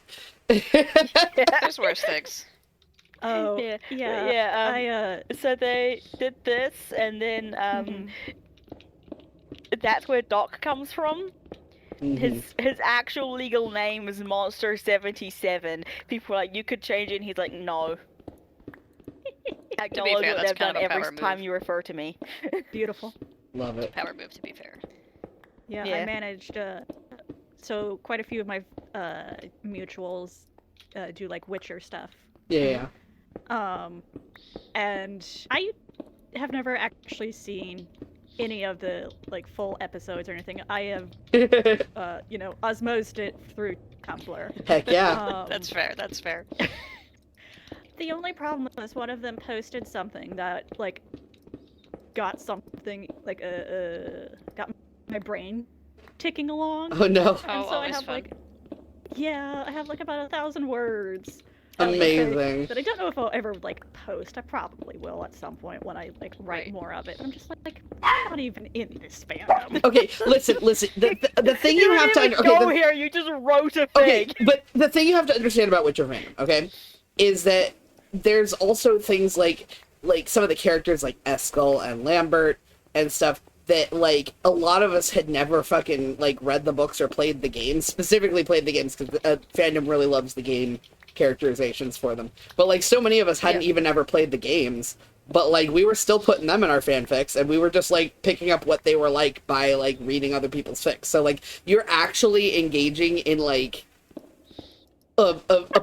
There's worse things. Oh, Yeah, yeah. So they did this, and then that's where Doc comes from. His actual legal name is Monster77. People are like, you could change it, and he's like, no. Acknowledge fair, what that's they've kind done of a every power time move. you refer to me. Beautiful. Love it. Power move, to be fair. Yeah, Yeah. I managed, so quite a few of my mutuals do like Witcher stuff. Yeah. And I have never actually seen any of the like full episodes or anything. I have, osmosed it through Tumblr. Heck yeah. That's fair, that's fair. The only problem was one of them posted something that like got something like got my brain ticking along. Oh no. And so I always have fun. like, I have like about 1,000 words. Amazing. That I don't know if I'll ever like post. I probably will at some point when I like write Right. more of it. I'm just like, I'm not even in this fandom. Okay, listen. The thing you have to didn't even go here, you just wrote a okay, thing. but the thing you have to understand about Witcher fandom, okay, is that there's also things like some of the characters like Eskel and Lambert and stuff that like a lot of us had never fucking like read the books or played the games, specifically played the games because fandom really loves the game characterizations for them. But like so many of us hadn't even ever played the games, but like we were still putting them in our fanfics, and we were just like picking up what they were like by like reading other people's fics. So like you're actually engaging in like a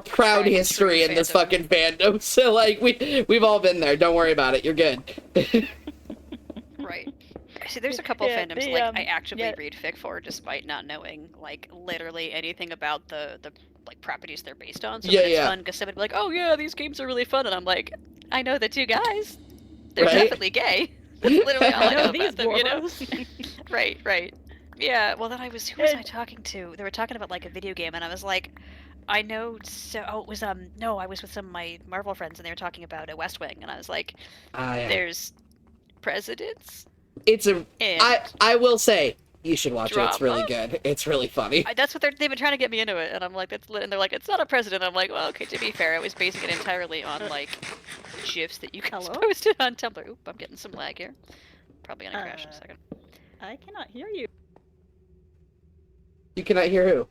proud history in this fucking fandom. So like we've all been there. Don't worry about it. You're good. Right. See, there's a couple Yeah, fandoms the, like I actively yeah. read fic for, despite not knowing like literally anything about the like properties they're based on. So Yeah, then it's yeah. fun because somebody be like, oh yeah, these games are really fun, and I'm like, I know the two guys. They're Right? definitely gay. That's literally all I know these about them. You know. dwarves. Right. Yeah. Well, then who was I talking to? They were talking about like a video game, and I was like, I know. So it was no, I was with some of my Marvel friends, and they were talking about a West Wing, and I was like, Yeah. there's presidents. It's a. And I will say you should watch it. It's really drama? good. It's really funny. that's what they've been trying to get me into it, and I'm like, and they're like, it's not a president. I'm like, well, okay. To be fair, I was basing it entirely on like gifs that you guys Hello? posted on Tumblr. Oop, I'm getting some lag here. Probably gonna crash in a second. I cannot hear you. You cannot hear who?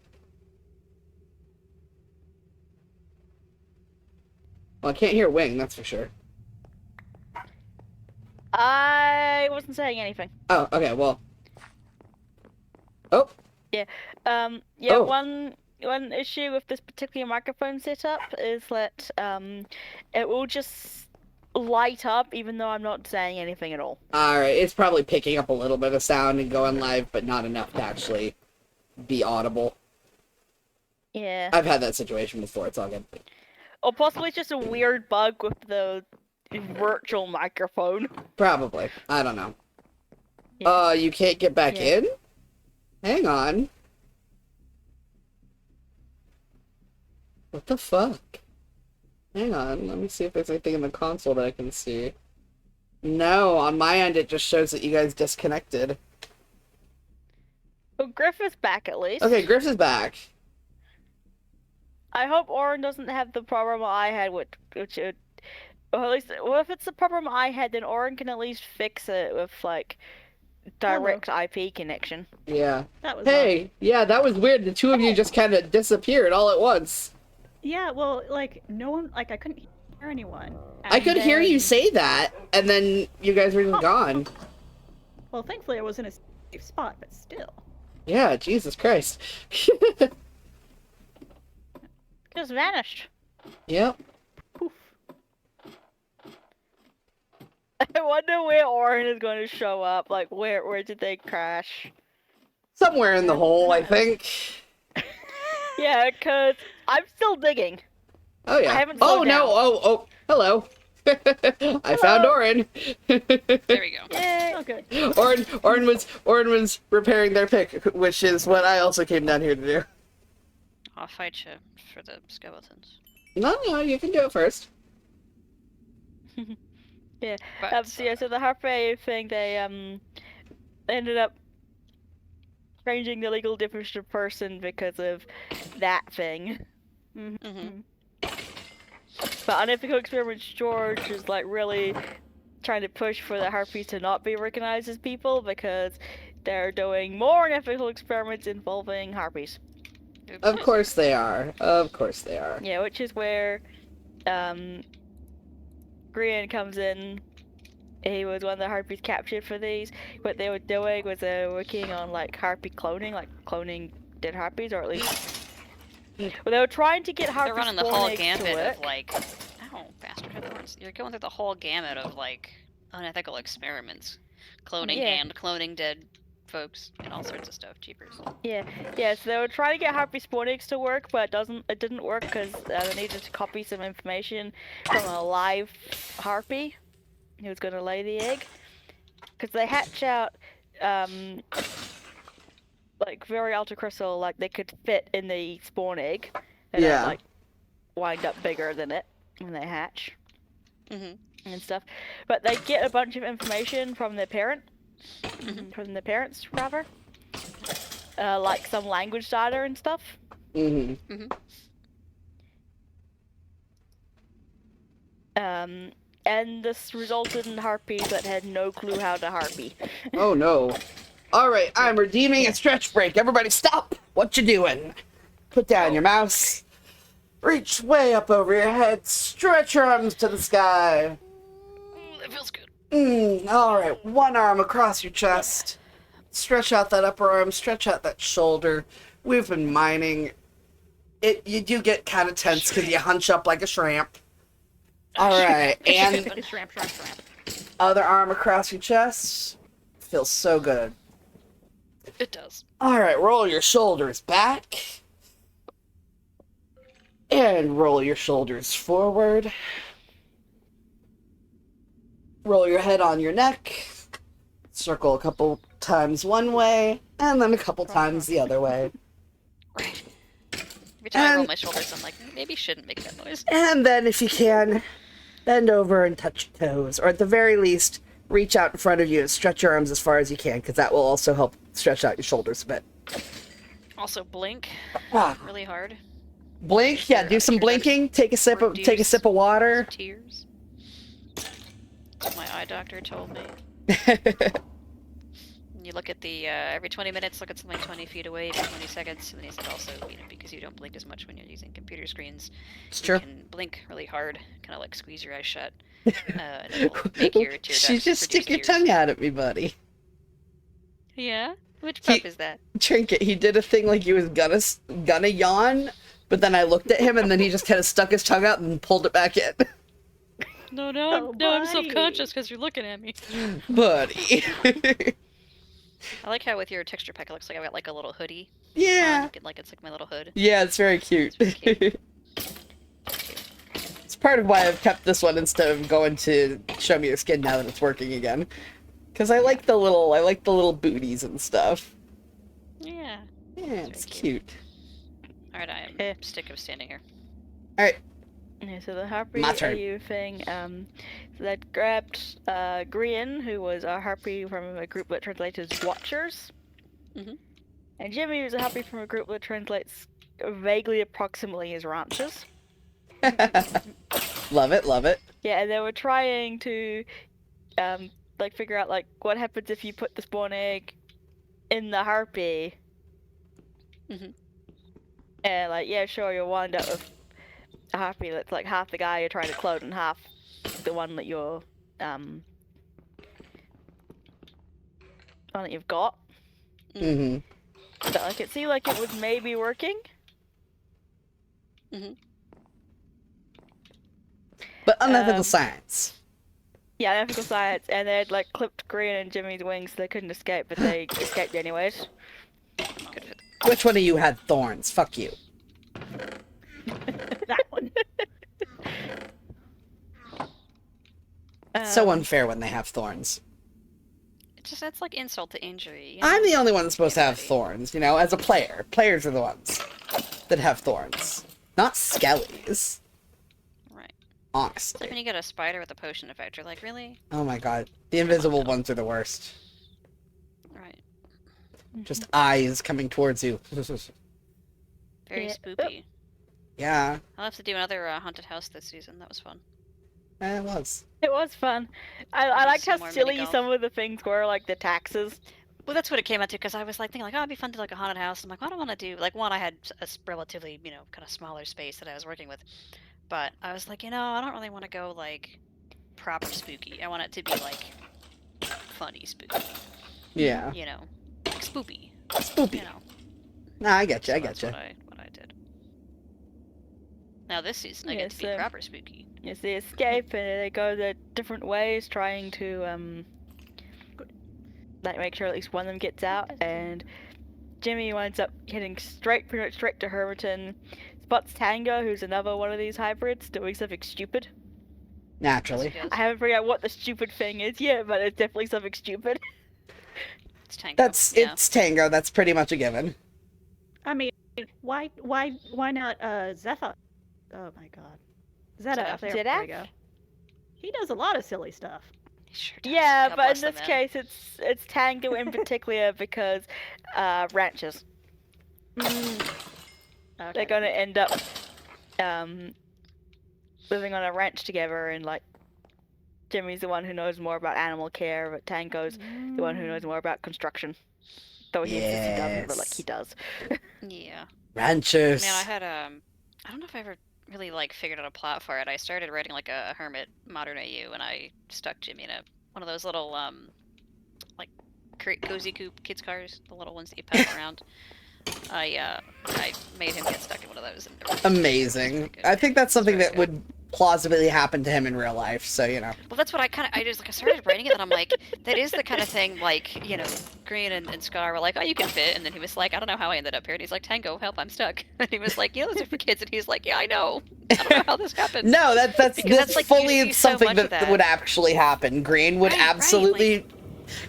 Well, I can't hear Wing. That's for sure. I wasn't saying anything. Oh, okay. Well. Oh. Yeah, Oh. one issue with this particular microphone setup is that it will just light up even though I'm not saying anything at all. Alright, it's probably picking up a little bit of sound and going live, but not enough to actually be audible. Yeah. I've had that situation before, it's all good. Or possibly it's just a weird bug with the virtual microphone. Probably. I don't know. Yeah. You can't get back Yeah. in? Hang on. What the fuck? Hang on, let me see if there's anything in the console that I can see. No, on my end it just shows that you guys disconnected. Well, Griff is back at least. Okay, Griff is back. I hope Oren doesn't have the problem I had with, which it, or at least, well, if it's the problem I had, then Oren can at least fix it with like direct IP connection. Yeah. That was Hey, yeah, that was weird. The two of you just kind of disappeared all at once. Yeah, well, like, no one, like, I couldn't hear anyone. I could hear you then- say that, and then you guys were just gone. Well, thankfully I was in a safe spot, but still. Yeah, Jesus Christ. Just vanished. Yep. Poof. I wonder where Oren is going to show up. Like, where did they crash? Somewhere in the hole, I think. Yeah, cause I'm still digging. Oh, yeah. I haven't Oh, slowed no. down. Oh, hello. I found Orin. There we go. Yay! Okay. Orin was repairing their pick, which is what I also came down here to do. I'll fight you for the skeletons. No, you can do it first. Yeah. But, So yeah, so the Harpe thing, they ended up changing the legal definition of person because of that thing. Mhm. But Unethical Experiments George is like really trying to push for the Harpies to not be recognized as people because they're doing more unethical experiments involving harpies. Of course they are. Of course they are. Yeah, which is where Grian comes in. He was one of the harpies captured for these. What they were doing was they were working on like harpy cloning, like cloning dead harpies, or at least. Well, they were trying to get harpy They're running the spawn whole eggs to gambit work. of like, oh, bastard headlines. You're going through the whole gamut of like unethical experiments, cloning Yeah. and cloning dead folks and all sorts of stuff. Jeepers. Yeah, so they were trying to get harpy spawn eggs to work, but it didn't work because they needed to copy some information from a live harpy who was going to lay the egg. Because they hatch out, like very ultra crystal, like they could fit in the spawn egg. They Yeah. don't, like wind up bigger than it when they hatch Mhm. and stuff. But they get a bunch of information from their parent, Mhm. from the parents rather, like some language data and stuff. Mm-hmm. And this resulted in harpies that had no clue how to harpy. Oh no. Alright, I'm redeeming a stretch break. Everybody stop! What you doing? Put down your mouse. Reach way up over your head. Stretch your arms to the sky. Ooh, that feels good. Alright, one arm across your chest. Stretch out that upper arm, stretch out that shoulder. We've been mining. You do get kind of tense because you hunch up like a shrimp. Alright, and Shrimp. other arm across your chest. Feels so good. It does. Alright, roll your shoulders back. And roll your shoulders forward. Roll your head on your neck. Circle a couple times one way, and then a couple times the other way. Right. Every time I roll And- my shoulders, I'm like, maybe shouldn't make that noise. And then, if you can, bend over and touch your toes. Or at the very least, reach out in front of you and stretch your arms as far as you can, because that will also help stretch out your shoulders a bit. Also, blink Ah, really hard. blink, yeah, do some blinking. Take a sip of water. Tears. My eye doctor told me. You look at the, every 20 minutes, look at something 20 feet away for 20 seconds, and then he said also, you know, because you don't blink as much when you're using computer screens, It's you true. can blink really hard, kind of like squeeze your eyes shut, and it'll make your tear You ducts just stick your produce tears. tongue out at me, buddy. Yeah? Which He- pup is that? Trinket, he did a thing like he was gonna yawn, but then I looked at him and then he just kind of stuck his tongue out and pulled it back in. No, Oh, no, I'm buddy. self-conscious because you're looking at me. Buddy. I like how with your texture pack it looks like I've got like a little hoodie. Yeah. Like it's like my little hood. Yeah, it's very cute. It's very cute. It's part of why I've kept this one instead of going to show me your skin now that it's working again. Because I like the little booties and stuff. Yeah. Yeah, It's it's very cute. Alright, I Eh. am sick of standing here. Alright, Yeah, so the harpy My turn. AU thing, so they grabbed Grian, who was a harpy from a group that translates as Watchers. Mhm. And Jimmy was a harpy from a group that translates vaguely approximately as Ranchers. love it, love it. Yeah, and they were trying to, like, figure out, like, what happens if you put the spawn egg in the harpy. Mhm. And, like, yeah, sure, you'll wind up with a harpy that's, like, half the guy you're trying to clone and half the one that you're, one that you've got. hmm But, like, it seemed like it was maybe working. But unethical Um, science. Yeah, ethical science, and they'd, like, clipped Grian and Jimmy's wings so they couldn't escape, but they escaped anyways. Good fit. Which one of you had thorns? Fuck you. That one. So unfair when they have thorns. It's like insult to injury. You know? I'm the only one that's supposed to have Everybody. thorns, you know, as a player. Players are the ones that have thorns. Not skellies, Right. It's honestly. like when you get a spider with a potion effect, you're like, really? Oh my god. The invisible ones are the worst. Right. Just eyes coming towards you. Very Yeah. spooky. Yeah, I'll have to do another haunted house this season. That was fun. it was. It was fun. I liked how Some more silly mini-golf. some of the things were, like the taxes. Well, that's what it came out to, because I was like thinking, like, oh, it'd be fun to like a haunted house. I'm like, well, I don't want to do like one. I had a relatively, kind of smaller space that I was working with, but I was like, I don't really want to go like proper spooky. I want it to be like funny spooky. Yeah. Like spoopy. Spoopy. Nah, I get you. So I get that's you. what I did. Now this season, I get to be Yes, proper spooky. Yes, they escape and they go their different ways, trying to like make sure at least one of them gets out. And Jimmy winds up heading pretty much straight to Hermiton. Spots Tango, who's another one of these hybrids, doing something stupid. Naturally. I haven't figured out what the stupid thing is yet, but it's definitely something stupid. It's Tango. It's Tango. That's pretty much a given. I mean, why not Zephyr? Oh my god. Zedek, there we go. He does a lot of silly stuff. He sure does. Yeah, God but in bless this the man. case, it's Tango in particular because ranches. They're gonna end up living on a ranch together, and like Jimmy's the one who knows more about animal care, but Tango's the one who knows more about construction. Though he insists he doesn't, but like he does. Yeah. Ranchers. Man, I had I don't know if I ever really like figured out a plot for it. I started writing like a hermit modern AU, and I stuck Jimmy in one of those little like cozy coop kids cars, the little ones that you pass around. I made him get stuck in one of those. And Amazing. I think that's something that would plausibly happen to him in real life, so Well, that's what I just like. I started writing it, and I'm like, that is the kind of thing like Green and Scar were like, oh, you can fit, and then he was like, I don't know how I ended up here, and he's like, Tango, help, I'm stuck. And he was like, those are for kids, and he's like, yeah, I know. I don't know how this happened. No, that's like, fully something that would actually happen. Green would absolutely.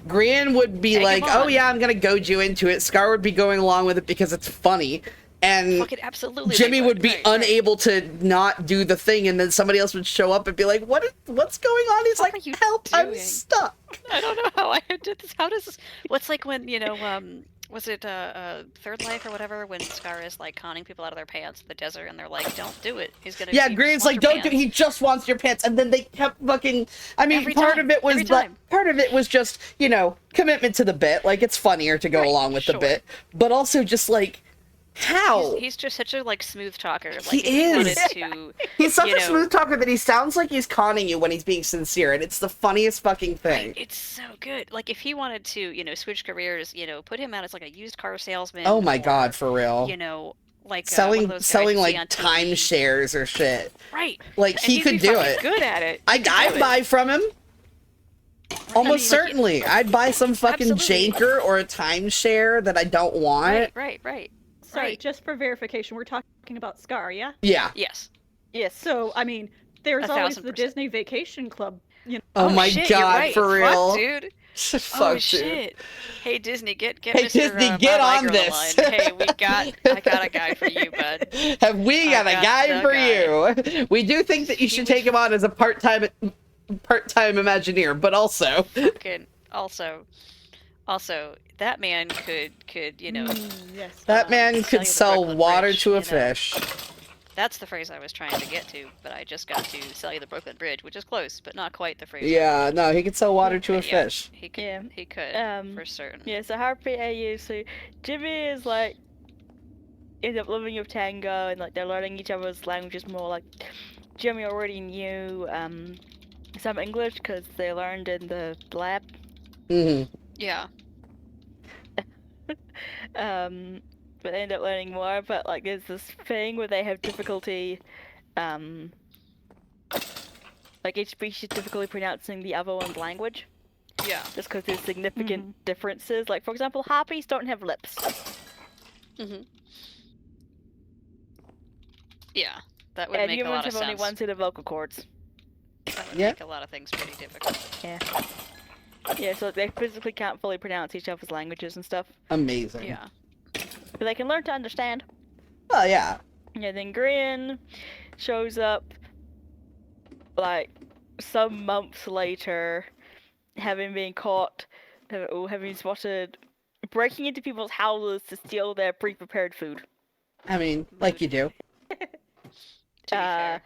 Green would be like, oh yeah, I'm gonna goad you into it. Scar would be going along with it because it's funny. And Fucking absolutely Jimmy would be unable to not do the thing, and then somebody else would show up and be like, what's going on? He's like, help, I'm stuck. I don't know how I did this. How does this... What's like when, was it Third Life or whatever, when Scar is like conning people out of their pants in the desert, and they're like, don't do it. He's gonna... Yeah, Green's like, don't do it. He just wants your pants. And then they kept fucking... I mean, part of it was just, commitment to the bit. Like, it's funnier to go along with the bit. But also just like, how? He's just such a smooth talker. Like, he is. He's such a smooth talker that he sounds like he's conning you when he's being sincere, and it's the funniest fucking thing. Right, it's so good. Like, if he wanted to, switch careers, put him out as like a used car salesman. Oh my god, for real. Like selling like timeshares or shit. Right. Like, he could do it. Good at it. I'd buy from him. Almost certainly. I'd buy some fucking janker or a timeshare that I don't want. Right. Sorry, just for verification, we're talking about Scar, yeah? Yeah. Yes. So, I mean, there's always the 1000%. Disney Vacation Club, Oh my shit, god, you're right. for real. Fuck, dude. Fuck, dude. Shit. Hey, Disney, get Hey, Mr. Disney, get Bob on Iger this. line. Hey, I got a guy for you, bud. Have we got a guy for you? We do think that you should take him on as a part-time Imagineer, but also... Fucking, also, that man could yes. That man could sell water to a fish. That's the phrase I was trying to get to, but I just got to sell you the Brooklyn Bridge, which is close, but not quite the phrase. Yeah, no, he could sell water to a fish. He could, for certain. Yeah, so Harpy AU, so Jimmy is like, ends up living with Tango, and like they're learning each other's languages more. Like, Jimmy already knew some English because they learned in the lab. Mm-hmm. Yeah. But they end up learning more, but like there's this thing where they have difficulty, like each species difficulty pronouncing the other one's language. Yeah. Just because there's significant differences. Like, for example, harpies don't have lips. Yeah, that would make a lot of sense. And humans have only one set of vocal cords. That would make a lot of things pretty difficult. Yeah. Yeah, so they physically can't fully pronounce each other's languages and stuff. Amazing. Yeah. But they can learn to understand. Oh, yeah. Yeah, then Grian shows up, like, some months later, having been caught, or having spotted, breaking into people's houses to steal their pre-prepared food. I mean, like you do. To be fair,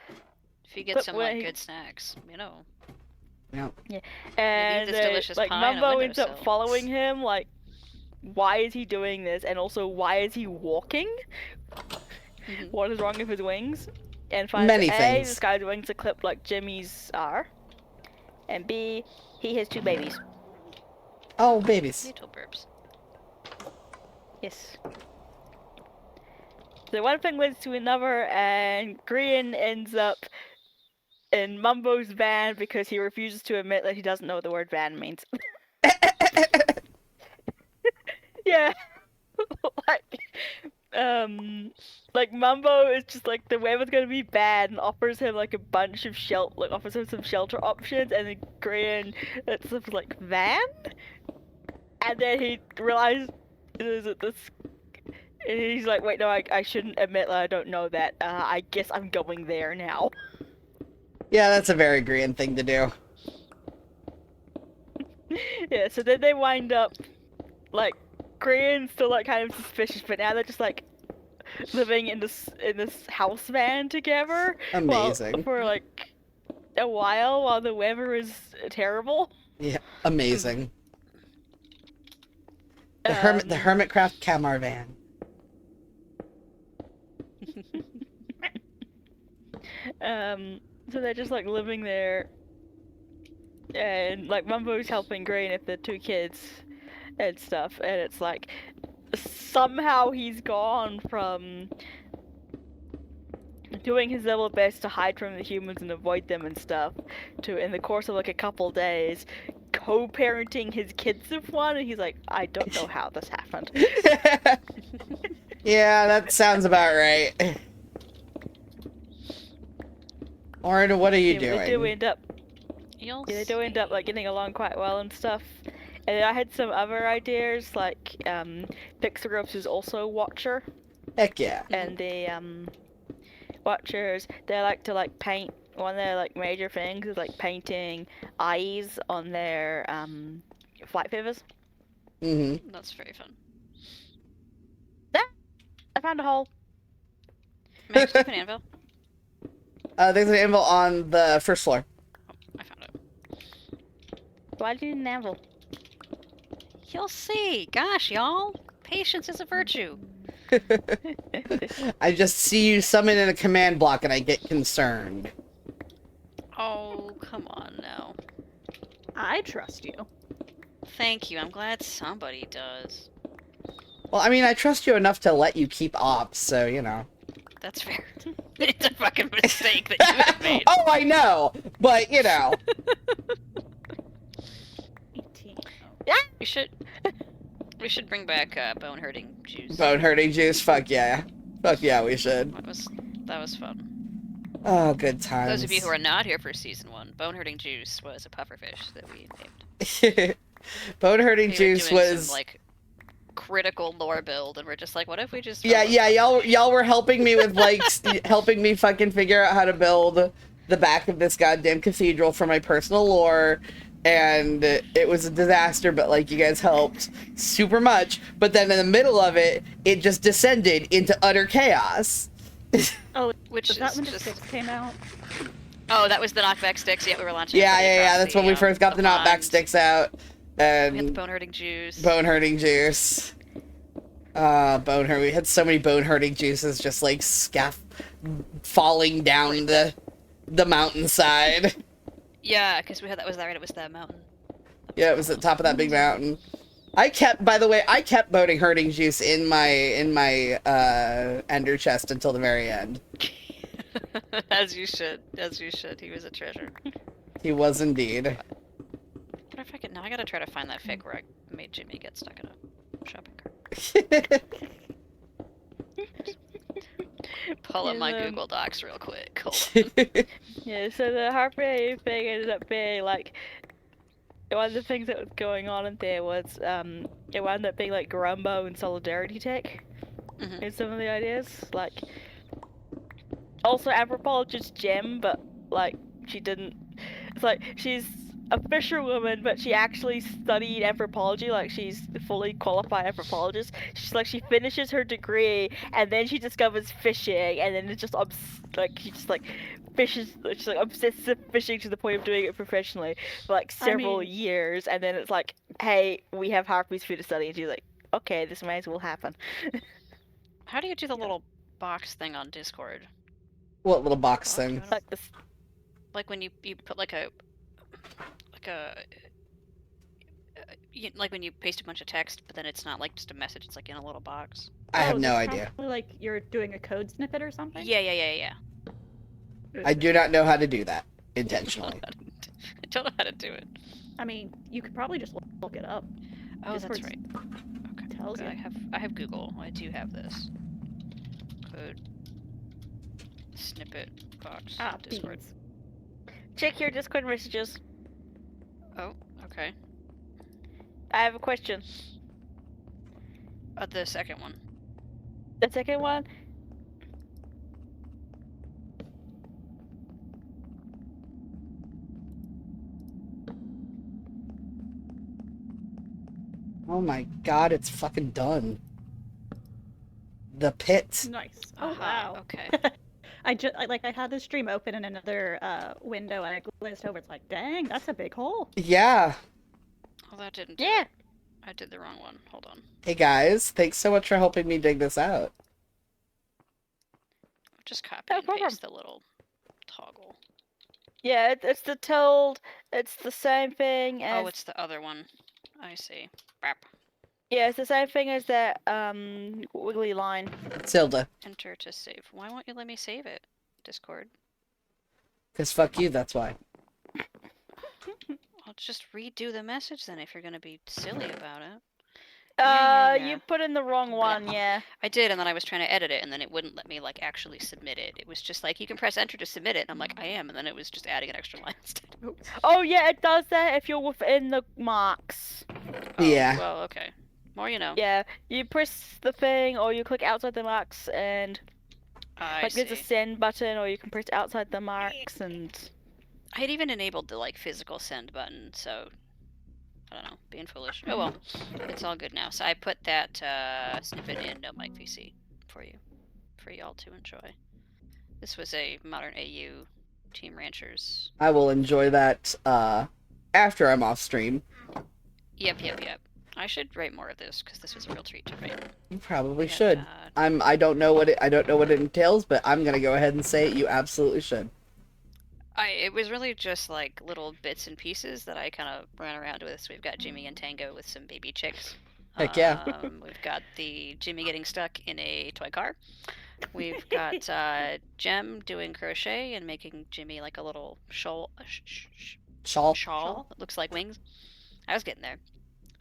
if you get some good snacks, Yeah. And this delicious like pie on a Mumbo ends up windowsill. following him, like why is he doing this, and also why is he walking? Mhm. What is wrong with his wings? And finds Many that A, things. this guy's wings are clipped like Jimmy's are, and B, he has 2 babies. Oh, babies. Little burps. Yes. So one thing leads to another, and Grian ends up in Mumbo's van because he refuses to admit that he doesn't know what the word van means. Yeah. like Mumbo is just like, the weather's gonna be bad, and offers him like a bunch of offers him some shelter options, and then Grian, it's sort of like, van? And then he realizes that this, and he's like, wait, no, I shouldn't admit that I don't know that. I guess I'm going there now. Yeah, that's a very Grian thing to do. Yeah, so then they wind up, like, Grian's still like kind of suspicious, but now they're just like living in this house van together. Amazing. For like a while the weather is terrible. Yeah, amazing. The Hermitcraft Camar van. So they're just like living there, and like Mumbo's helping Grian if the 2 kids and stuff, and it's like somehow he's gone from doing his level best to hide from the humans and avoid them and stuff, to, in the course of like a couple days, co-parenting his kids with one, and he's like, I don't know how this happened. Yeah, that sounds about right. Lauren, what are you doing? They do end up, You'll they do end up like getting along quite well and stuff. And I had some other ideas, like Pixarops is also Watcher, Heck yeah. and the Watchers, they like to like paint. One of their like major things is like painting eyes on their flight feathers. Mm-hmm. That's very fun. I found a hole. Max, do you have an anvil? There's an anvil on the first floor. I found it. Why do you need an anvil? You'll see. Gosh, y'all. Patience is a virtue. I just see you summon in a command block and I get concerned. Oh, come on now. I trust you. Thank you. I'm glad somebody does. Well, I mean, I trust you enough to let you keep ops, so, you know. That's fair. It's a fucking mistake that you have made. Oh, I know! But, you know. 18. We should bring back bone hurting juice. Bone hurting juice? Fuck yeah. Fuck yeah, we should. That was fun. Oh, good times. Those of you who are not here for season 1, bone hurting juice was a pufferfish that we named. Bone hurting We were juice doing was... some, like, critical lore build, and we're just like, what if we just... Yeah, y'all were helping me with, like, helping me fucking figure out how to build the back of this goddamn cathedral for my personal lore, and it was a disaster, but, like, you guys helped super much, but then in the middle of it, it just descended into utter chaos. Oh, Which was that is when the just... 6 came out? Oh, that was the knockback sticks. Yeah, we were launching. Yeah, that's when we first got the knockback pond. sticks out, We had the and bone hurting juice. bone hurting juice. Bone hurt. We had so many bone hurting juices just like falling down the mountainside. Yeah, because we had that was that right. It was the mountain. Yeah, it was at the top of that big mountain. By the way, I kept bone hurting juice in my ender chest until the very end. As you should. As you should. He was a treasure. He was indeed. What if I could... Now I gotta try to find that fic where I made Jimmy get stuck in a shopping cart. Pull up my Google Docs real quick. Hold on. Yeah, so the Harpy thing ended up being like, one of the things that was going on in there was it wound up being like Grumbo and Solidarity Tech Mhm. in some of the ideas. Like, also anthropologist Gem, but like she didn't. It's like she's a fisherwoman, but she actually studied anthropology. Like she's a fully qualified anthropologist. She's like she finishes her degree and then she discovers fishing, and then it's just she just like fishes. She's like obsessed with fishing to the point of doing it professionally for like several years. And then it's like, hey, we have harpies for you to study, and she's like, okay, this may as well happen. How do you do the little box thing on Discord? What little box Fuck, thing? I don't- Like this. Like when you put like a like when you paste a bunch of text, but then it's not like just a message. It's like in a little box. I have no that's idea. Probably like you're doing a code snippet or something. Yeah. I do not know how to do that intentionally. I don't know how to do it. I mean, you could probably just look it up. Oh, that's Discord's right. Okay. tells Okay, you. I have Google. I do have this. Code snippet box Discord. beans. Check your Discord messages. Oh, okay. I have a question. The second one. The second one. Oh my god, it's fucking done. The pit. Nice. Oh Aha, wow. okay. I had the stream open in another window and I glanced over. It's like, dang, that's a big hole. Yeah. Oh, that didn't do Yeah. it. I did the wrong one. Hold on. Hey guys, thanks so much for helping me dig this out. Just copy No and problem. paste the little toggle. Yeah, it's the told. It's the same thing as. Oh, it's the other one. I see. Crap. Yeah, it's the same thing as that wiggly line. Tilda. Enter to save. Why won't you let me save it? Discord. Because fuck you, that's why. I'll just redo the message then if you're gonna be silly about it. You put in the wrong one. Yeah. I did, and then I was trying to edit it, and then it wouldn't let me like actually submit it. It was just like you can press enter to submit it, and I'm like I am, and then it was just adding an extra line instead. Oh yeah, it does that if you're within the marks. Oh, Yeah. Well, okay. More you know. Yeah, you press the thing, or you click outside the marks, and I like see. there's a send button, or you can press outside the marks, and I had even enabled the like physical send button, so I don't know, being foolish. Oh well, it's all good now. So I put that snippet in No Mic VC for you, for y'all to enjoy. This was a modern AU Team Ranchers. I will enjoy that after I'm off stream. Yep. I should write more of this because this was a real treat to write. You probably Yeah, should. I don't know what it entails, but I'm gonna go ahead and say it. You absolutely should. It was really just like little bits and pieces that I kind of ran around with. So we've got Jimmy and Tango with some baby chicks. Heck yeah. We've got the Jimmy getting stuck in a toy car. We've got Jem doing crochet and making Jimmy like a little shawl that looks like wings. I was getting there,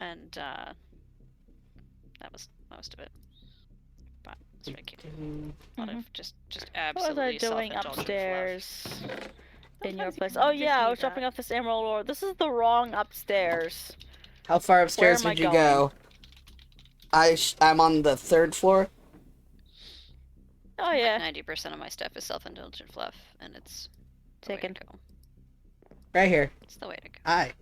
and that was most of it. But it's very cute. A lot of just what was absolutely I doing self-indulgent fluff. upstairs in your Sometimes you place? can Oh just yeah, I need was dropping that. off this emerald ore. This is the wrong upstairs. How far upstairs Where am would I you go? I'm on the 3rd floor. Oh yeah, 90% of my stuff is self-indulgent fluff, and it's the way to taken. go. Right here. It's the way to go. Hi.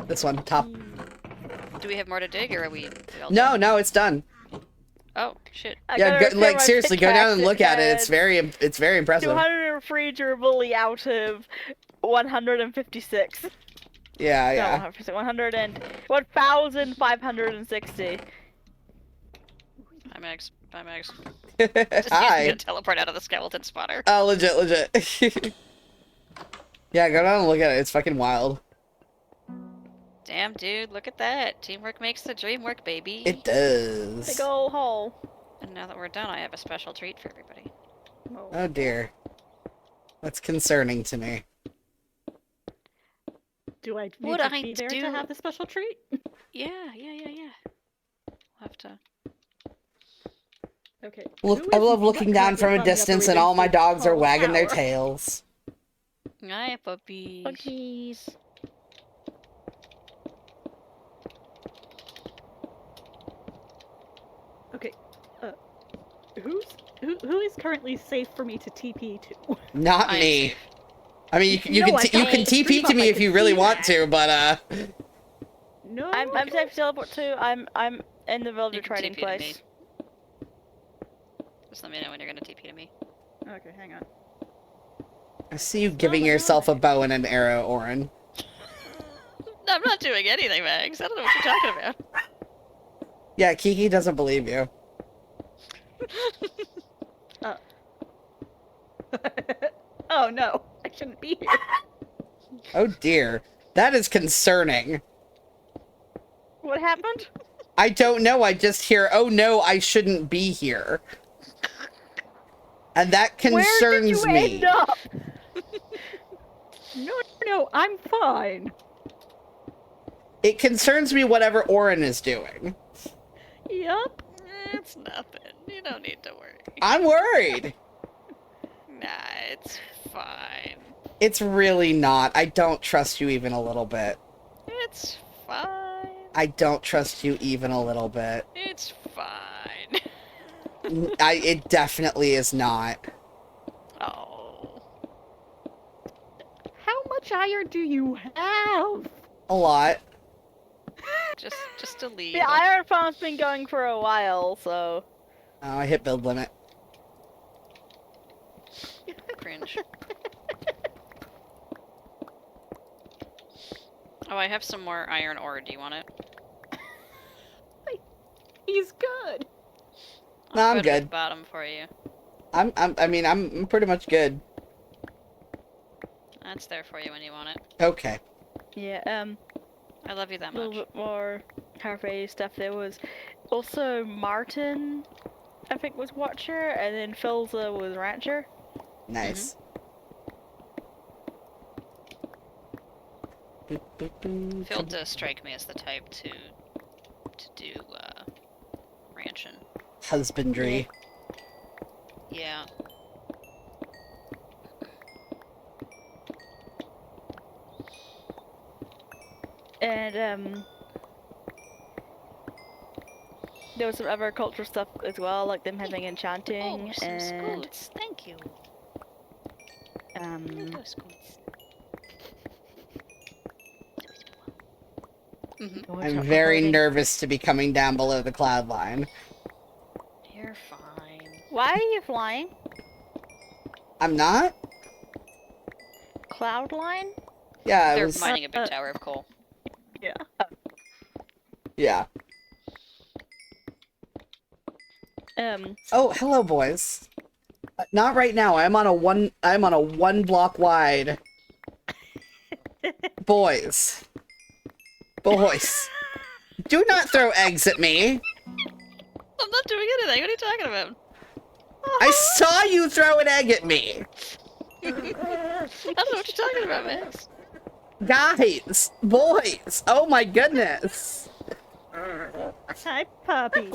This one, top. Do we have more to dig, or are we all No, no, it's done. done? Oh, shit. I Yeah, gotta go, repair like my seriously, go down and pickaxe. look at it. It's It's very impressive. 203 durability out of 156. Yeah, No, yeah. 100%, 1,560. Hi, Max. Bye, Max. Just Hi. gonna teleport out of the skeleton spotter. Oh, legit. Yeah, go down and look at it. It's fucking wild. Damn, dude, look at that. Teamwork makes the dream work, baby. It does. Big ol' hole. And now that we're done, I have a special treat for everybody. Oh dear. That's concerning to me. Do I need What to I be there do- to have the special treat? Yeah. We'll have to. Okay. Look, who I is love looking down currently from a climbing up the distance and all my ridiculously dogs are tall wagging their tower? tails. Hi, puppies. Puppies. Okay. Who is currently safe for me to TP to? Not I'm me. safe. I mean, you No, can I you don't. can TP Stream to up, me I if can you really see want that. to, but No. I'm safe to teleport too. I'm in the villager You can trading TP to me. place. Just let me know when you're gonna TP to me. Okay, hang on. I see you giving yourself a bow and an arrow, Orin. I'm not doing anything, Max. I don't know what you're talking about. Yeah, Kiki doesn't believe you. Oh no, I shouldn't be here. Oh dear. That is concerning. What happened? I don't know, I just hear, oh no, I shouldn't be here. And that concerns Where did you me. end up? No, I'm fine. It concerns me whatever Orin is doing. Yup. It's nothing. You don't need to worry. I'm worried. Nah, it's fine. It's really not. I don't trust you even a little bit. It's fine. I don't trust you even a little bit. It's fine. It definitely is not. Oh. How much iron do you have? A lot. Just a lead. The iron farm's been going for a while, so... Oh, I hit build limit. Cringe. Oh, I have some more iron ore. Do you want it? He's good. No, I'm I'll put it at good. the bottom for you. I'm pretty much good. That's there for you when you want it. Okay. Yeah, I love you that a little much. bit more Harvey stuff. There was also Martin, I think, was Watcher, and then Filza was Rancher. Nice. Phil does strike me as the type to do ranching. Husbandry. Yeah. And there was some other cultural stuff as well, like them having enchanting Oh, some and scoots. Thank you. um Scoots. I'm very nervous to be coming down below the cloud line. You're fine. Why are you flying? I'm not? Cloud line? Yeah, I They're was... mining a big tower of coal. Yeah. Yeah. Oh, hello, boys. Not right now. I'm on a one block wide. Boys. Boys. Do not throw eggs at me. I'm not doing anything. What are you talking about? I saw you throw an egg at me. I don't know what you're talking about, Max. Guys, boys. Oh my goodness. Hi, puppy.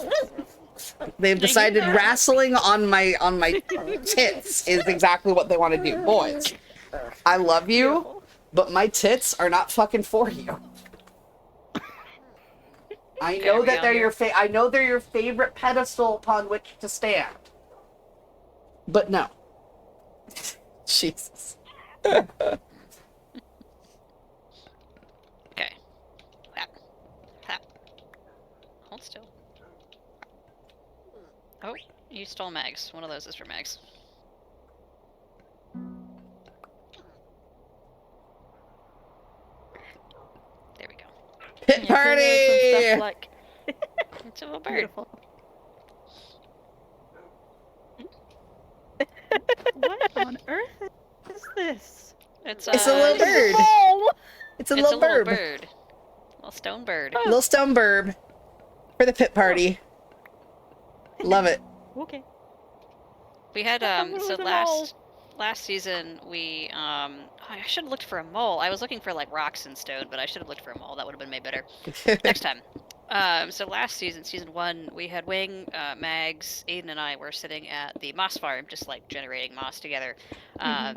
They've decided wrestling on my tits is exactly what they want to do. Boys, I love you, but my tits are not fucking for you. I know that they're your favorite pedestal upon which to stand. But no. Jesus. Okay. Tap. Hold still. Oh, you stole Mags. One of those is for Mags. There we go. Pit Yeah, so there was some party! stuff like It's a little bird. Beautiful. What on earth is this? It's It's a little bird. It's a It's little a little bird. bird. Little stone bird. Little stone burb. For the pit party. Love it. Okay. We had thought it so was a mole. last season we oh, I should have looked for a mole. I was looking for like rocks and stone, but I should have looked for a mole. That would have been made better. Next time. So last season, season 1, we had Wing, Mags, Aiden, and I were sitting at the moss farm, just like generating moss together.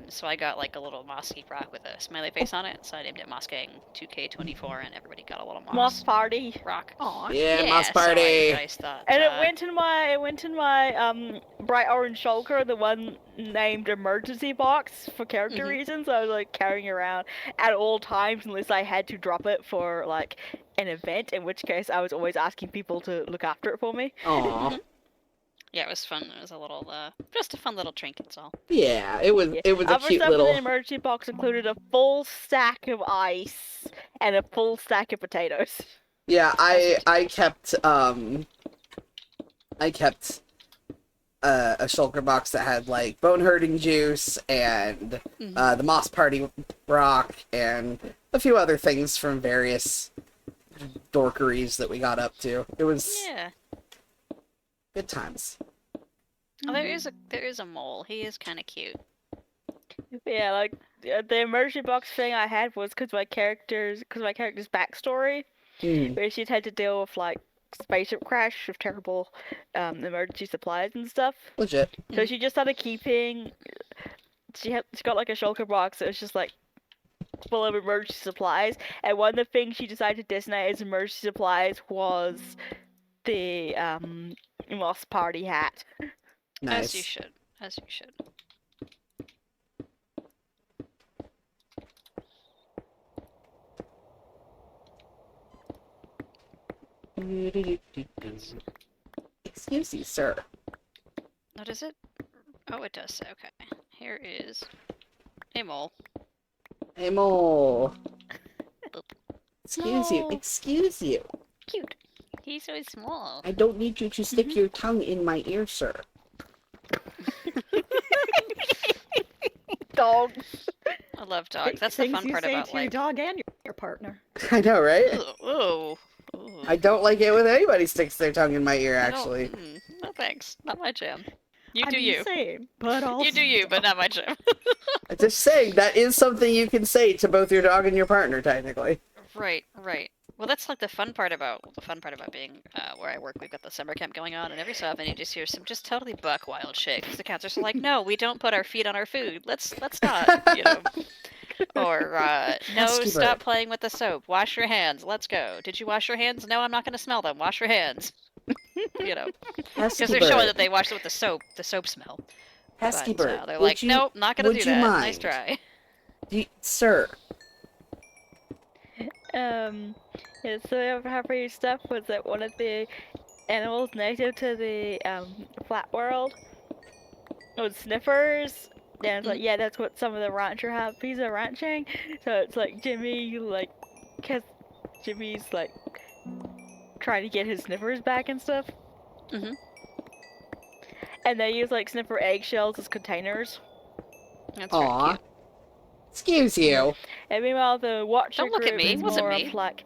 So I got like a little mossy rock with a smiley face on it, so I named it Moss Gang 2K24, and everybody got a little moss party. rock. Aw. Yeah, moss so party. I just thought, And it went in my bright orange shulker, the one named emergency box for character reasons. I was like carrying around at all times unless I had to drop it for like an event, in which case I was always asking people to look after it for me. Aw. Yeah, it was fun. It was a little, just a fun little trinket, so. Yeah, it was a Other cute stuff little. in the emergency box included a full stack of ice and a full stack of potatoes. Yeah, I kept a shulker box that had like bone hurting juice and the Moss Party rock and a few other things from various dorkeries that we got up to. It was Yeah. good times. Oh, there is a mole. He is kind of cute. Yeah, like the emergency box thing I had was because my character's backstory, where she'd had to deal with like spaceship crash with terrible emergency supplies and stuff. Legit. So she just started keeping. She got like a shulker box that was just like full of emergency supplies, and one of the things she decided to designate as emergency supplies was the Moss Party hat. Nice. As you should. As you should. Excuse you, sir. What is it? Oh, it does say, okay. Here is a mole. Hey, mole. Excuse you. No. Excuse you. Cute. He's so small. I don't need you to stick your tongue in my ear, sir. Dogs. I love dogs. That's the fun part about your like. dog and your partner. I know, right? Oh. I don't like it when anybody sticks their tongue in my ear, actually. No thanks. Not my jam. You I do mean, you. Same, but also You do you, but not my jam. I'm just saying, that is something you can say to both your dog and your partner, technically. Right. Well, that's like the fun part about being where I work. We've got the summer camp going on, and every so often you just hear some just totally buck wild shit. 'Cause the cats are so like, no, we don't put our feet on our food. Let's not, you know. Or no, Housekeeper. stop playing with the soap. Wash your hands. Let's go. Did you wash your hands? No, I'm not going to smell them. Wash your hands. You know, because they're showing that they washed it with the soap smell. Housekeeper, But they're like, nope, not going to do that. Nice try. Sir. Yeah, so the other half of your stuff was that one of the animals native to the flat world was sniffers. And it's like, yeah, that's what some of the rancher happies are ranching. So it's like Jimmy, like, cause Jimmy's like trying to get his sniffers back and stuff. And they use like sniffer eggshells as containers. That's very Aw. cute. Excuse you. And meanwhile, the watcher Don't look at group me, is it wasn't more me. of like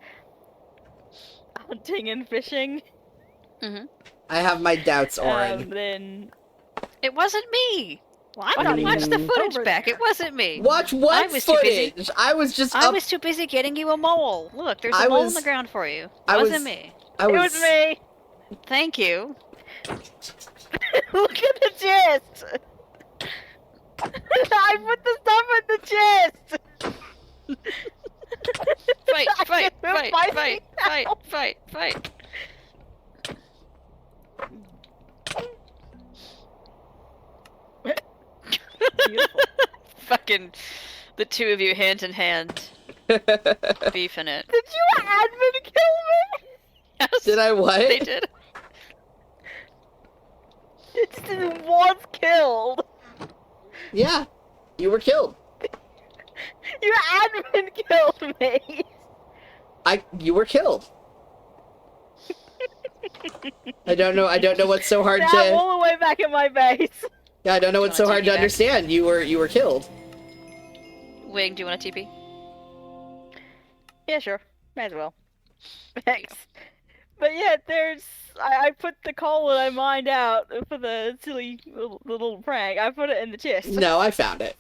hunting and fishing. I have my doubts, Orin. Then It wasn't me. Well, I'm not Watch even the footage over back. there. It wasn't me. Watch what I was too busy. footage? I was just I up. was too busy getting you a mole. Look, there's a I mole was- on the ground for you. It I wasn't was- me. it was me. Thank you. Look at the chest. I put the stuff in the chest. Fight, I fight, can move fight, my fight, feet fight, now. fight. Beautiful. Fucking the two of you hand in hand beefing it. Did you admin kill me? Yes, Did I what? they did. It was killed. Yeah. You were killed. Your admin killed me. You were killed. I don't know what's so hard Now I'm to. all the way back at my base. Yeah, I don't know what's so wanna hard take to me back? understand. You were killed. Wing, do you want a TP? Yeah, sure. Might as well. Thanks. But yeah, I put the coal that I mined out for the silly little prank. I put it in the chest. No, I found it.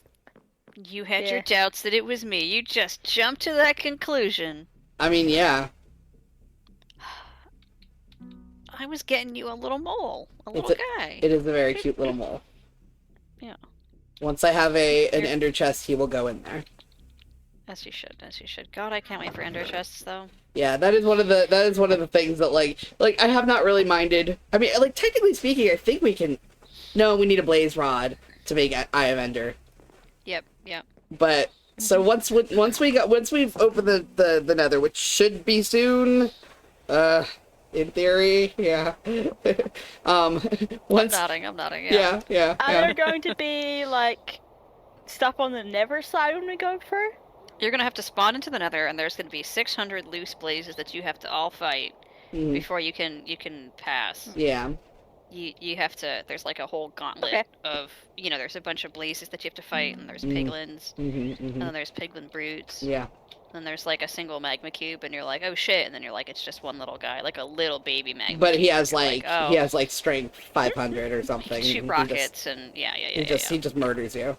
You had Yeah. your doubts that it was me. You just jumped to that conclusion. I mean, yeah. I was getting you a little mole, a It's little guy. It is a very cute little mole. Yeah. Once I have an ender chest, he will go in there. As you should, as you should. God, I can't wait for ender chests though. Yeah, that is one of the things that like I have not really minded. I mean, like technically speaking, I think we can. No, we need a blaze rod to make Eye of Ender. Yep. But so once we've opened the Nether, which should be soon, In theory, yeah. I'm Once, nodding, yeah. yeah. Are there going to be, like, stuff on the Never side when we go through? You're gonna have to spawn into the Nether, and there's gonna be 600 loose blazes that you have to all fight Mhm. before you can pass. Yeah. You have to. There's like a whole gauntlet Okay. of there's a bunch of blazes that you have to fight, and there's Mhm. piglins, Mm-hmm, and then there's piglin brutes. Yeah. Then there's like a single magma cube, and you're like, oh shit, and then you're like, it's just one little guy, like a little baby magma. But cube, he and has you're like oh. he has like strength 500 or something. Shoot He rockets just, and yeah. he just murders you.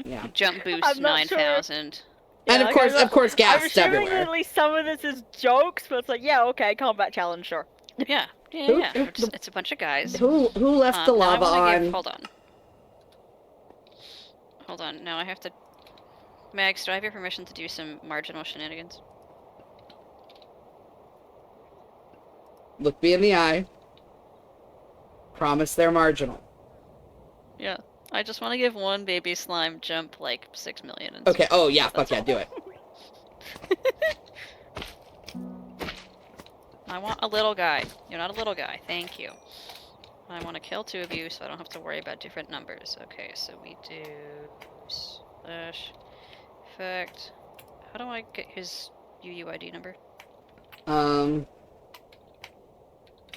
Yeah. Jump boost I'm not sure. 9,000. And Yeah, of like, course, I'm gas assuming that everywhere. at least some of this is jokes, but it's like, yeah, okay, combat challenge, sure. Yeah. Who- It's a bunch of guys. Who left the Now I lava wanna on? Hold on. Now I have to. Mags, do I have your permission to do some marginal shenanigans? Look me in the eye. Promise they're marginal. Yeah. I just want to give one baby slime jump like 6 million. And Okay. Oh yeah. Fuck yeah. Do it. I want a little guy. You're not a little guy. Thank you. I want to kill 2 of you so I don't have to worry about different numbers. Okay, so we do slash effect. How do I get his UUID number?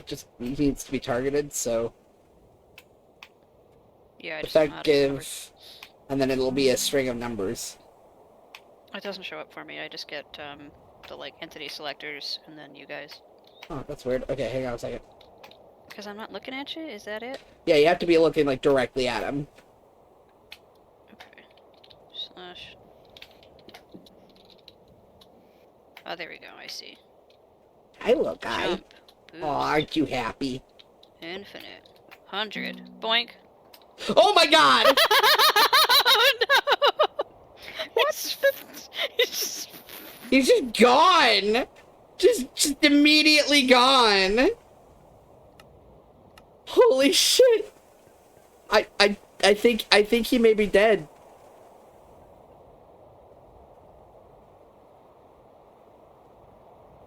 Just he needs to be targeted. So Yeah, I just don't know how to use numbers. effective, and then it'll be a string of numbers. It doesn't show up for me. I just get the like entity selectors and then you guys. Oh, that's weird. Okay, hang on a second. Because I'm not looking at you. Is that it? Yeah, you have to be looking like directly at him. Okay. Slash. Oh, there we go. I see. Hi, little guy. Jump. Boost. Oh, aren't you happy? Infinite. 100. Boink. Oh my god! Oh no! What? He's just gone! Just immediately gone! Holy shit! I think he may be dead.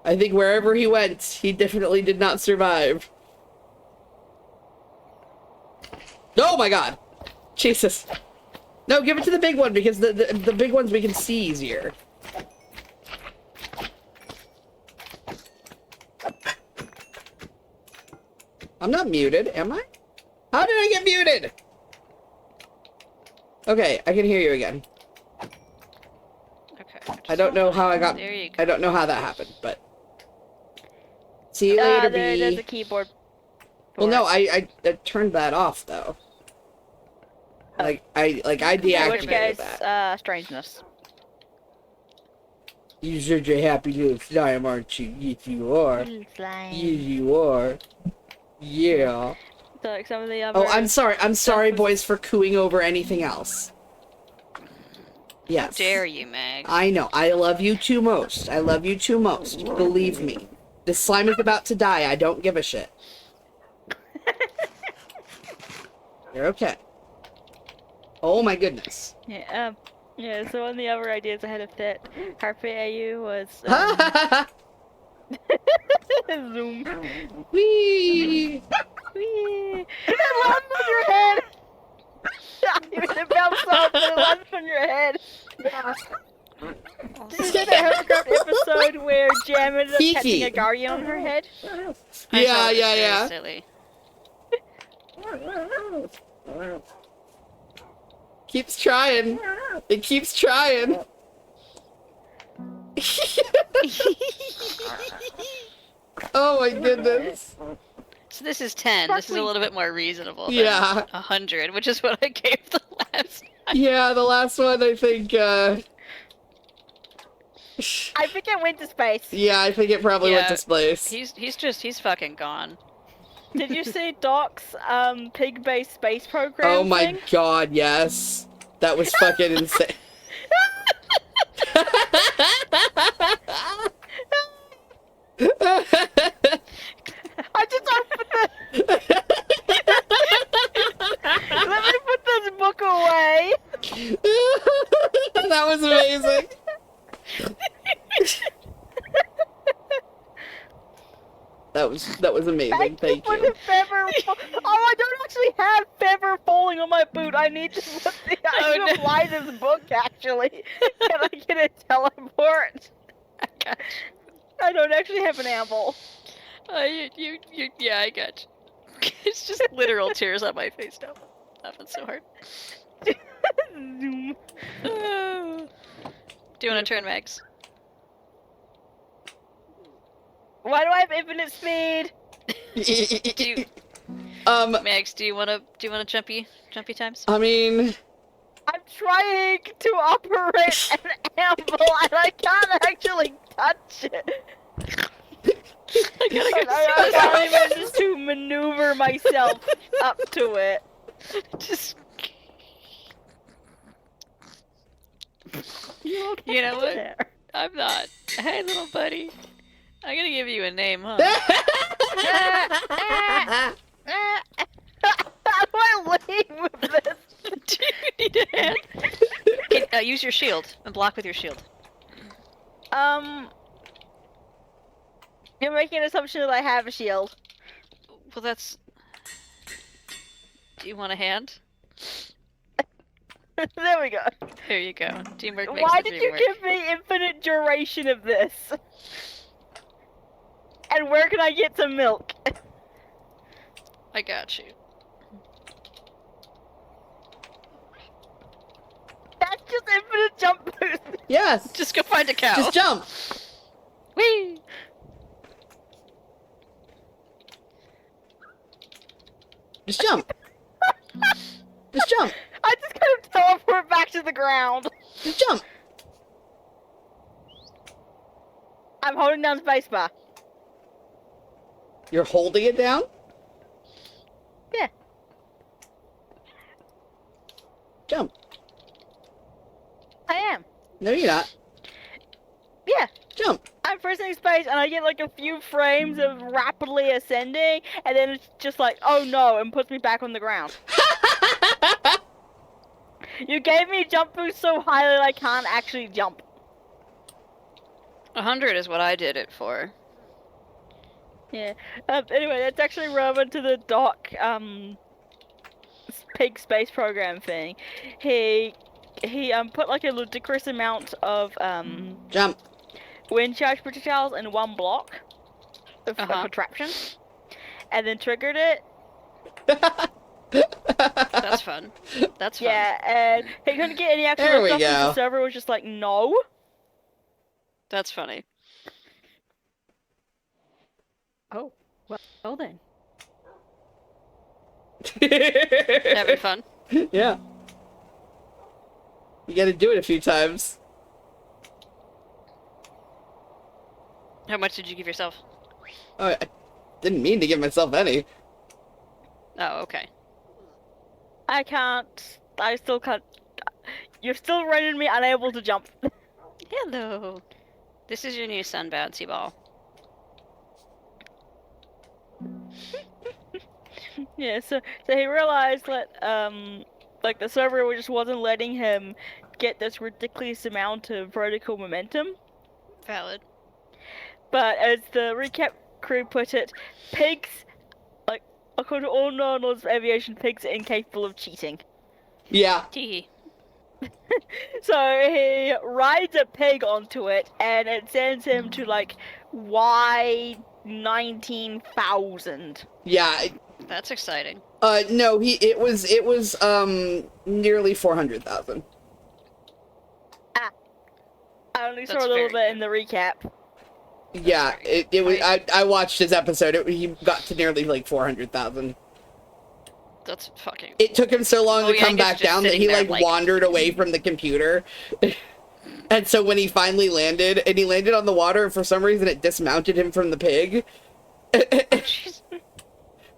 I think wherever he went, he definitely did not survive. Oh my god! Jesus. No, give it to the big one, because the big ones we can see easier. I'm not muted, am I? How did I get muted? Okay, I can hear you again. Okay. I don't know how I got... There you go. I don't know how that happened, but... See you later, There's a B. keyboard. Well, for no, it. I turned that off, though. I In which deactivated case, that. strangeness. You're such a happy little slime, aren't you? Yes, you are. Yes, you are. Yeah. So, like some of the other... Oh, I'm sorry, was- boys, for cooing over anything else. Yes. How dare you, Meg? I know. I love you two most. I love you two most. Believe me. This slime is about to die. I don't give a shit. You're okay. Oh my goodness. Yeah, so one of the other ideas I had of that Carpe AU was, Zoom. Whee! Whee! It lands on your head! You hit it bounce off, but it lands on your head! Did you see that Hovercraft episode where Jam ended up Kiki. catching a Guardian on her head? I Yeah, thought it was yeah, very yeah. Silly. Keeps trying. It keeps trying. Oh my goodness. So this is 10. This is a little bit more reasonable than Yeah. 100, which is what I gave the last. Yeah, the last one, I think, I think it went to space. yeah, I think it probably went Yeah. to space. He's fucking gone. Did you see Doc's pig-based space program Oh my thing? god, yes. That was fucking insane. I just opened the... Let me put this book away. That was amazing. That was That was amazing. Thank for you. the feather. Oh, I don't actually have feather falling on my boot. I need to apply this book, actually. Can I get a teleport? I don't actually have an amble. Yeah, I got you. It's just literal tears on my face now. Laughing so hard. Zoom. Do you want to turn, Max? Why do I have infinite speed? Max, do you wanna jumpy times? I mean, I'm trying to operate an amble and I can't actually touch it. I gotta go. I managed to maneuver myself up to it. Just You know what? there? I'm not. Hey, little buddy. I'm gonna give you a name, huh? How do I leave with this? Do you need a hand? Okay, use your shield and block with your shield. You're making an assumption that I have a shield. Well, that's. Do you want a hand? There we go. There you go. Teamwork makes Why the did dream you work. give me infinite duration of this? And where can I get some milk? I got you. That's just infinite jump boost. yes. Just go find a cow. Just jump. Whee! Just jump. Just jump. I just kind of teleport back to the ground. Just jump. I'm holding down spacebar. You're holding it down? Yeah. Jump. I am. No, you're not. Yeah. Jump. I'm pressing space and I get like a few frames of rapidly ascending and then it's just like, oh no, and puts me back on the ground. You gave me jump boost so high that I can't actually jump. 100 is what I did it for. Yeah. Anyway, that's actually relevant to the Doc, pig space program thing. He put like a ludicrous amount of, Jump. wind charge projectiles in one block of a Uh-huh. contraption, and then triggered it. That's fun. That's fun. Yeah, and he couldn't get any actual There we stuff because go. the server was just like, no. That's funny. Oh, well then. Having fun. Yeah. You gotta do it a few times. How much did you give yourself? Oh, I didn't mean to give myself any. Oh, okay. I can't. I still can't. You're still rendering me unable to jump. Hello. This is your new sun bouncy ball. Yeah, so he realized that like the server just wasn't letting him get this ridiculous amount of vertical momentum. Valid. But as the recap crew put it, pigs, like according to all known laws of aviation, pigs are incapable of cheating. Yeah. Tee. So he rides a pig onto it, and it sends him to like Y 19,000. Yeah. That's exciting. No, it was nearly 400,000. I only saw That's a little very bit in the recap. Yeah, it was. I watched his episode. He got to nearly like 400,000. That's fucking. It took him so long Oh, to yeah, come I guess back just down that sitting he there, like wandered away from the computer. And so when he finally landed, and he landed on the water, and for some reason it dismounted him from the pig. Jeez.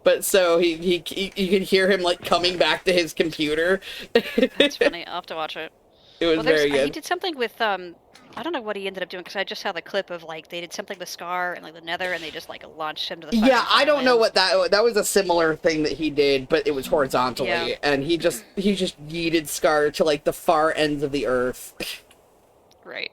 But so you could hear him like coming back to his computer. That's funny. I'll have to watch it. It was Well, very he good. did something with I don't know what he ended up doing because I just saw the clip of like they did something with Scar and like the Nether and they just like launched him to the. Yeah, fucking I don't know Firelands. what that was a similar thing that he did, but it was horizontally, Yeah. and he just yeeted Scar to like the far ends of the earth. Right.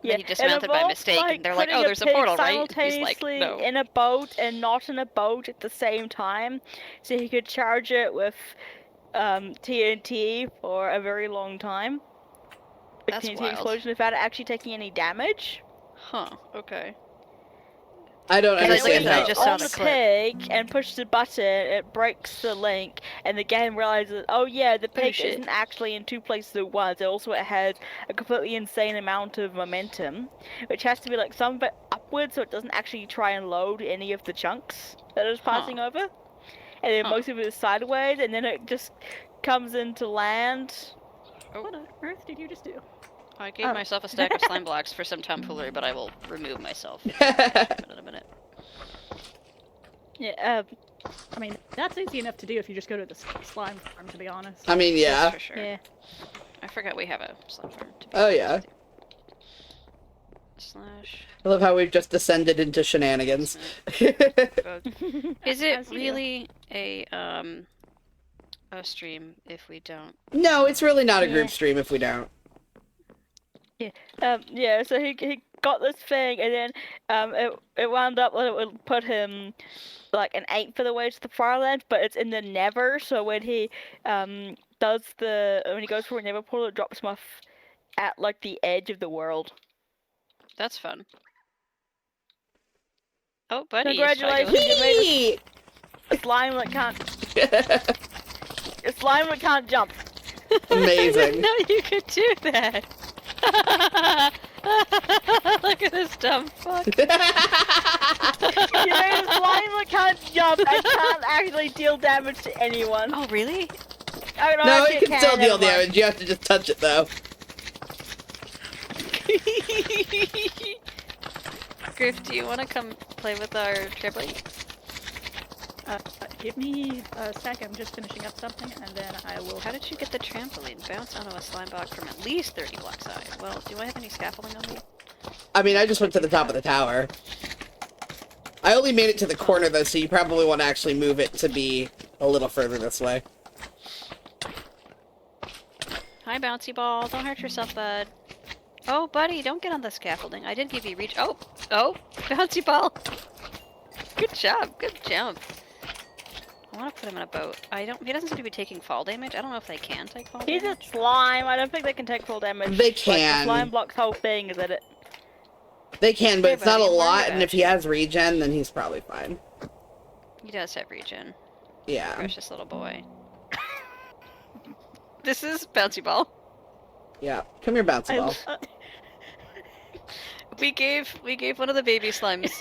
Yeah, he dismounted by involved, mistake, and they're like, putting "Oh, there's a pig portal, right?" He's like, simultaneously "No." in a boat and not in a boat at the same time, so he could charge it with TNT for a very long time. The That's TNT wild. explosion without it actually taking any damage. Huh. Okay. I don't Because I understand said I how. just saw on the the clip. pig and push the button, it breaks the link, and the game realizes, oh yeah, the pig shit. isn't actually in two places at once. Also, it has a completely insane amount of momentum, which has to be like some bit upwards, so it doesn't actually try and load any of the chunks that it's passing over. And then Huh. most of it is sideways, and then it just comes into land. What on earth did you just do? I gave Oh. myself a stack of slime blocks for some tomfoolery, but I will remove myself in a minute. Yeah, I mean, that's easy enough to do if you just go to the slime farm, to be honest. I mean, yeah. That's for sure. yeah. I forgot we have a slime farm. To be Oh, honest. yeah. Slash. I love how we've just descended into shenanigans. Is it As you do. really a stream if we don't? No, it's really not a Yeah. group stream if we don't. Yeah, so he got this thing, and then it wound up that it would put him like an eighth of the way to the far end, but it's in the never. So when he when he goes for a never portal, it drops him off at like the edge of the world. That's fun. Oh, buddy! it's Congratulations, Chico. you made Whee! a slime that can't jump. Amazing. No, you could do that. Look at this dumb fuck. You made a slime that can't jump and can't actually deal damage to anyone. Oh, really? Oh, No, actually it can still deal never mind. damage. You have to just touch it, though. Griff, do you want to come play with our trampoline? Give me a sec, I'm just finishing up something, and then I will... How did you get the trampoline? Bounce onto a slime block from at least 30 blocks high. Well, do I have any scaffolding on me? I mean, I just went to the top of the tower. I only made it to the corner, though, so you probably want to actually move it to be a little further this way. Hi, bouncy ball. Don't hurt yourself, bud. Oh, buddy, don't get on the scaffolding. I did give you reach. Oh, bouncy ball. Good job. Good jump. I want to put him in a boat. He doesn't seem to be taking fall damage. I don't know if they can take fall He's a damage. slime. I don't think they can take full damage. They Like, can. the slime block's whole thing is that it. They can, but Hey, it's not a buddy, I'm worried lot, and about if he you. has regen, then he's probably fine. He does have regen. Yeah. Precious little boy. This is bouncy ball. Yeah. Come here, bouncy ball. We gave one of the baby slimes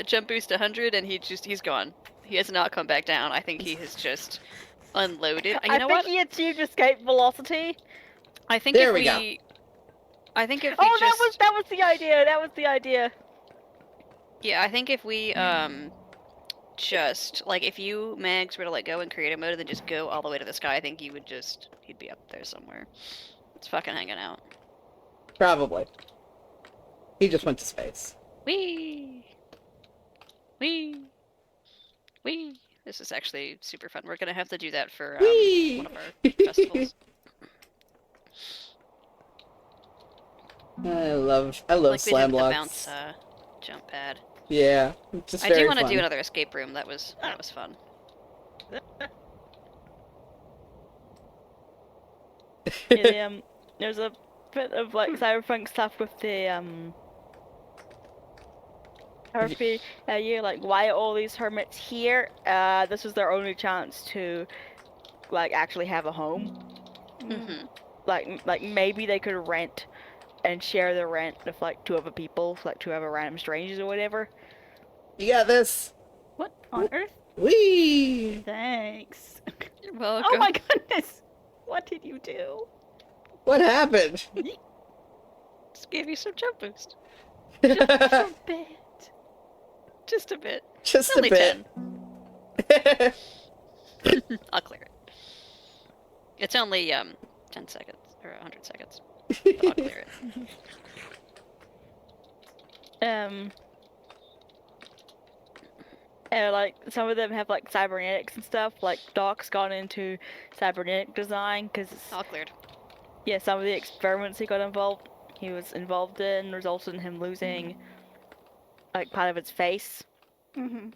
jump boost 100, and he's gone. He has not come back down. I think he has just unloaded. You know I what? think he achieved escape velocity. I think There if we go. I think if we Oh, just that was the idea. That was the idea. yeah, I think if we just like if you Mags were to let go in creative mode and then just go all the way to the sky, I think he'd be up there somewhere. It's fucking hanging out. Probably. He just went to space. Whee! Whee! Whee! This is actually super fun. We're gonna have to do that for Whee! one of our festivals. I love Like we did slam with the blocks. bounce jump pad. Yeah, it's just I very do want to fun. do another escape room. That was fun. Yeah, there's a bit of like cyberpunk stuff with the herpy. You're like, why are all these hermits here? This was their only chance to like actually have a home. Mm-hmm. Like maybe they could rent and share the rent with like two other people, like two other random strangers or whatever. You got this. What on earth? Whee! Thanks. You're welcome. Oh my goodness! What did you do? What happened? Just gave you some jump boost. A bit. Just a bit. Just a Only bit. 10. I'll clear it. It's only 10 seconds or 100 seconds. But I'll clear it. And like some of them have like cybernetics and stuff. Like Doc's gone into cybernetic design because All cleared. yeah, some of the experiments he got involved. he was involved in resulted in him losing like part of his face. Mm-hmm.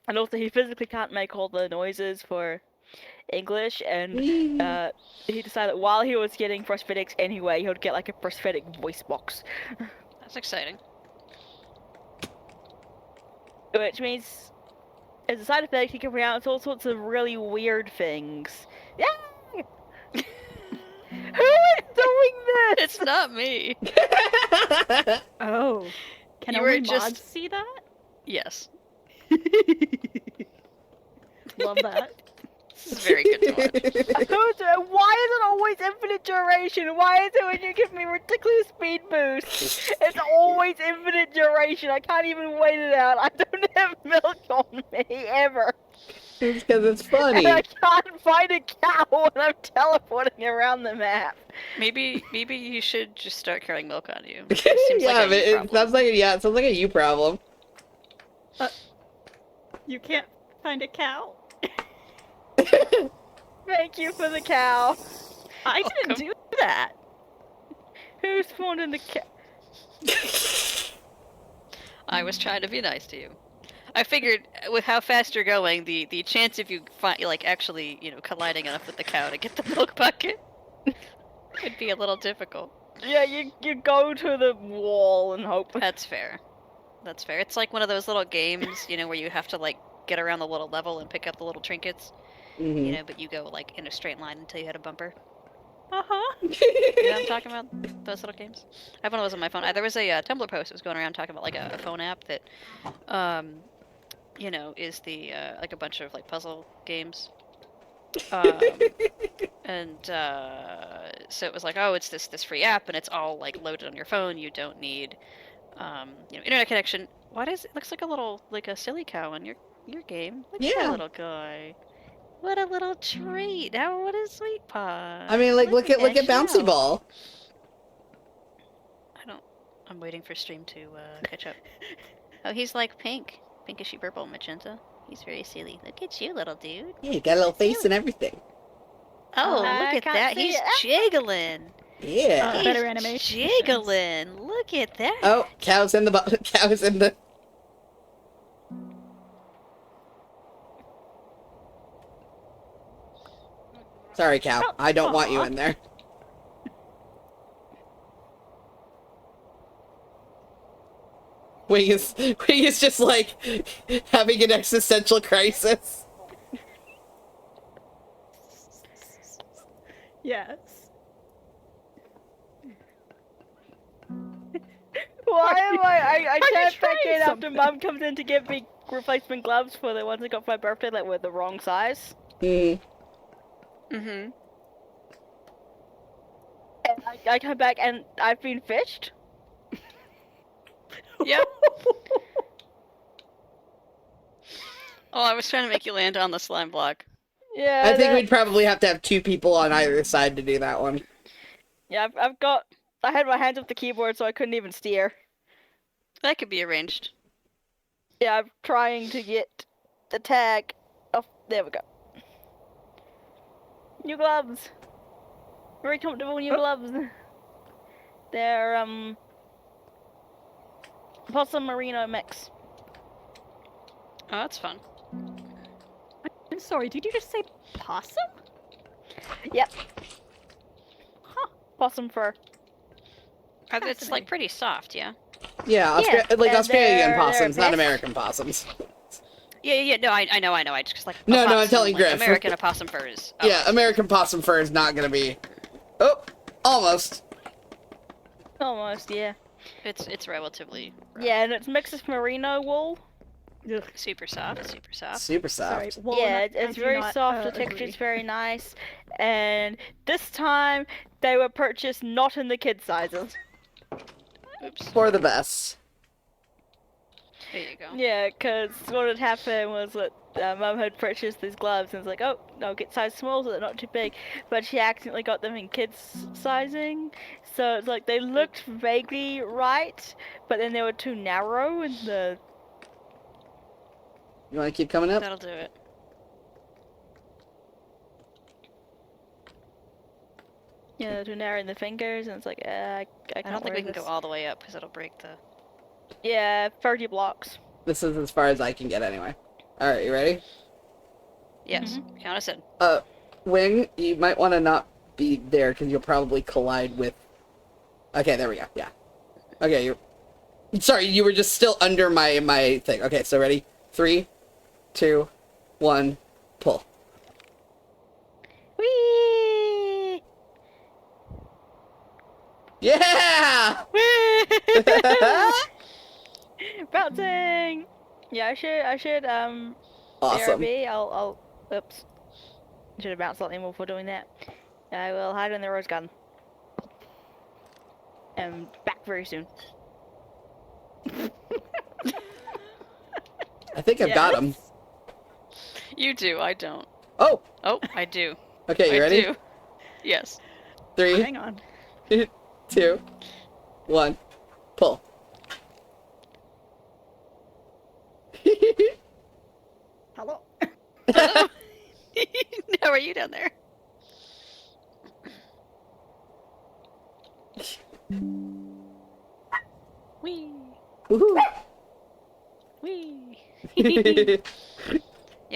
And also he physically can't make all the noises for English, and he decided while he was getting prosthetics anyway, he would get like a prosthetic voice box. That's exciting. Which means, as a side effect, he can pronounce all sorts of really weird things. Yeah! Who is doing this? It's not me. Oh. Can You only were just- mods see that? Yes. Love that. This is very good to watch. Why is it always infinite duration? Why is it when you give me ridiculous speed boost, it's always infinite duration? I can't even wait it out. I don't have milk on me, ever. It's because it's funny. And I can't find a cow when I'm teleporting around the map. Maybe you should just start carrying milk on you. Yeah, Seems like a but you it problem. sounds like it sounds like a you problem. You can't find a cow? Thank you for the cow. I didn't do that. Who spawned in the cow? I was trying to be nice to you. I figured with how fast you're going, the chance of you actually, colliding enough with the cow to get the milk bucket could be a little difficult. Yeah, you go to the wall and hope. That's fair. That's fair. It's like one of those little games, where you have to get around the little level and pick up the little trinkets, Mhm. but you go in a straight line until you hit a bumper. Uh-huh. You know what I'm talking about? Those little games? I have one of those on my phone. There was a Tumblr post that was going around talking about a phone app that, is the a bunch of puzzle games. And so it was oh, it's this free app, and it's all loaded on your phone. You don't need internet connection. Why does it looks like a silly cow in your game? Look at Yeah. that little guy. What a little treat. Now what a sweet pie. I mean, look at that Bouncy cow. Ball. I'm waiting for stream to catch up. Oh, he's pink. Pinkishy purple magenta. He's very silly. Look at you, little dude. Yeah, you got a little face and everything. Oh, I look at can't that. see He's it. jiggling. Yeah. He's better animation. jiggling. Look at that. Oh, cows in the cows in the. Sorry, cow. Oh, I don't want you aw. in there. Wing is just having an existential crisis. Yes. Why am I you turned back trying in after something? Mum comes in to give me replacement gloves for the ones I got for my birthday that were the wrong size. Mm. Mm-hmm. And I come back and I've been fished. Yep. Oh, I was trying to make you land on the slime block. Yeah. I think we'd probably have to have two people on either side to do that one. Yeah, I had my hands off the keyboard so I couldn't even steer. That could be arranged. Yeah, I'm trying to get the tag off. There we go. New gloves. Very comfortable new gloves. They're, possum merino mix. Oh, that's fun. I'm sorry, did you just say possum? Yep. Possum fur. It's pretty soft, yeah. Yeah, Yeah, and Australian they're possums, not best. American possums. Yeah. No, I know. I just No, I'm opossum, telling Griff. American opossum fur is. Yeah, American possum fur is not gonna be. Oh, almost. Almost, yeah. It's relatively Yeah, and it's mixed with merino wool. Ugh. super soft. Super Sorry. soft. Well, Yeah, I it's do very not, soft, the agree. texture's very nice. And this time, they were purchased not in the kid sizes. Oops. For the best. There you go. Yeah, because what had happened was that Mum had purchased these gloves and was like, oh, I'll get size small so they're not too big. But she accidentally got them in kids sizing. So it's they looked vaguely right, but then they were too narrow in the... You want to keep coming up? That'll do it. to narrow the fingers, and it's like, I I can't don't think wear we can this. go all the way up because it'll break the. Yeah, 30 blocks. This is as far as I can get anyway. Alright, you ready? Yes, count us in. Wing, you might want to not be there because you'll probably collide with... Okay, there we go, yeah. Okay, you're... Sorry, you were just still under my thing. Okay, so ready? 3, 2, 1, pull. Whee! Yeah! Bouncing! Yeah, I should, Awesome. BRB, I'll, oops. Should have bounced slightly more before doing that. I will hide in the rose garden. Back very soon. I think I've got him. You do, I don't. Oh! Oh, I do. Okay, you I ready? do. Yes. 3, Hang on. 2, 1, pull. Hello. How are you down there? Whee! Woohoo! Whee! Yeah,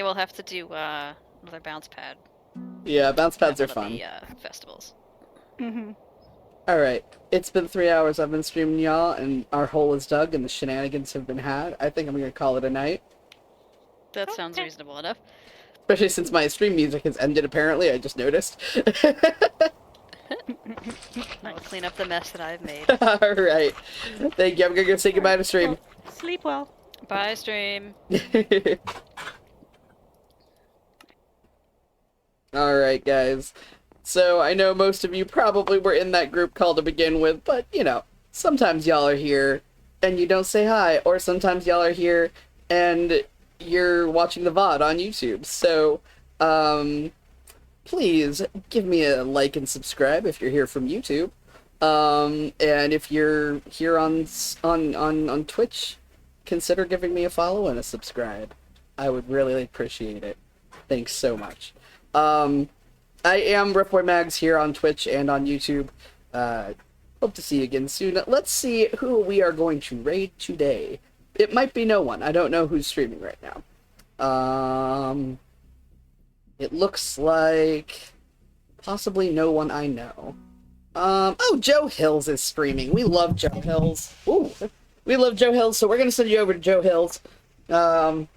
we'll have to do another bounce pad. Yeah, bounce pads at are one of fun. the festivals. Mm-hmm. Alright, it's been 3 hours I've been streaming y'all, and our hole is dug, and the shenanigans have been had. I think I'm gonna call it a night. That sounds reasonable enough. Especially since my stream music has ended, apparently, I just noticed. I'll clean up the mess that I've made. Alright. Thank you, I'm gonna go say goodbye to stream. Well, sleep well. Bye, stream. Alright, guys. So, I know most of you probably were in that group call to begin with, but, you know, sometimes y'all are here and you don't say hi, or sometimes y'all are here and you're watching the VOD on YouTube. So, please give me a like and subscribe if you're here from YouTube. And if you're here on Twitch, consider giving me a follow and a subscribe. I would really appreciate it. Thanks so much. I am ruffboymags here on Twitch and on YouTube. Hope to see you again soon. Let's see who we are going to raid today. It might be no one. I don't know who's streaming right now. It looks like possibly no one I know. Oh, Joe Hills is streaming. We love Joe Hills. Ooh, we love Joe Hills, so we're gonna send you over to Joe Hills. And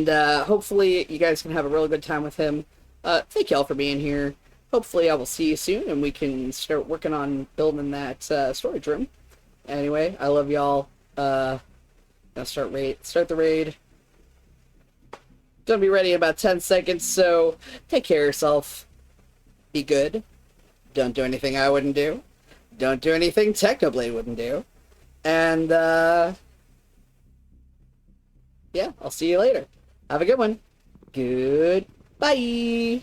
hopefully you guys can have a really good time with him. Thank y'all for being here. Hopefully I will see you soon and we can start working on building that storage room. Anyway, I love y'all. Now start the raid. Gonna be ready in about 10 seconds, so take care of yourself. Be good. Don't do anything I wouldn't do. Don't do anything Technoblade wouldn't do. And yeah, I'll see you later. Have a good one. Goodbye.